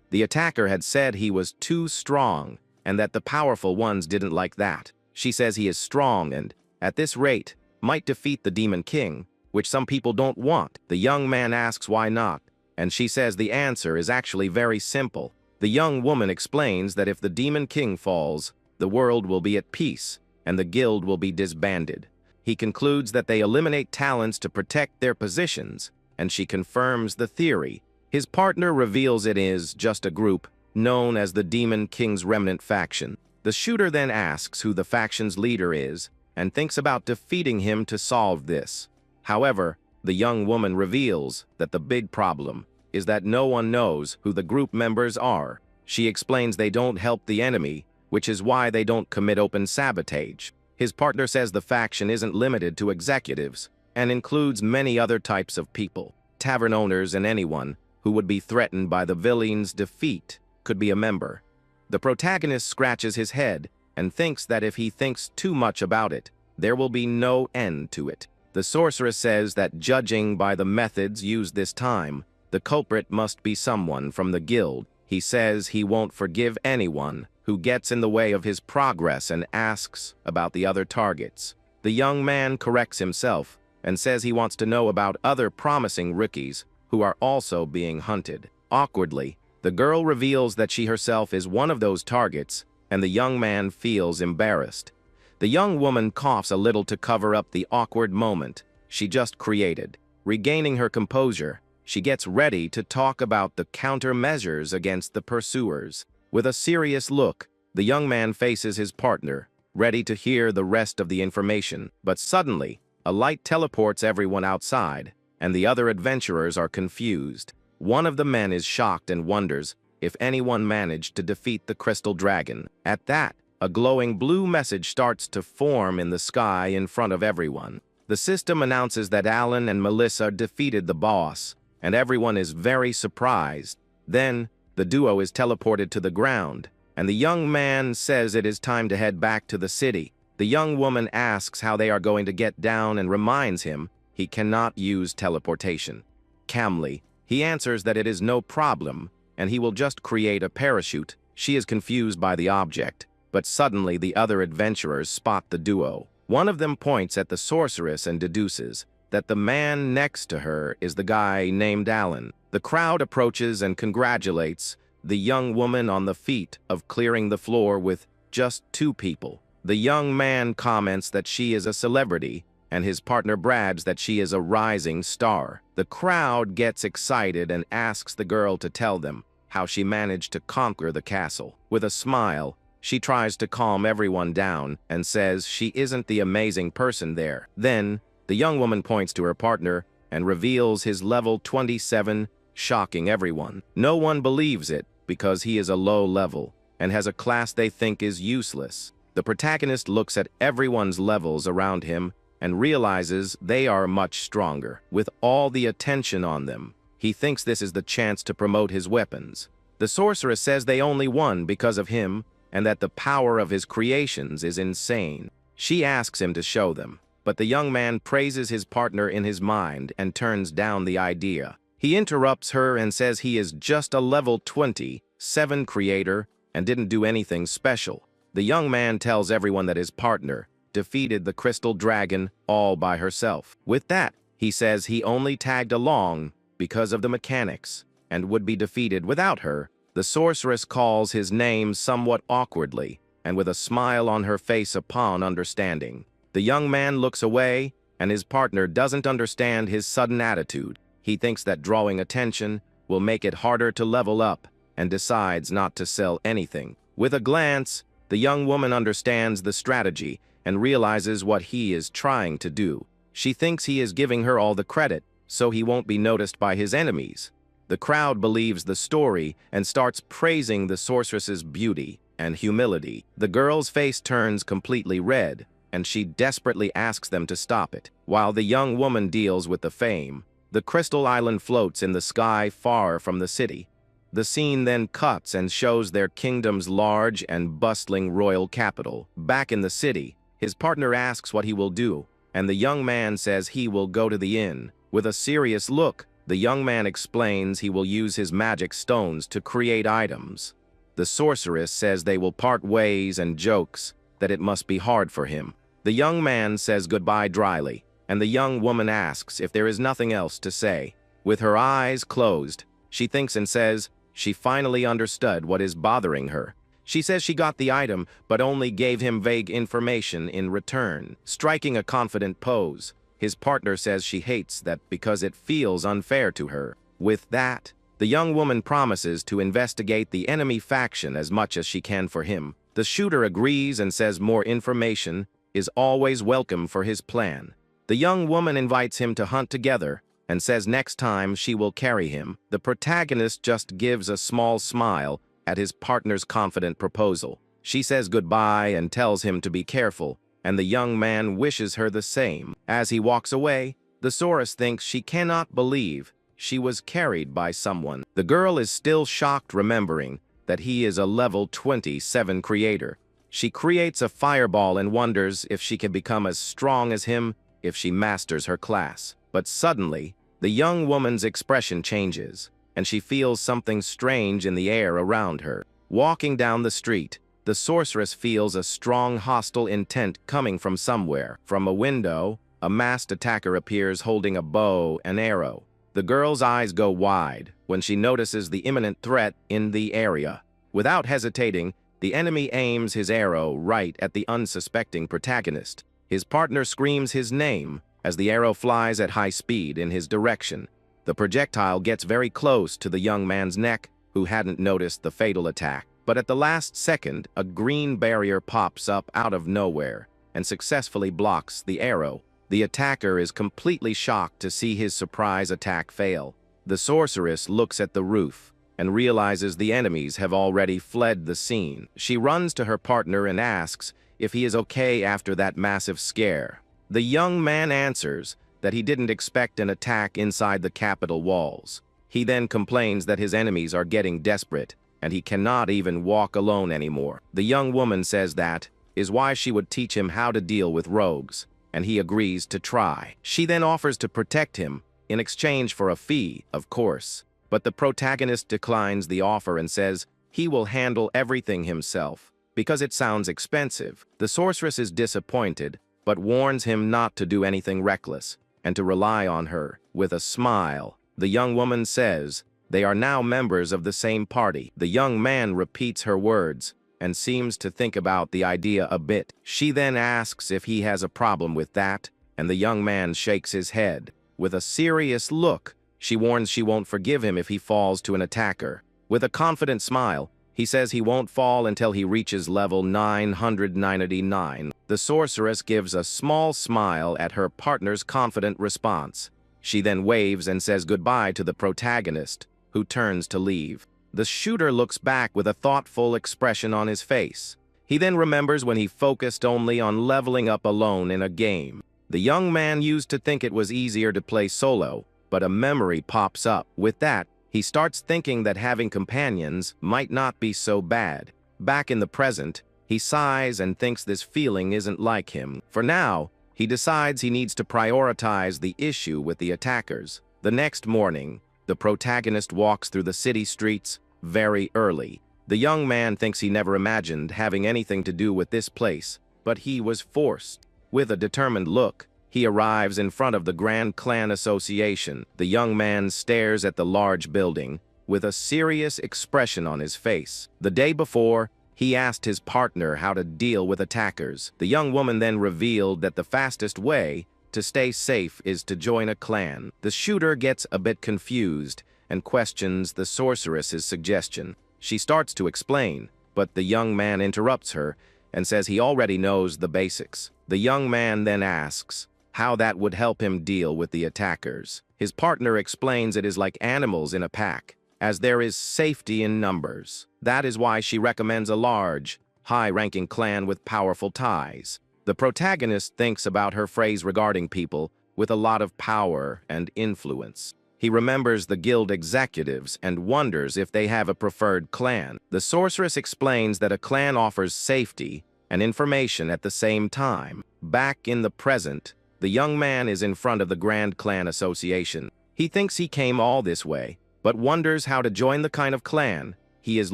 The attacker had said he was too strong, and that the powerful ones didn't like that. She says he is strong and, at this rate, might defeat the Demon King, which some people don't want. The young man asks why not, and she says the answer is actually very simple. The young woman explains that if the Demon King falls, the world will be at peace, and the guild will be disbanded. He concludes that they eliminate talents to protect their positions, and she confirms the theory. His partner reveals it is just a group known as the Demon King's Remnant faction. The shooter then asks who the faction's leader is and thinks about defeating him to solve this. However, the young woman reveals that the big problem is that no one knows who the group members are. She explains they don't help the enemy, which is why they don't commit open sabotage. His partner says the faction isn't limited to executives and includes many other types of people. Tavern owners and anyone who would be threatened by the villain's defeat could be a member. The protagonist scratches his head and thinks that if he thinks too much about it, there will be no end to it. The sorceress says that judging by the methods used this time, the culprit must be someone from the guild. He says he won't forgive anyone who gets in the way of his progress and asks about the other targets. The young man corrects himself and says he wants to know about other promising rookies who are also being hunted. Awkwardly, the girl reveals that she herself is one of those targets, and the young man feels embarrassed. The young woman coughs a little to cover up the awkward moment she just created. Regaining her composure, she gets ready to talk about the countermeasures against the pursuers. With a serious look, the young man faces his partner, ready to hear the rest of the information. But suddenly, a light teleports everyone outside, and the other adventurers are confused. One of the men is shocked and wonders if anyone managed to defeat the crystal dragon. At that, a glowing blue message starts to form in the sky in front of everyone. The system announces that Alan and Melissa defeated the boss, and everyone is very surprised. Then, the duo is teleported to the ground, and the young man says it is time to head back to the city. The young woman asks how they are going to get down and reminds him he cannot use teleportation. Calmly, he answers that it is no problem, and he will just create a parachute. She is confused by the object, but suddenly the other adventurers spot the duo. One of them points at the sorceress and deduces that the man next to her is the guy named Alan. The crowd approaches and congratulates the young woman on the feat of clearing the floor with just 2 people. The young man comments that she is a celebrity, and his partner brags that she is a rising star. The crowd gets excited and asks the girl to tell them how she managed to conquer the castle. With a smile, she tries to calm everyone down and says she isn't the amazing person there. Then, the young woman points to her partner and reveals his level 27, shocking everyone. No one believes it because he is a low level and has a class they think is useless. The protagonist looks at everyone's levels around him and realizes they are much stronger. With all the attention on them, he thinks this is the chance to promote his weapons. The sorceress says they only won because of him and that the power of his creations is insane. She asks him to show them, but the young man praises his partner in his mind and turns down the idea. He interrupts her and says he is just a level 27 creator and didn't do anything special. The young man tells everyone that his partner defeated the crystal dragon all by herself. With that, he says he only tagged along because of the mechanics and would be defeated without her. The sorceress calls his name somewhat awkwardly and with a smile on her face upon understanding. The young man looks away, and his partner doesn't understand his sudden attitude. He thinks that drawing attention will make it harder to level up and decides not to sell anything. With a glance, the young woman understands the strategy and realizes what he is trying to do. She thinks he is giving her all the credit so he won't be noticed by his enemies. The crowd believes the story and starts praising the sorceress's beauty and humility. The girl's face turns completely red, and she desperately asks them to stop it. While the young woman deals with the fame, the crystal island floats in the sky far from the city. The scene then cuts and shows their kingdom's large and bustling royal capital. Back in the city, his partner asks what he will do, and the young man says he will go to the inn. With a serious look, the young man explains he will use his magic stones to create items. The sorceress says they will part ways and jokes that it must be hard for him. The young man says goodbye dryly, and the young woman asks if there is nothing else to say. With her eyes closed, she thinks and says she finally understood what is bothering her. She says she got the item, but only gave him vague information in return. Striking a confident pose, his partner says she hates that because it feels unfair to her. With that, the young woman promises to investigate the enemy faction as much as she can for him. The shooter agrees and says more information is always welcome for his plan. The young woman invites him to hunt together and says next time she will carry him. The protagonist just gives a small smile at his partner's confident proposal. She says goodbye and tells him to be careful, and the young man wishes her the same. As he walks away, the sorceress thinks she cannot believe she was carried by someone. The girl is still shocked, remembering that he is a level 27 creator. She creates a fireball and wonders if she can become as strong as him if she masters her class. But suddenly, the young woman's expression changes, and she feels something strange in the air around her. Walking down the street, the sorceress feels a strong hostile intent coming from somewhere. From a window, a masked attacker appears holding a bow and arrow. The girl's eyes go wide when she notices the imminent threat in the area. Without hesitating, the enemy aims his arrow right at the unsuspecting protagonist. His partner screams his name as the arrow flies at high speed in his direction. The projectile gets very close to the young man's neck, who hadn't noticed the fatal attack. But at the last second, a green barrier pops up out of nowhere and successfully blocks the arrow. The attacker is completely shocked to see his surprise attack fail. The sorceress looks at the roof and realizes the enemies have already fled the scene. She runs to her partner and asks if he is okay after that massive scare. The young man answers that he didn't expect an attack inside the capital walls. He then complains that his enemies are getting desperate and he cannot even walk alone anymore. The young woman says that is why she would teach him how to deal with rogues, and he agrees to try. She then offers to protect him in exchange for a fee, of course. But the protagonist declines the offer and says he will handle everything himself because it sounds expensive. The sorceress is disappointed, but warns him not to do anything reckless and to rely on her. With a smile, the young woman says they are now members of the same party. The young man repeats her words and seems to think about the idea a bit. She then asks if he has a problem with that, and the young man shakes his head. With a serious look, she warns she won't forgive him if he falls to an attacker. With a confident smile, he says he won't fall until he reaches level 999. The sorceress gives a small smile at her partner's confident response. She then waves and says goodbye to the protagonist, who turns to leave. The shooter looks back with a thoughtful expression on his face. He then remembers when he focused only on leveling up alone in a game. The young man used to think it was easier to play solo, but a memory pops up. With that, he starts thinking that having companions might not be so bad. Back in the present, he sighs and thinks this feeling isn't like him. For now, he decides he needs to prioritize the issue with the attackers. The next morning, the protagonist walks through the city streets very early. The young man thinks he never imagined having anything to do with this place, but he was forced. With a determined look, he arrives in front of the Grand Clan Association. The young man stares at the large building with a serious expression on his face. The day before, he asked his partner how to deal with attackers. The young woman then revealed that the fastest way to stay safe is to join a clan. The shooter gets a bit confused and questions the sorceress's suggestion. She starts to explain, but the young man interrupts her and says he already knows the basics. The young man then asks how that would help him deal with the attackers. His partner explains it is like animals in a pack, as there is safety in numbers. That is why she recommends a large, high-ranking clan with powerful ties. The protagonist thinks about her phrase regarding people with a lot of power and influence. He remembers the guild executives and wonders if they have a preferred clan. The sorceress explains that a clan offers safety and information at the same time. Back in the present, the young man is in front of the Grand Clan Association. He thinks he came all this way, but wonders how to join the kind of clan he is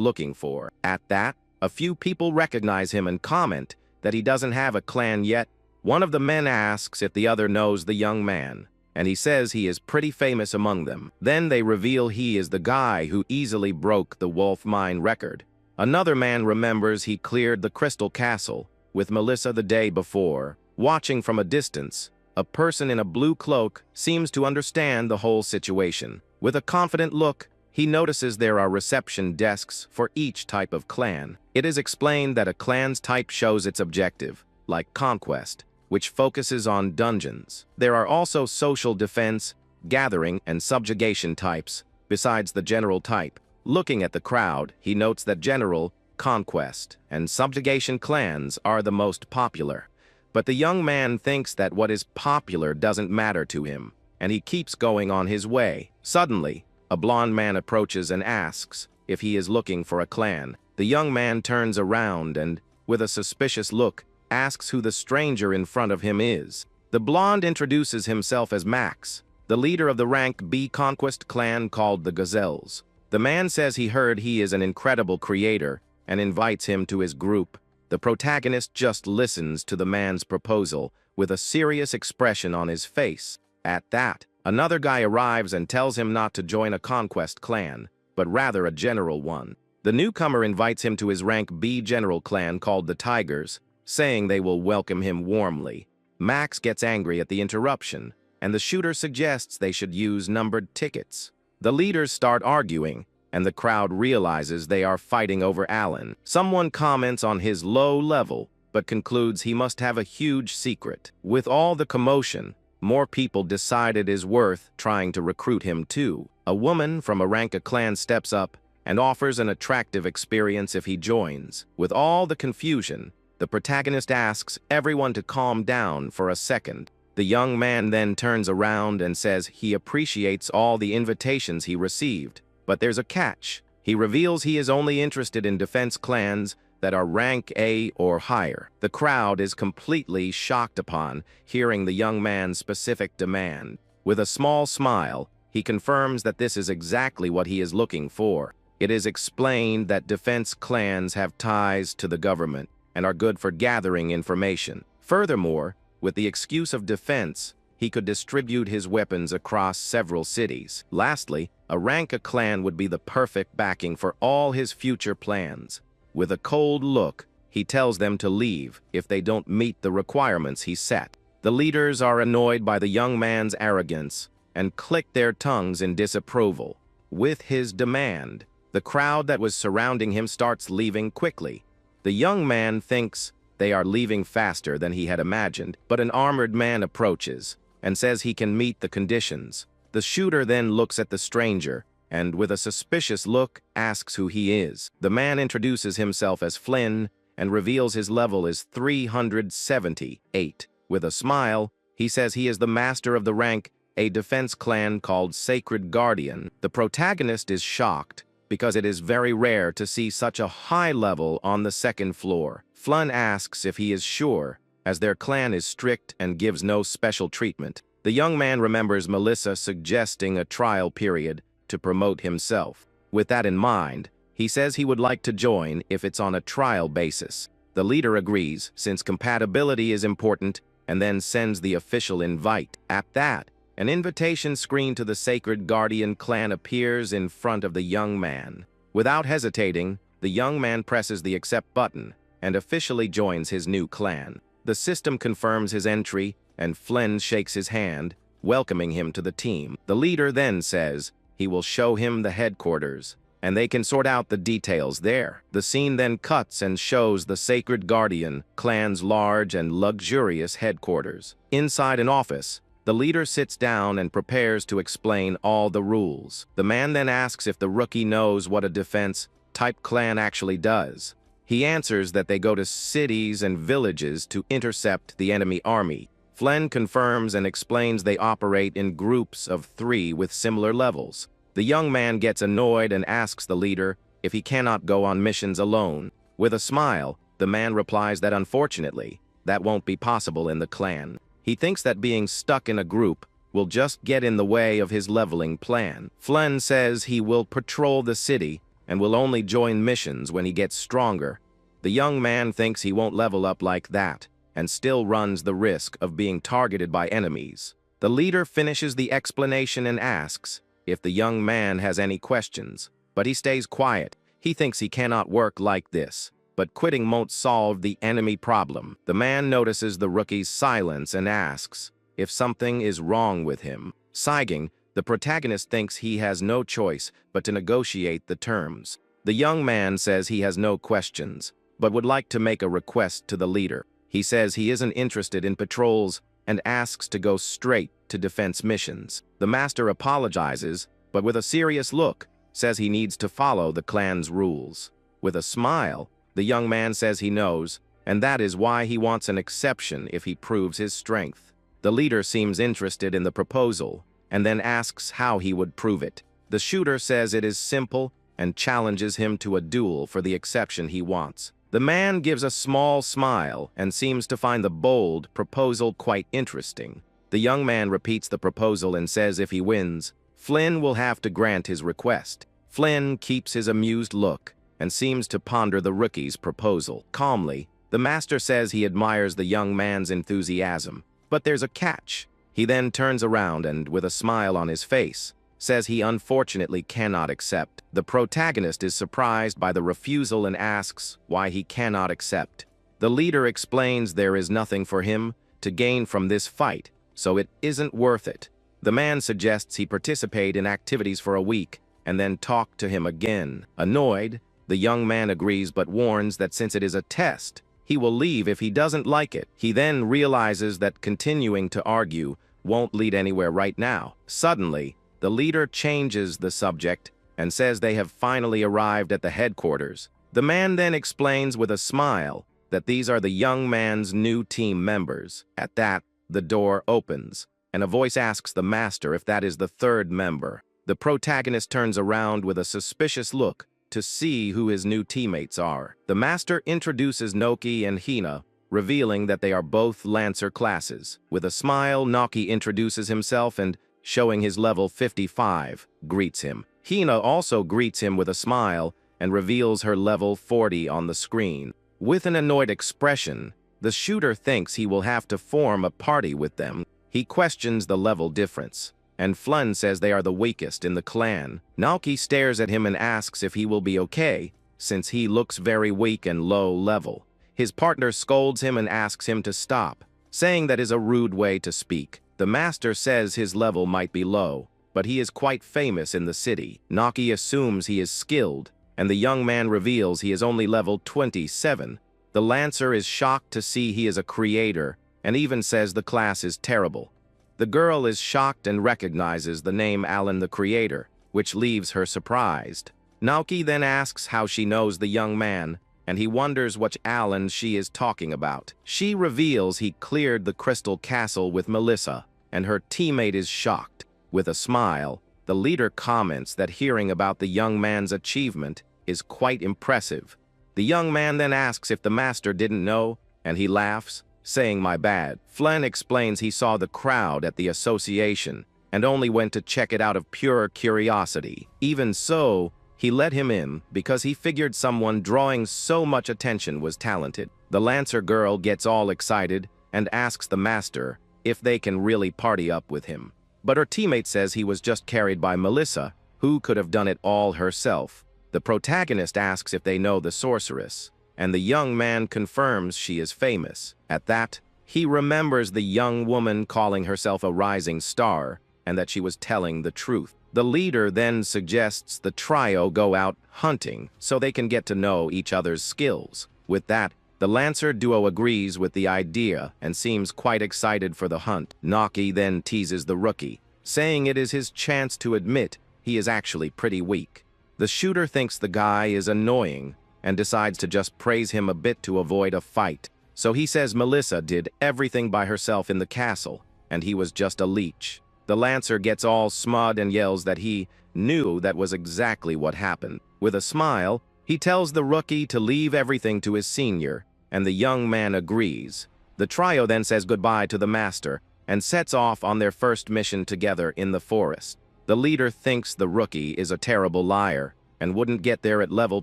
looking for. At that, a few people recognize him and comment that he doesn't have a clan yet. One of the men asks if the other knows the young man, and he says he is pretty famous among them. Then they reveal he is the guy who easily broke the Wolf Mine record. Another man remembers he cleared the Crystal Castle with Melissa the day before. Watching from a distance, a person in a blue cloak seems to understand the whole situation. With a confident look, he notices there are reception desks for each type of clan. It is explained that a clan's type shows its objective, like Conquest, which focuses on dungeons. There are also social defense, gathering, and subjugation types, besides the general type. Looking at the crowd, he notes that general, conquest, and subjugation clans are the most popular. But the young man thinks that what is popular doesn't matter to him, and he keeps going on his way. Suddenly, a blond man approaches and asks if he is looking for a clan. The young man turns around and, with a suspicious look, asks who the stranger in front of him is. The blonde introduces himself as Max, the leader of the rank B conquest clan called the Gazelles. The man says he heard he is an incredible creator and invites him to his group. The protagonist just listens to the man's proposal with a serious expression on his face. At that, another guy arrives and tells him not to join a conquest clan, but rather a general one. The newcomer invites him to his rank B general clan called the Tigers, saying they will welcome him warmly. Max gets angry at the interruption, and the shooter suggests they should use numbered tickets. The leaders start arguing, and the crowd realizes they are fighting over Alan. Someone comments on his low level, but concludes he must have a huge secret. With all the commotion, more people decide it is worth trying to recruit him too. A woman from a rank of clan steps up and offers an attractive experience if he joins. With all the confusion, the protagonist asks everyone to calm down for a second. The young man then turns around and says he appreciates all the invitations he received, but there's a catch. He reveals he is only interested in defense clans that are rank A or higher. The crowd is completely shocked upon hearing the young man's specific demand. With a small smile, he confirms that this is exactly what he is looking for. It is explained that defense clans have ties to the government and are good for gathering information. Furthermore, with the excuse of defense, he could distribute his weapons across several cities. Lastly, a rank A clan would be the perfect backing for all his future plans. With a cold look, he tells them to leave if they don't meet the requirements he set. The leaders are annoyed by the young man's arrogance and click their tongues in disapproval. With his demand, the crowd that was surrounding him starts leaving quickly. The young man thinks they are leaving faster than he had imagined, but an armored man approaches and says he can meet the conditions. The shooter then looks at the stranger and, with a suspicious look, asks who he is. The man introduces himself as Flynn and reveals his level is 378. With a smile, he says he is the master of the rank A defense clan called Sacred Guardian. The protagonist is shocked because it is very rare to see such a high level on the second floor. Flynn asks if he is sure, as their clan is strict and gives no special treatment. The young man remembers Melissa suggesting a trial period to promote himself. With that in mind, he says he would like to join if it's on a trial basis. The leader agrees, since compatibility is important, and then sends the official invite. At that, an invitation screen to the Sacred Guardian clan appears in front of the young man. Without hesitating, the young man presses the accept button and officially joins his new clan. The system confirms his entry, and Flynn shakes his hand, welcoming him to the team. The leader then says he will show him the headquarters, and they can sort out the details there. The scene then cuts and shows the Sacred Guardian clan's large and luxurious headquarters. Inside an office, the leader sits down and prepares to explain all the rules. The man then asks if the rookie knows what a defense-type clan actually does. He answers that they go to cities and villages to intercept the enemy army. Flynn confirms and explains they operate in groups of 3 with similar levels. The young man gets annoyed and asks the leader if he cannot go on missions alone. With a smile, the man replies that unfortunately, that won't be possible in the clan. He thinks that being stuck in a group will just get in the way of his leveling plan. Flynn says he will patrol the city and will only join missions when he gets stronger. The young man thinks he won't level up like that and still runs the risk of being targeted by enemies. The leader finishes the explanation and asks if the young man has any questions, but he stays quiet. He thinks he cannot work like this, but quitting won't solve the enemy problem. The man notices the rookie's silence and asks if something is wrong with him. Sighing, the protagonist thinks he has no choice but to negotiate the terms. The young man says he has no questions, but would like to make a request to the leader. He says he isn't interested in patrols and asks to go straight to defense missions. The master apologizes, but with a serious look, says he needs to follow the clan's rules. With a smile, the young man says he knows, and that is why he wants an exception if he proves his strength. The leader seems interested in the proposal, and then asks how he would prove it. The shooter says it is simple and challenges him to a duel for the exception he wants. The man gives a small smile and seems to find the bold proposal quite interesting. The young man repeats the proposal and says if he wins, Flynn will have to grant his request. Flynn keeps his amused look and seems to ponder the rookie's proposal. Calmly, the master says he admires the young man's enthusiasm, but there's a catch. He then turns around and, with a smile on his face, says he unfortunately cannot accept. The protagonist is surprised by the refusal and asks why he cannot accept. The leader explains there is nothing for him to gain from this fight, so it isn't worth it. The man suggests he participate in activities for a week and then talk to him again. Annoyed, the young man agrees but warns that since it is a test, he will leave if he doesn't like it. He then realizes that continuing to argue won't lead anywhere right now. Suddenly, the leader changes the subject and says they have finally arrived at the headquarters. The man then explains with a smile that these are the young man's new team members. At that, the door opens, and a voice asks the master if that is the third member. The protagonist turns around with a suspicious look to see who his new teammates are. The master introduces Noki and Hina, revealing that they are both Lancer classes. With a smile, Noki introduces himself and, showing his level 55, greets him. Hina also greets him with a smile and reveals her level 40 on the screen. With an annoyed expression, the shooter thinks he will have to form a party with them. He questions the level difference, and Flynn says they are the weakest in the clan. Naoki stares at him and asks if he will be okay, since he looks very weak and low level. His partner scolds him and asks him to stop, saying that is a rude way to speak. The master says his level might be low, but he is quite famous in the city. Naoki assumes he is skilled, and the young man reveals he is only level 27. The Lancer is shocked to see he is a creator, and even says the class is terrible. The girl is shocked and recognizes the name Alan the Creator, which leaves her surprised. Naoki then asks how she knows the young man, and he wonders what Alan she is talking about. She reveals he cleared the Crystal Castle with Melissa, and her teammate is shocked. With a smile, the leader comments that hearing about the young man's achievement is quite impressive. The young man then asks if the master didn't know, and he laughs, saying my bad. Flynn explains he saw the crowd at the association and only went to check it out of pure curiosity. Even so, he let him in because he figured someone drawing so much attention was talented. The Lancer girl gets all excited and asks the master if they can really party up with him. But her teammate says he was just carried by Melissa, who could have done it all herself. The protagonist asks if they know the sorceress, and the young man confirms she is famous. At that, he remembers the young woman calling herself a rising star, and that she was telling the truth. The leader then suggests the trio go out hunting so they can get to know each other's skills. With that, the Lancer duo agrees with the idea and seems quite excited for the hunt. Naoki then teases the rookie, saying it is his chance to admit he is actually pretty weak. The shooter thinks the guy is annoying and decides to just praise him a bit to avoid a fight. So he says Melissa did everything by herself in the castle, and he was just a leech. The Lancer gets all smug and yells that he knew that was exactly what happened. With a smile, he tells the rookie to leave everything to his senior, and the young man agrees. The trio then says goodbye to the master and sets off on their first mission together in the forest. The leader thinks the rookie is a terrible liar and wouldn't get there at level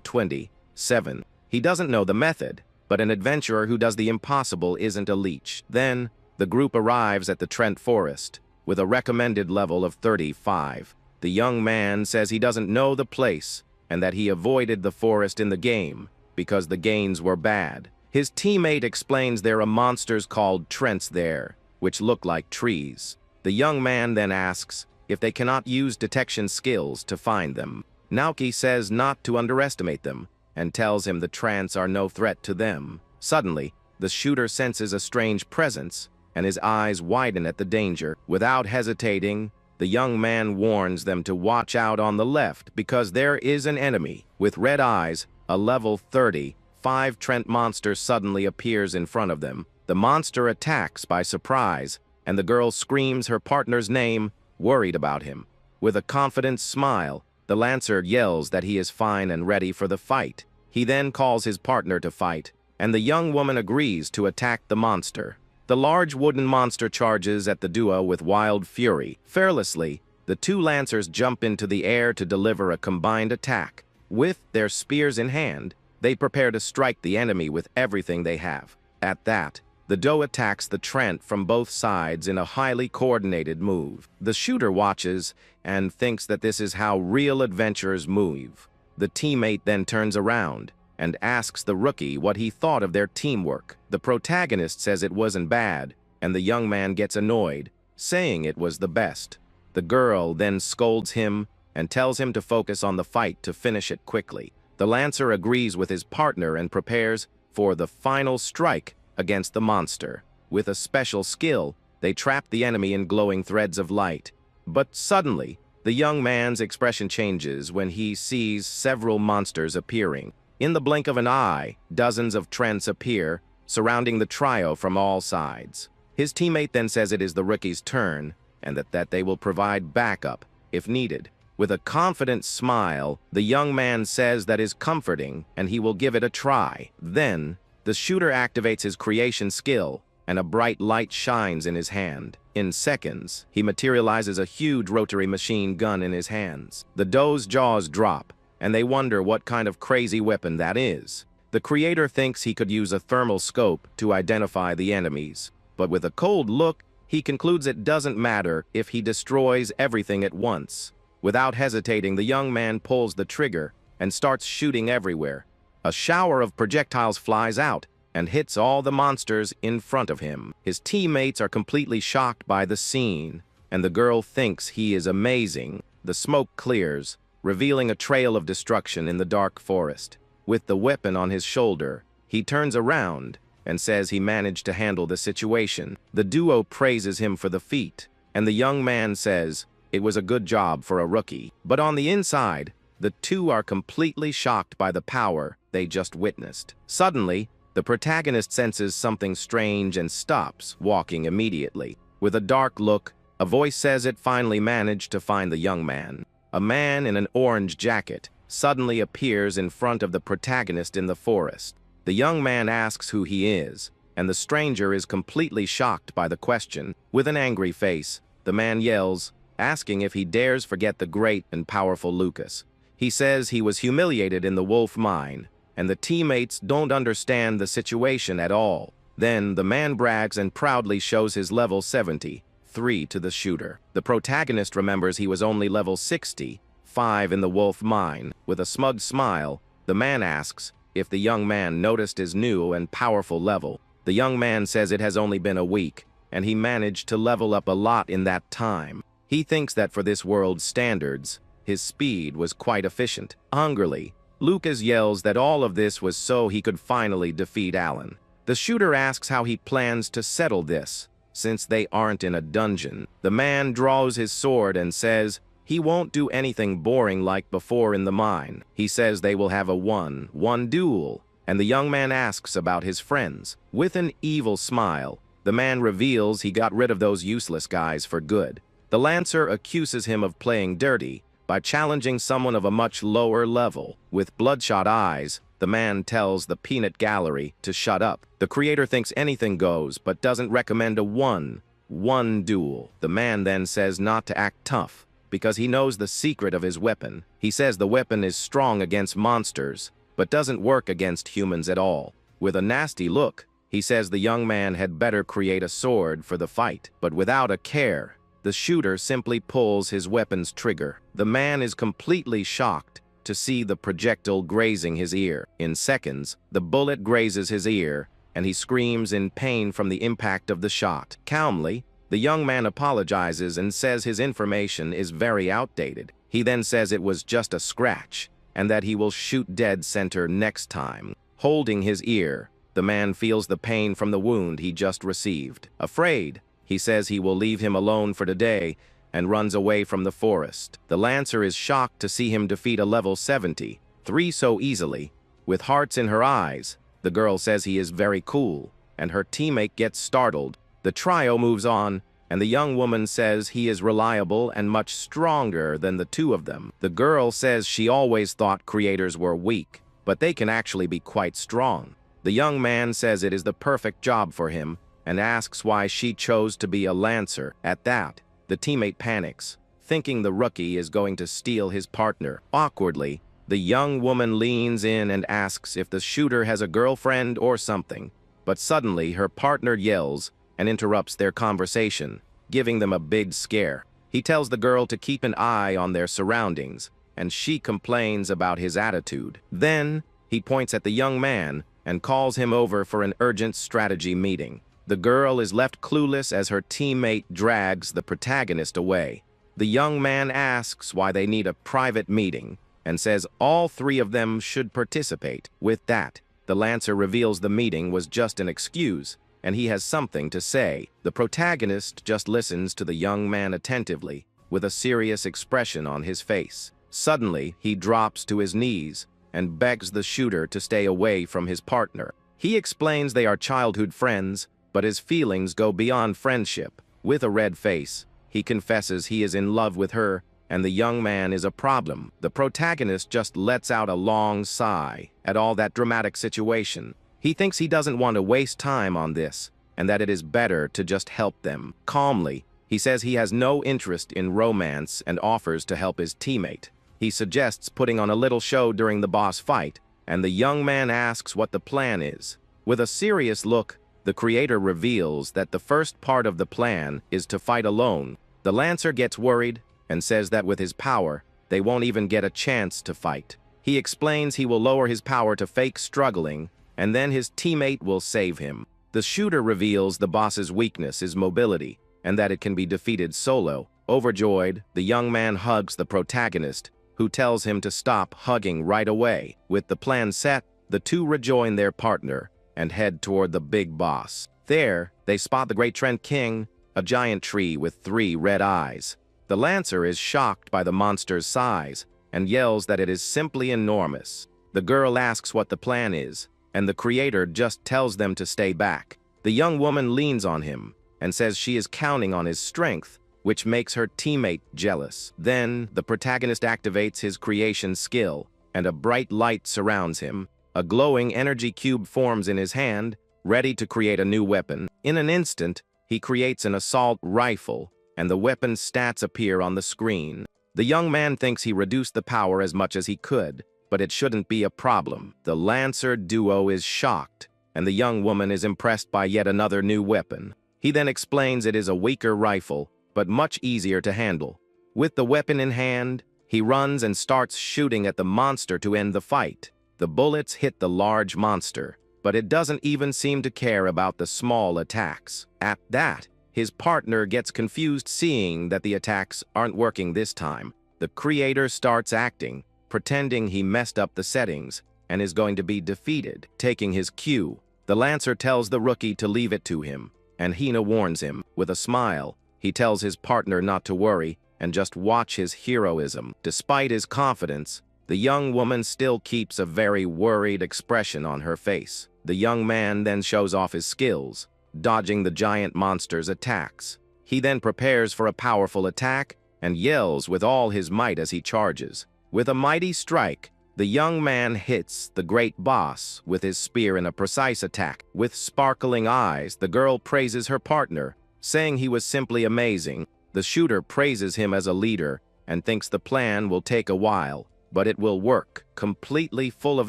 27. He doesn't know the method, but an adventurer who does the impossible isn't a leech. Then, the group arrives at the Trent Forest with a recommended level of 35. The young man says he doesn't know the place and that he avoided the forest in the game because the gains were bad. His teammate explains there are monsters called Trents there, which look like trees. The young man then asks if they cannot use detection skills to find them. Naoki says not to underestimate them and tells him the Trents are no threat to them. Suddenly, the shooter senses a strange presence and his eyes widen at the danger. Without hesitating, the young man warns them to watch out on the left because there is an enemy. With red eyes, a level 35 Trent monster suddenly appears in front of them. The monster attacks by surprise, and the girl screams her partner's name, worried about him. With a confident smile, the Lancer yells that he is fine and ready for the fight. He then calls his partner to fight, and the young woman agrees to attack the monster. The large wooden monster charges at the duo with wild fury. Fearlessly, the two Lancers jump into the air to deliver a combined attack. With their spears in hand, they prepare to strike the enemy with everything they have. At that, the duo attacks the Trent from both sides in a highly coordinated move. The shooter watches and thinks that this is how real adventurers move. The teammate then turns around and asks the rookie what he thought of their teamwork. The protagonist says it wasn't bad, and the young man gets annoyed, saying it was the best. The girl then scolds him and tells him to focus on the fight to finish it quickly. The Lancer agrees with his partner and prepares for the final strike against the monster. With a special skill, they trap the enemy in glowing threads of light. But suddenly, the young man's expression changes when he sees several monsters appearing. In the blink of an eye, dozens of Trents appear, surrounding the trio from all sides. His teammate then says it is the rookie's turn, and that they will provide backup if needed. With a confident smile, the young man says that is comforting and he will give it a try. Then, the shooter activates his creation skill, and a bright light shines in his hand. In seconds, he materializes a huge rotary machine gun in his hands. The doe's jaws drop, and they wonder what kind of crazy weapon that is. The creator thinks he could use a thermal scope to identify the enemies, but with a cold look, he concludes it doesn't matter if he destroys everything at once. Without hesitating, the young man pulls the trigger and starts shooting everywhere. A shower of projectiles flies out and hits all the monsters in front of him. His teammates are completely shocked by the scene, and the girl thinks he is amazing. The smoke clears, revealing a trail of destruction in the dark forest. With the weapon on his shoulder, he turns around and says he managed to handle the situation. The duo praises him for the feat, and the young man says it was a good job for a rookie. But on the inside, the two are completely shocked by the power they just witnessed. Suddenly, the protagonist senses something strange and stops walking immediately. With a dark look, a voice says it finally managed to find the young man. A man in an orange jacket suddenly appears in front of the protagonist in the forest. The young man asks who he is, and the stranger is completely shocked by the question. With an angry face, the man yells, asking if he dares forget the great and powerful Lucas. He says he was humiliated in the wolf mine, and the teammates don't understand the situation at all. Then the man brags and proudly shows his level 73 to the shooter. The protagonist remembers he was only level 65 in the wolf mine. With a smug smile, the man asks if the young man noticed his new and powerful level. The young man says it has only been a week, and he managed to level up a lot in that time. He thinks that for this world's standards, his speed was quite efficient. Hungrily, Lucas yells that all of this was so he could finally defeat Alan. The shooter asks how he plans to settle this, since they aren't in a dungeon. The man draws his sword and says he won't do anything boring like before in the mine. He says they will have a one-on-one duel, and the young man asks about his friends. With an evil smile, the man reveals he got rid of those useless guys for good. The Lancer accuses him of playing dirty by challenging someone of a much lower level. With bloodshot eyes, the man tells the peanut gallery to shut up. The creator thinks anything goes, but doesn't recommend a one-on-one duel. The man then says not to act tough, because he knows the secret of his weapon. He says the weapon is strong against monsters, but doesn't work against humans at all. With a nasty look, he says the young man had better create a sword for the fight, but without a care, the shooter simply pulls his weapon's trigger. The man is completely shocked to see the projectile grazing his ear. In seconds, the bullet grazes his ear, and he screams in pain from the impact of the shot. Calmly, the young man apologizes and says his information is very outdated. He then says it was just a scratch, and that he will shoot dead center next time. Holding his ear, the man feels the pain from the wound he just received. Afraid, he says he will leave him alone for today and runs away from the forest. The Lancer is shocked to see him defeat a level 73 so easily. With hearts in her eyes, the girl says he is very cool, and her teammate gets startled. The trio moves on, and the young woman says he is reliable and much stronger than the two of them. The girl says she always thought creators were weak, but they can actually be quite strong. The young man says it is the perfect job for him, and asks why she chose to be a Lancer. At that, the teammate panics, thinking the rookie is going to steal his partner. Awkwardly, the young woman leans in and asks if the shooter has a girlfriend or something, but suddenly her partner yells and interrupts their conversation, giving them a big scare. He tells the girl to keep an eye on their surroundings, and she complains about his attitude. Then, he points at the young man and calls him over for an urgent strategy meeting. The girl is left clueless as her teammate drags the protagonist away. The young man asks why they need a private meeting and says all three of them should participate. With that, the Lancer reveals the meeting was just an excuse, and he has something to say. The protagonist just listens to the young man attentively, with a serious expression on his face. Suddenly, he drops to his knees and begs the shooter to stay away from his partner. He explains they are childhood friends, but his feelings go beyond friendship. With a red face, he confesses he is in love with her and the young man is a problem. The protagonist just lets out a long sigh at all that dramatic situation. He thinks he doesn't want to waste time on this, and that it is better to just help them. Calmly, he says he has no interest in romance and offers to help his teammate. He suggests putting on a little show during the boss fight, and the young man asks what the plan is. With a serious look, the creator reveals that the first part of the plan is to fight alone. The Lancer gets worried and says that with his power, they won't even get a chance to fight. He explains he will lower his power to fake struggling, and then his teammate will save him. The shooter reveals the boss's weakness is mobility, and that it can be defeated solo. Overjoyed, the young man hugs the protagonist, who tells him to stop hugging right away. With the plan set, the two rejoin their partner and head toward the big boss. There, they spot the Great Trent King, a giant tree with 3 red eyes. The Lancer is shocked by the monster's size and yells that it is simply enormous. The girl asks what the plan is, and the creator just tells them to stay back. The young woman leans on him and says she is counting on his strength, which makes her teammate jealous. Then, the protagonist activates his creation skill, and a bright light surrounds him. A glowing energy cube forms in his hand, ready to create a new weapon. In an instant, he creates an assault rifle, and the weapon's stats appear on the screen. The young man thinks he reduced the power as much as he could, but it shouldn't be a problem. The Lancer duo is shocked, and the young woman is impressed by yet another new weapon. He then explains it is a weaker rifle, but much easier to handle. With the weapon in hand, he runs and starts shooting at the monster to end the fight. The bullets hit the large monster, but it doesn't even seem to care about the small attacks. At that, his partner gets confused seeing that the attacks aren't working this time. The creator starts acting, pretending he messed up the settings and is going to be defeated. Taking his cue, the Lancer tells the rookie to leave it to him, and Hina warns him. With a smile, he tells his partner not to worry and just watch his heroism. Despite his confidence, the young woman still keeps a very worried expression on her face. The young man then shows off his skills, dodging the giant monster's attacks. He then prepares for a powerful attack and yells with all his might as he charges. With a mighty strike, the young man hits the great boss with his spear in a precise attack. With sparkling eyes, the girl praises her partner, saying he was simply amazing. The shooter praises him as a leader and thinks the plan will take a while, but it will work. Completely full of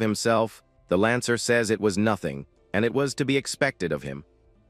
himself, the Lancer says it was nothing, and it was to be expected of him.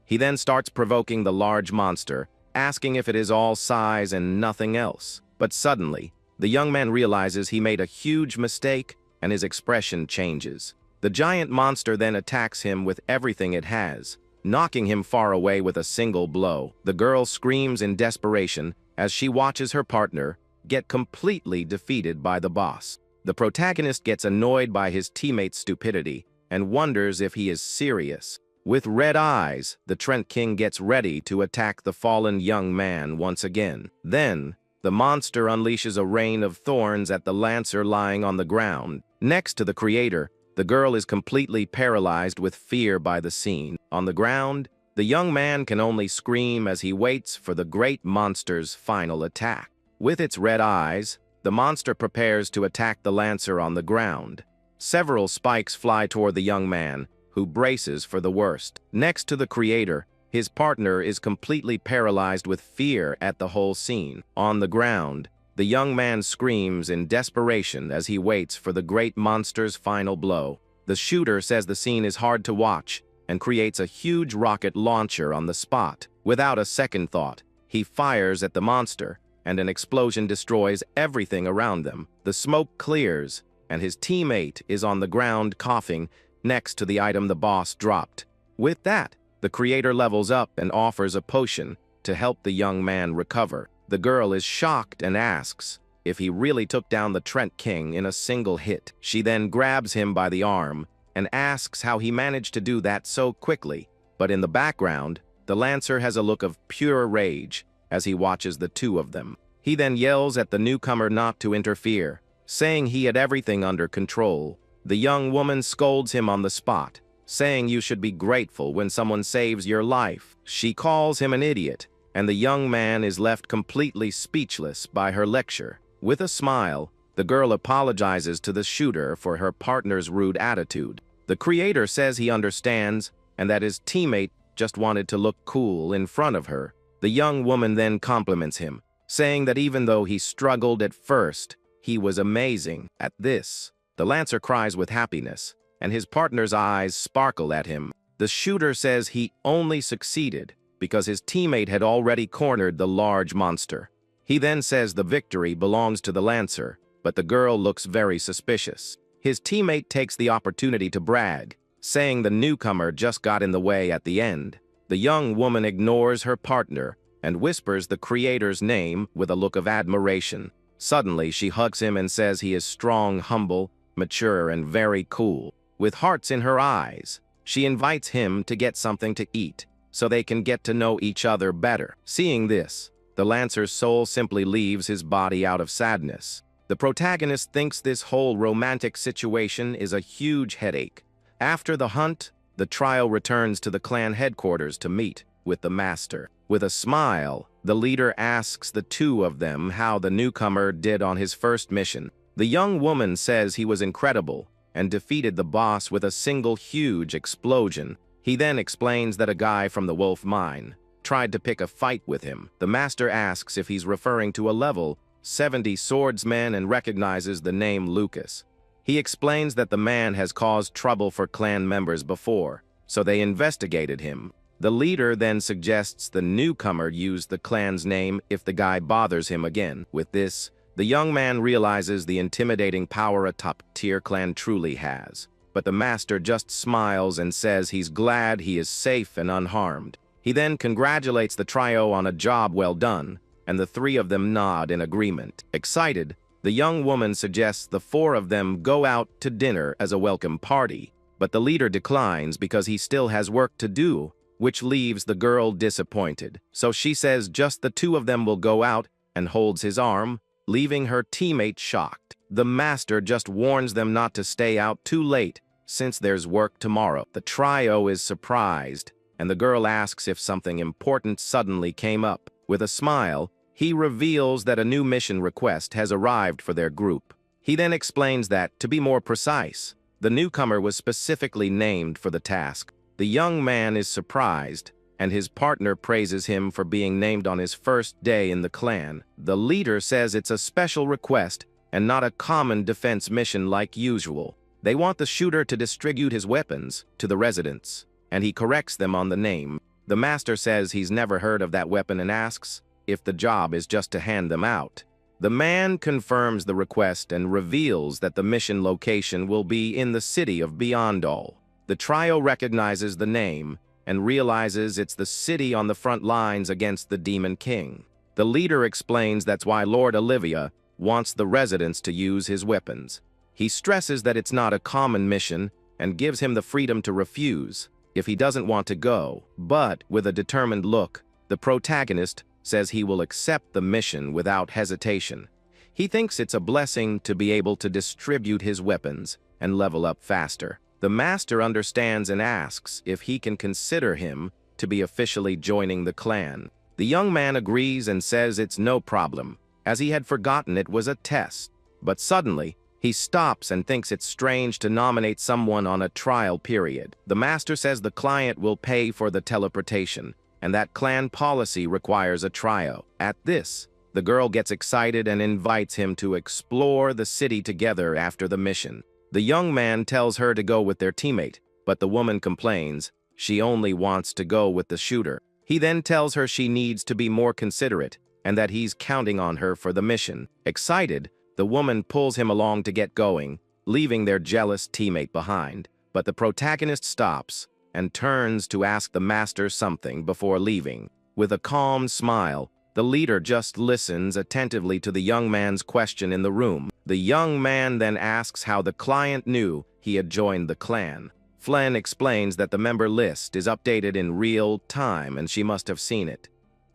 He then starts provoking the large monster, asking if it is all size and nothing else. But suddenly, the young man realizes he made a huge mistake, and his expression changes. The giant monster then attacks him with everything it has, knocking him far away with a single blow. The girl screams in desperation as she watches her partner get completely defeated by the boss. The protagonist gets annoyed by his teammate's stupidity and wonders if he is serious. With red eyes, the Trent King gets ready to attack the fallen young man once again. Then, the monster unleashes a rain of thorns at the Lancer lying on the ground. Next to the creator, the girl is completely paralyzed with fear by the scene. On the ground, the young man can only scream as he waits for the great monster's final attack. With its red eyes, the monster prepares to attack the Lancer on the ground. Several spikes fly toward the young man, who braces for the worst. Next to the creator, his partner is completely paralyzed with fear at the whole scene. On the ground, the young man screams in desperation as he waits for the great monster's final blow. The shooter says the scene is hard to watch and creates a huge rocket launcher on the spot. Without a second thought, he fires at the monster, and an explosion destroys everything around them. The smoke clears, and his teammate is on the ground coughing next to the item the boss dropped. With that, the creator levels up and offers a potion to help the young man recover. The girl is shocked and asks if he really took down the Trent King in a single hit. She then grabs him by the arm and asks how he managed to do that so quickly. But in the background, the Lancer has a look of pure rage as he watches the two of them. He then yells at the newcomer not to interfere, saying he had everything under control. The young woman scolds him on the spot, saying you should be grateful when someone saves your life. She calls him an idiot, and the young man is left completely speechless by her lecture. With a smile, the girl apologizes to the shooter for her partner's rude attitude. The creator says he understands and that his teammate just wanted to look cool in front of her. The young woman then compliments him, saying that even though he struggled at first, he was amazing. At this, the Lancer cries with happiness, and his partner's eyes sparkle at him. The shooter says he only succeeded because his teammate had already cornered the large monster. He then says the victory belongs to the Lancer, but the girl looks very suspicious. His teammate takes the opportunity to brag, saying the newcomer just got in the way at the end. The young woman ignores her partner and whispers the creator's name with a look of admiration. Suddenly, she hugs him and says he is strong, humble, mature, and very cool. With hearts in her eyes, she invites him to get something to eat so they can get to know each other better. Seeing this, the Lancer's soul simply leaves his body out of sadness. The protagonist thinks this whole romantic situation is a huge headache. After the hunt, the trio returns to the clan headquarters to meet with the master. With a smile, the leader asks the two of them how the newcomer did on his first mission. The young woman says he was incredible and defeated the boss with a single huge explosion. He then explains that a guy from the Wolf Mine tried to pick a fight with him. The master asks if he's referring to a level 70 swordsman and recognizes the name Lucas. He explains that the man has caused trouble for clan members before, so they investigated him. The leader then suggests the newcomer use the clan's name if the guy bothers him again. With this, the young man realizes the intimidating power a top-tier clan truly has. But the master just smiles and says he's glad he is safe and unharmed. He then congratulates the trio on a job well done, and the three of them nod in agreement. Excited, the young woman suggests the four of them go out to dinner as a welcome party, but the leader declines because he still has work to do, which leaves the girl disappointed. So she says just the two of them will go out and holds his arm, leaving her teammate shocked. The master just warns them not to stay out too late since there's work tomorrow. The trio is surprised, and the girl asks if something important suddenly came up. With a smile, he reveals that a new mission request has arrived for their group. He then explains that, to be more precise, the newcomer was specifically named for the task. The young man is surprised, and his partner praises him for being named on his first day in the clan. The leader says it's a special request and not a common defense mission like usual. They want the shooter to distribute his weapons to the residents, and he corrects them on the name. The master says he's never heard of that weapon and asks if the job is just to hand them out. The man confirms the request and reveals that the mission location will be in the city of Beyondall. The trio recognizes the name and realizes it's the city on the front lines against the Demon King. The leader explains that's why Lord Olivia wants the residents to use his weapons. He stresses that it's not a common mission and gives him the freedom to refuse if he doesn't want to go. But with a determined look, the protagonist says he will accept the mission without hesitation. He thinks it's a blessing to be able to distribute his weapons and level up faster. The master understands and asks if he can consider him to be officially joining the clan. The young man agrees and says it's no problem, as he had forgotten it was a test. But suddenly, he stops and thinks it's strange to nominate someone on a trial period. The master says the client will pay for the teleportation, and that clan policy requires a trio. At this, the girl gets excited and invites him to explore the city together after the mission. The young man tells her to go with their teammate, but the woman complains she only wants to go with the shooter. He then tells her she needs to be more considerate and that he's counting on her for the mission. Excited, the woman pulls him along to get going, leaving their jealous teammate behind. But the protagonist stops and turns to ask the master something before leaving. With a calm smile, the leader just listens attentively to the young man's question in the room. The young man then asks how the client knew he had joined the clan. Flynn explains that the member list is updated in real time and she must have seen it.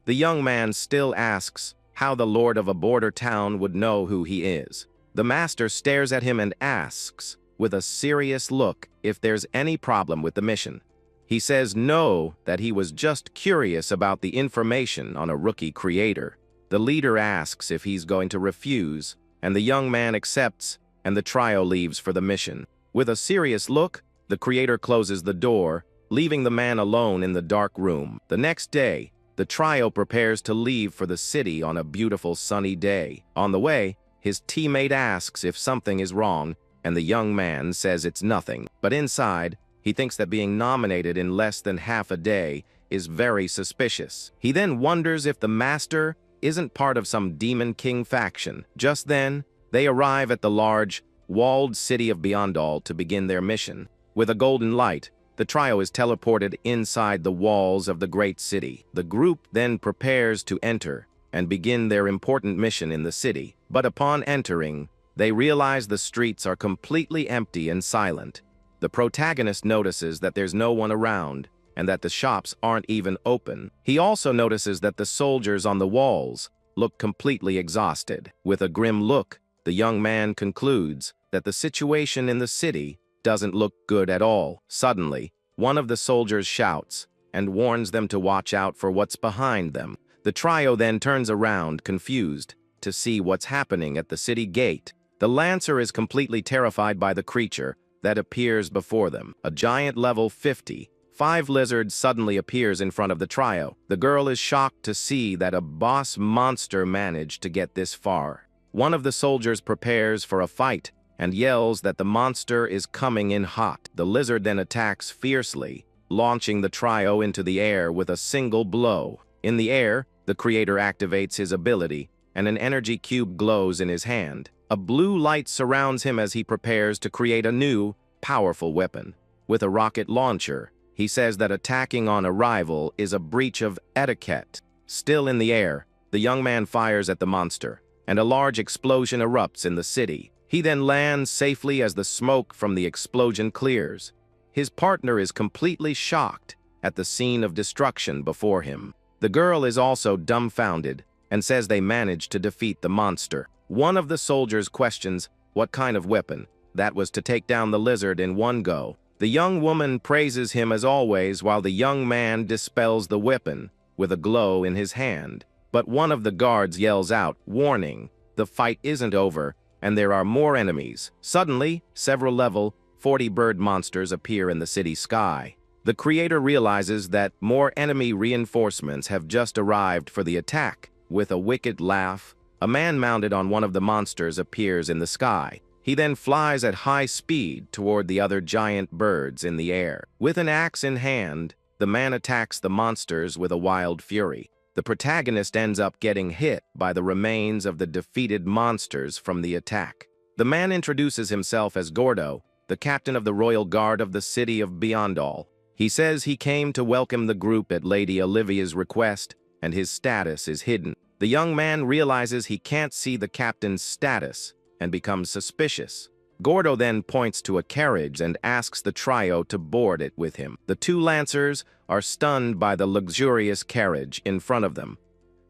The young man still asks how the lord of a border town would know who he is. The master stares at him and asks, with a serious look, if there's any problem with the mission. He says no, that he was just curious about the information on a rookie creator. The leader asks if he's going to refuse, and the young man accepts, and the trio leaves for the mission. With a serious look, the creator closes the door, leaving the man alone in the dark room. The next day, the trio prepares to leave for the city on a beautiful sunny day. On the way, his teammate asks if something is wrong, and the young man says it's nothing. But inside, he thinks that being nominated in less than half a day is very suspicious. He then wonders if the master isn't part of some demon king faction. Just then, they arrive at the large, walled city of Beyondall to begin their mission. With a golden light, the trio is teleported inside the walls of the great city. The group then prepares to enter and begin their important mission in the city. But upon entering, they realize the streets are completely empty and silent. The protagonist notices that there's no one around and that the shops aren't even open. He also notices that the soldiers on the walls look completely exhausted. With a grim look, the young man concludes that the situation in the city doesn't look good at all. Suddenly, one of the soldiers shouts and warns them to watch out for what's behind them. The trio then turns around, confused, to see what's happening at the city gate. The Lancer is completely terrified by the creature that appears before them. A giant level 55 lizard suddenly appears in front of the trio. The girl is shocked to see that a boss monster managed to get this far. One of the soldiers prepares for a fight and yells that the monster is coming in hot. The lizard then attacks fiercely, launching the trio into the air with a single blow. In the air, the creator activates his ability, and an energy cube glows in his hand. A blue light surrounds him as he prepares to create a new, powerful weapon. With a rocket launcher, he says that attacking on arrival is a breach of etiquette. Still in the air, the young man fires at the monster, and a large explosion erupts in the city. He then lands safely as the smoke from the explosion clears. His partner is completely shocked at the scene of destruction before him. The girl is also dumbfounded and says they managed to defeat the monster. One of the soldiers questions what kind of weapon that was to take down the lizard in one go. The young woman praises him as always while the young man dispels the weapon with a glow in his hand. But one of the guards yells out, warning, the fight isn't over, and there are more enemies. Suddenly, several level 40 bird monsters appear in the city sky. The creator realizes that more enemy reinforcements have just arrived for the attack. With a wicked laugh, a man mounted on one of the monsters appears in the sky. He then flies at high speed toward the other giant birds in the air. With an axe in hand, the man attacks the monsters with a wild fury. The protagonist ends up getting hit by the remains of the defeated monsters from the attack. The man introduces himself as Gordo, the captain of the royal guard of the city of Beyondall. He says he came to welcome the group at Lady Olivia's request, and his status is hidden. The young man realizes he can't see the captain's status and becomes suspicious. Gordo then points to a carriage and asks the trio to board it with him. The two Lancers are stunned by the luxurious carriage in front of them.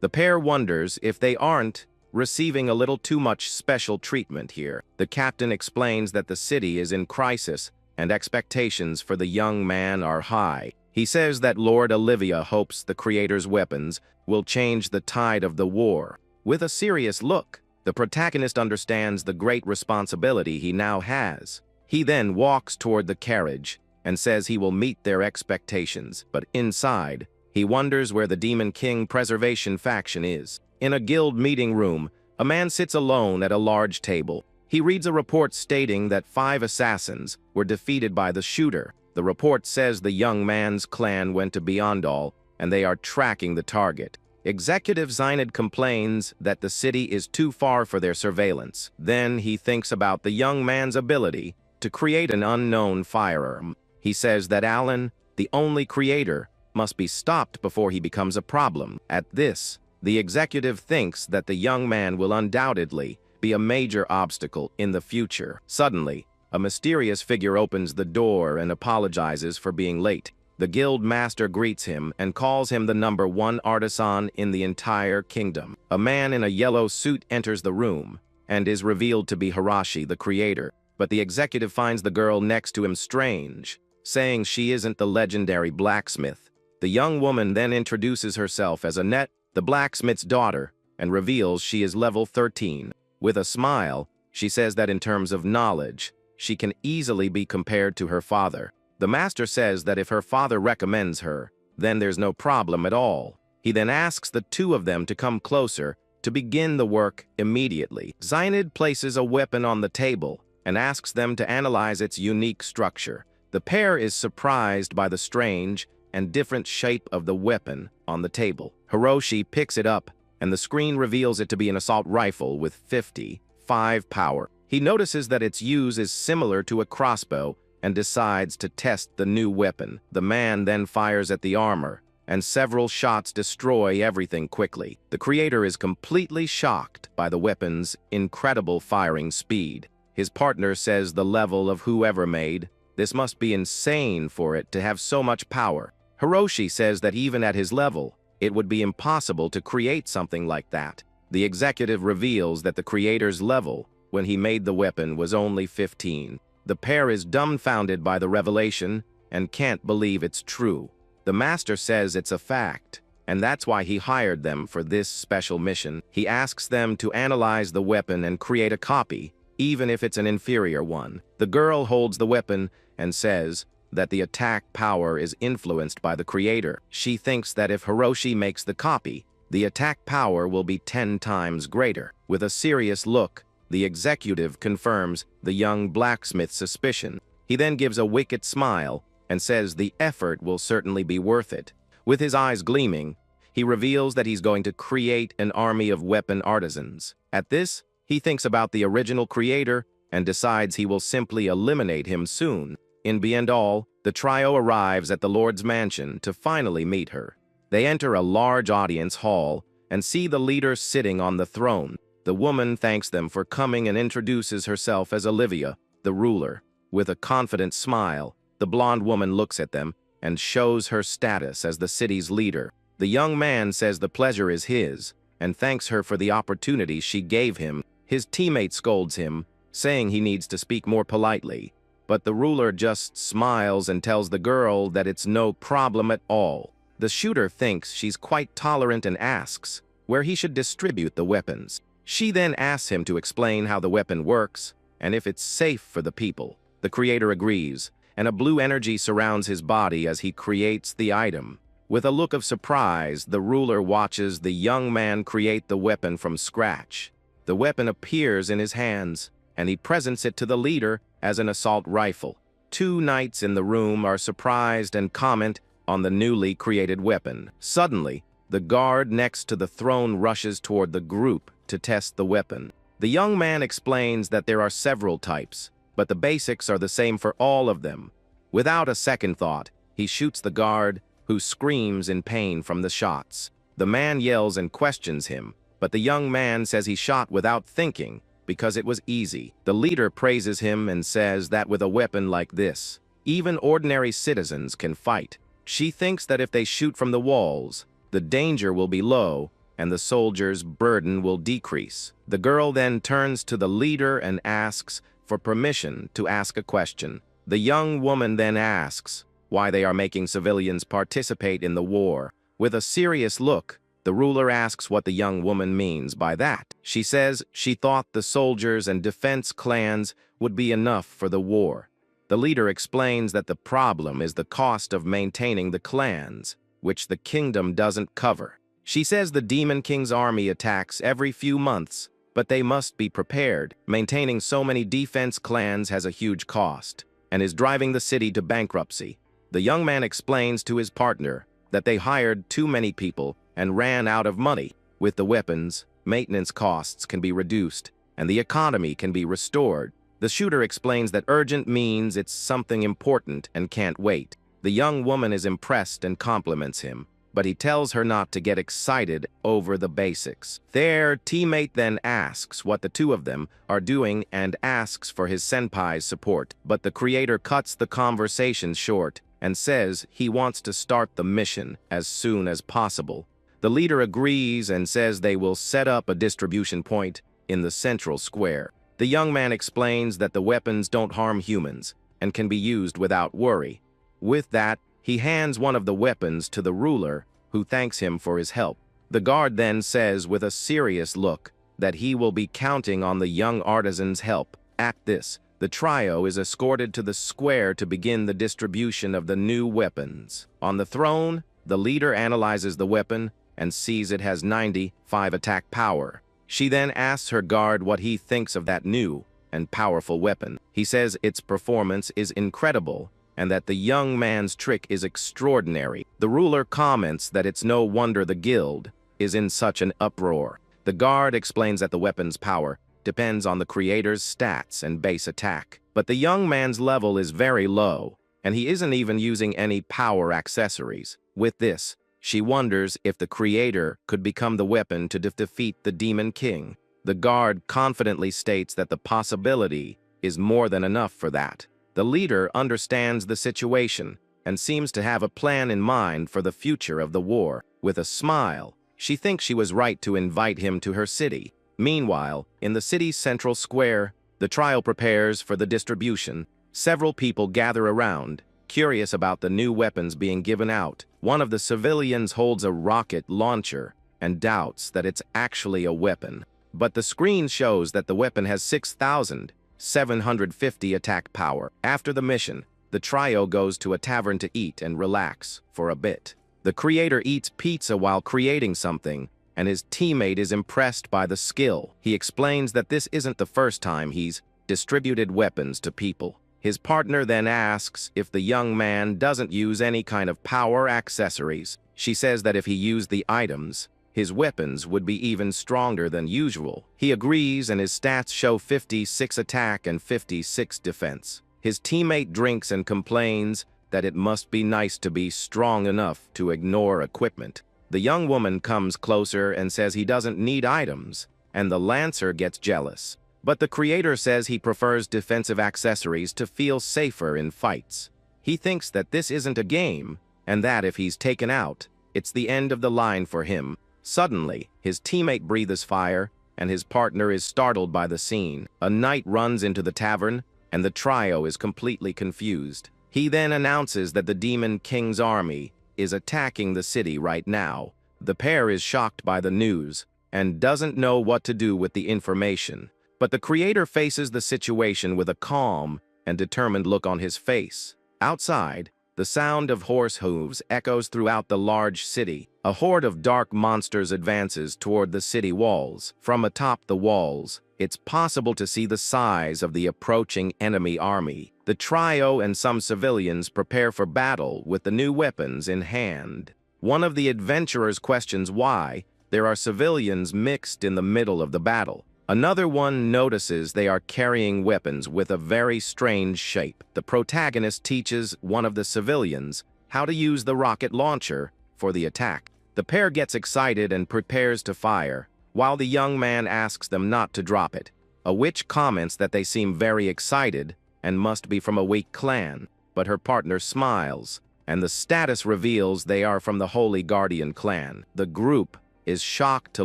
The pair wonders if they aren't receiving a little too much special treatment here. The captain explains that the city is in crisis and expectations for the young man are high. He says that Lord Olivia hopes the creator's weapons will change the tide of the war. With a serious look, the protagonist understands the great responsibility he now has. He then walks toward the carriage and says he will meet their expectations, but inside, he wonders where the Demon King Preservation faction is. In a guild meeting room, a man sits alone at a large table. He reads a report stating that 5 assassins were defeated by the shooter. The report says the young man's clan went to Beyondall, and they are tracking the target. Executive Zynid complains that the city is too far for their surveillance. Then he thinks about the young man's ability to create an unknown firearm. He says that Alan, the only creator, must be stopped before he becomes a problem. At this, the executive thinks that the young man will undoubtedly be a major obstacle in the future. Suddenly, a mysterious figure opens the door and apologizes for being late. The guild master greets him and calls him the #1 artisan in the entire kingdom. A man in a yellow suit enters the room and is revealed to be Hirashi, the creator. But the executive finds the girl next to him strange, saying she isn't the legendary blacksmith. The young woman then introduces herself as Annette, the blacksmith's daughter, and reveals she is level 13. With a smile, she says that in terms of knowledge, she can easily be compared to her father. The master says that if her father recommends her, then there's no problem at all. He then asks the two of them to come closer to begin the work immediately. Zynid places a weapon on the table and asks them to analyze its unique structure. The pair is surprised by the strange and different shape of the weapon on the table. Hiroshi picks it up, and the screen reveals it to be an assault rifle with 55 power. He notices that its use is similar to a crossbow and decides to test the new weapon. The man then fires at the armor, and several shots destroy everything quickly. The creator is completely shocked by the weapon's incredible firing speed. His partner says the level of whoever made this must be insane for it to have so much power. Hiroshi says that even at his level, it would be impossible to create something like that. The executive reveals that the creator's level when he made the weapon was only 15. The pair is dumbfounded by the revelation and can't believe it's true. The master says it's a fact, and that's why he hired them for this special mission. He asks them to analyze the weapon and create a copy, even if it's an inferior one. The girl holds the weapon and says that the attack power is influenced by the creator. She thinks that if Hiroshi makes the copy, the attack power will be 10 times greater. With a serious look, the executive confirms the young blacksmith's suspicion. He then gives a wicked smile and says the effort will certainly be worth it. With his eyes gleaming, he reveals that he's going to create an army of weapon artisans. At this, he thinks about the original creator and decides he will simply eliminate him soon. In Biendal, the trio arrives at the Lord's mansion to finally meet her. They enter a large audience hall and see the leader sitting on the throne. The woman thanks them for coming and introduces herself as Olivia, the ruler. With a confident smile, the blonde woman looks at them and shows her status as the city's leader. The young man says the pleasure is his and thanks her for the opportunity she gave him. His teammate scolds him, saying he needs to speak more politely, but the ruler just smiles and tells the girl that it's no problem at all. The shooter thinks she's quite tolerant and asks where he should distribute the weapons. She then asks him to explain how the weapon works and if it's safe for the people. The creator agrees, and a blue energy surrounds his body as he creates the item. With a look of surprise, the ruler watches the young man create the weapon from scratch. The weapon appears in his hands, and he presents it to the leader as an assault rifle. Two knights in the room are surprised and comment on the newly created weapon. Suddenly, the guard next to the throne rushes toward the group to test the weapon. The young man explains that there are several types, but the basics are the same for all of them. Without a second thought, he shoots the guard, who screams in pain from the shots. The man yells and questions him, but the young man says he shot without thinking because it was easy. The leader praises him and says that with a weapon like this, even ordinary citizens can fight. She thinks that if they shoot from the walls, the danger will be low and the soldier's burden will decrease. The girl then turns to the leader and asks for permission to ask a question. The young woman then asks why they are making civilians participate in the war. With a serious look, the ruler asks what the young woman means by that. She says she thought the soldiers and defense clans would be enough for the war. The leader explains that the problem is the cost of maintaining the clans, which the kingdom doesn't cover. She says the Demon King's army attacks every few months, but they must be prepared. Maintaining so many defense clans has a huge cost and is driving the city to bankruptcy. The young man explains to his partner that they hired too many people and ran out of money. With the weapons, maintenance costs can be reduced and the economy can be restored. The shooter explains that urgent means it's something important and can't wait. The young woman is impressed and compliments him, but he tells her not to get excited over the basics. Their teammate then asks what the two of them are doing and asks for his senpai's support, but the creator cuts the conversation short and says he wants to start the mission as soon as possible. The leader agrees and says they will set up a distribution point in the central square. The young man explains that the weapons don't harm humans and can be used without worry. With that, he hands one of the weapons to the ruler, who thanks him for his help. The guard then says with a serious look that he will be counting on the young artisan's help. At this, the trio is escorted to the square to begin the distribution of the new weapons. On the throne, the leader analyzes the weapon and sees it has 95 attack power. She then asks her guard what he thinks of that new and powerful weapon. He says its performance is incredible and that the young man's trick is extraordinary. The ruler comments that it's no wonder the guild is in such an uproar. The guard explains that the weapon's power depends on the creator's stats and base attack. But the young man's level is very low, and he isn't even using any power accessories. With this, she wonders if the creator could become the weapon to defeat the Demon King. The guard confidently states that the possibility is more than enough for that. The leader understands the situation and seems to have a plan in mind for the future of the war. With a smile, she thinks she was right to invite him to her city. Meanwhile, in the city's central square, the trio prepares for the distribution. Several people gather around, curious about the new weapons being given out. One of the civilians holds a rocket launcher and doubts that it's actually a weapon. But the screen shows that the weapon has 6,750 attack power. After the mission, the trio goes to a tavern to eat and relax for a bit. The creator eats pizza while creating something, and his teammate is impressed by the skill. He explains that this isn't the first time he's distributed weapons to people. His partner then asks if the young man doesn't use any kind of power accessories. She says that if he used the items, his weapons would be even stronger than usual. He agrees, and his stats show 56 attack and 56 defense. His teammate drinks and complains that it must be nice to be strong enough to ignore equipment. The young woman comes closer and says he doesn't need items, and the Lancer gets jealous. But the creator says he prefers defensive accessories to feel safer in fights. He thinks that this isn't a game, and that if he's taken out, it's the end of the line for him. Suddenly, his teammate breathes fire, and his partner is startled by the scene. A knight runs into the tavern, and the trio is completely confused. He then announces that the Demon King's army is attacking the city right now. The pair is shocked by the news and doesn't know what to do with the information. But the creator faces the situation with a calm and determined look on his face. Outside, the sound of horse hooves echoes throughout the large city. A horde of dark monsters advances toward the city walls. From atop the walls, it's possible to see the size of the approaching enemy army. The trio and some civilians prepare for battle with the new weapons in hand. One of the adventurers questions why there are civilians mixed in the middle of the battle. Another one notices they are carrying weapons with a very strange shape. The protagonist teaches one of the civilians how to use the rocket launcher for the attack. The pair gets excited and prepares to fire, while the young man asks them not to drop it. A witch comments that they seem very excited and must be from a weak clan, but her partner smiles, and the status reveals they are from the Holy Guardian clan. The group is shocked to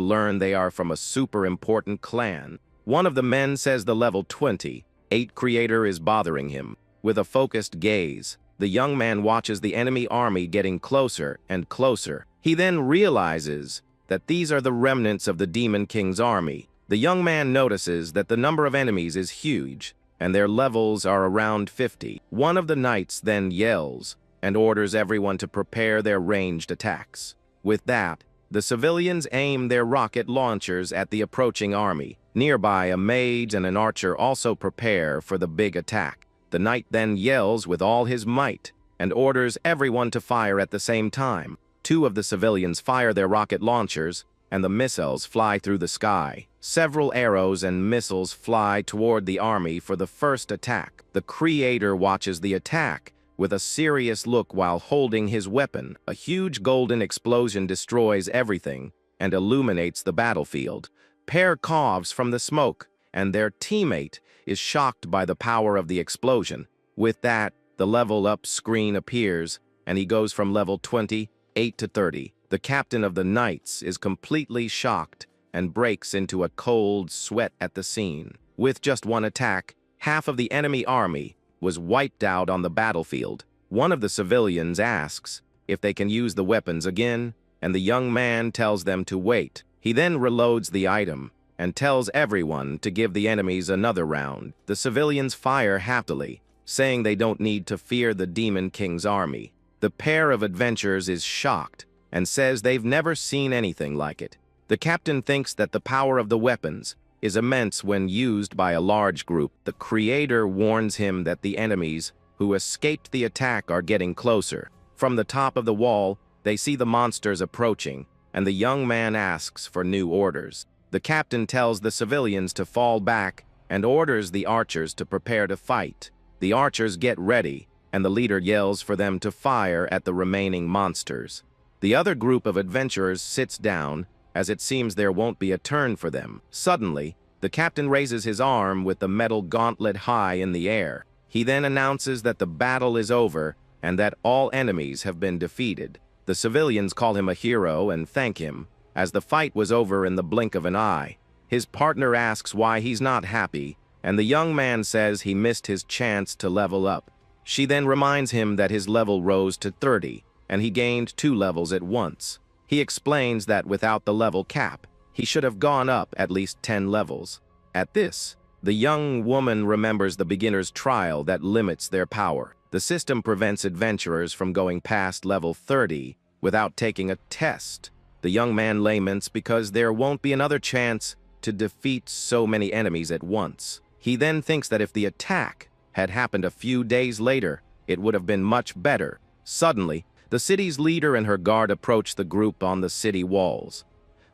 learn they are from a super important clan. One of the men says the level 28 creator is bothering him. With a focused gaze, the young man watches the enemy army getting closer and closer. He then realizes that these are the remnants of the Demon King's army. The young man notices that the number of enemies is huge, and their levels are around 50. One of the knights then yells and orders everyone to prepare their ranged attacks. With that, the civilians aim their rocket launchers at the approaching army. Nearby, a mage and an archer also prepare for the big attack. The knight then yells with all his might and orders everyone to fire at the same time. Two of the civilians fire their rocket launchers, and the missiles fly through the sky. Several arrows and missiles fly toward the army for the first attack. The creator watches the attack with a serious look while holding his weapon. A huge golden explosion destroys everything and illuminates the battlefield. Pair coughs from the smoke, and their teammate is shocked by the power of the explosion. With that, the level up screen appears, and he goes from level 28 to 30. The captain of the knights is completely shocked and breaks into a cold sweat at the scene. With just one attack, half of the enemy army was wiped out on the battlefield. One of the civilians asks if they can use the weapons again, and the young man tells them to wait. He then reloads the item and tells everyone to give the enemies another round. The civilians fire happily, saying they don't need to fear the Demon King's army. The pair of adventurers is shocked and says they've never seen anything like it. The captain thinks that the power of the weapons is immense when used by a large group. The creator warns him that the enemies who escaped the attack are getting closer. From the top of the wall, they see the monsters approaching, and the young man asks for new orders. The captain tells the civilians to fall back and orders the archers to prepare to fight. The archers get ready, and the leader yells for them to fire at the remaining monsters. The other group of adventurers sits down, as it seems there won't be a turn for them. Suddenly, the captain raises his arm with the metal gauntlet high in the air. He then announces that the battle is over and that all enemies have been defeated. The civilians call him a hero and thank him, as the fight was over in the blink of an eye. His partner asks why he's not happy, and the young man says he missed his chance to level up. She then reminds him that his level rose to 30, and he gained 2 levels at once. He explains that without the level cap, he should have gone up at least 10 levels. At this, the young woman remembers the beginner's trial that limits their power. The system prevents adventurers from going past level 30 without taking a test. The young man laments because there won't be another chance to defeat so many enemies at once. He then thinks that if the attack had happened a few days later, it would have been much better. Suddenly, the city's leader and her guard approach the group on the city walls.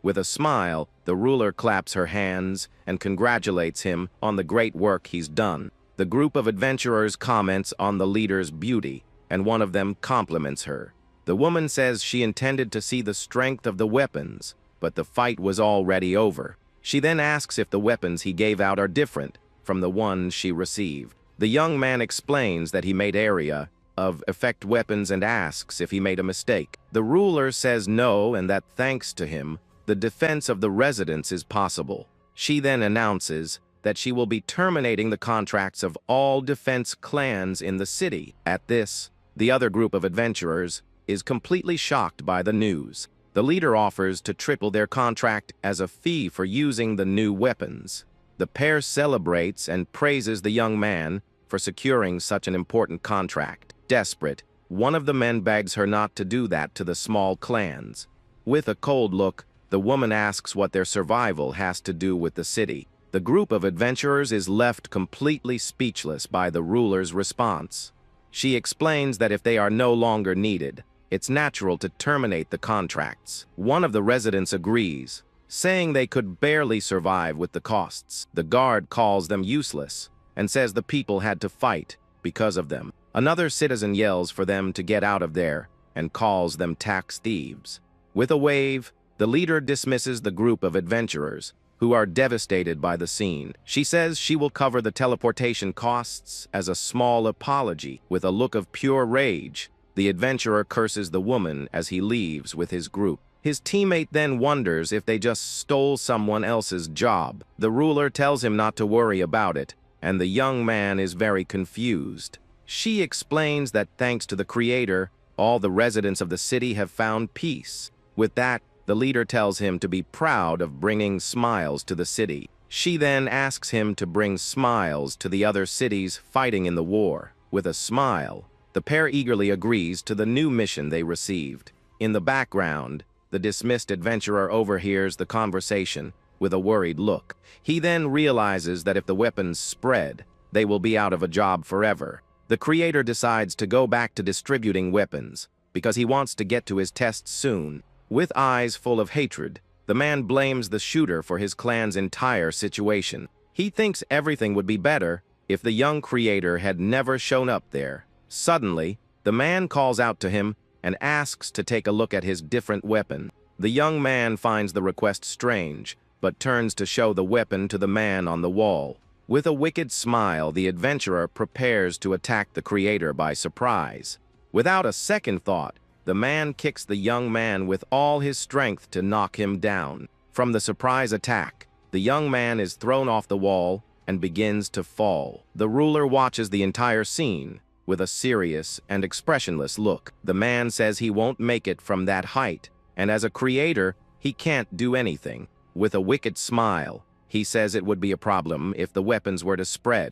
With a smile, the ruler claps her hands and congratulates him on the great work he's done. The group of adventurers comments on the leader's beauty, and one of them compliments her. The woman says she intended to see the strength of the weapons, but the fight was already over. She then asks if the weapons he gave out are different from the ones she received. The young man explains that he made area of effect weapons and asks if he made a mistake. The ruler says no and that thanks to him, the defense of the residents is possible. She then announces that she will be terminating the contracts of all defense clans in the city. At this, the other group of adventurers is completely shocked by the news. The leader offers to triple their contract as a fee for using the new weapons. The pair celebrates and praises the young man for securing such an important contract. Desperate, one of the men begs her not to do that to the small clans. With a cold look, the woman asks what their survival has to do with the city. The group of adventurers is left completely speechless by the ruler's response. She explains that if they are no longer needed, it's natural to terminate the contracts. One of the residents agrees, saying they could barely survive with the costs. The guard calls them useless and says the people had to fight because of them. Another citizen yells for them to get out of there and calls them tax thieves. With a wave, the leader dismisses the group of adventurers, who are devastated by the scene. She says she will cover the teleportation costs as a small apology. With a look of pure rage, the adventurer curses the woman as he leaves with his group. His teammate then wonders if they just stole someone else's job. The ruler tells him not to worry about it, and the young man is very confused. She explains that thanks to the creator, all the residents of the city have found peace. With that, the leader tells him to be proud of bringing smiles to the city. She then asks him to bring smiles to the other cities fighting in the war. With a smile, the pair eagerly agrees to the new mission they received. In the background, the dismissed adventurer overhears the conversation with a worried look. He then realizes that if the weapons spread, they will be out of a job forever. The creator decides to go back to distributing weapons because he wants to get to his tests soon. With eyes full of hatred, the man blames the shooter for his clan's entire situation. He thinks everything would be better if the young creator had never shown up there. Suddenly, the man calls out to him and asks to take a look at his different weapon. The young man finds the request strange, but turns to show the weapon to the man on the wall. With a wicked smile, the adventurer prepares to attack the creator by surprise. Without a second thought, the man kicks the young man with all his strength to knock him down. From the surprise attack, the young man is thrown off the wall and begins to fall. The ruler watches the entire scene with a serious and expressionless look. The man says he won't make it from that height and as a creator, he can't do anything. With a wicked smile, he says it would be a problem if the weapons were to spread.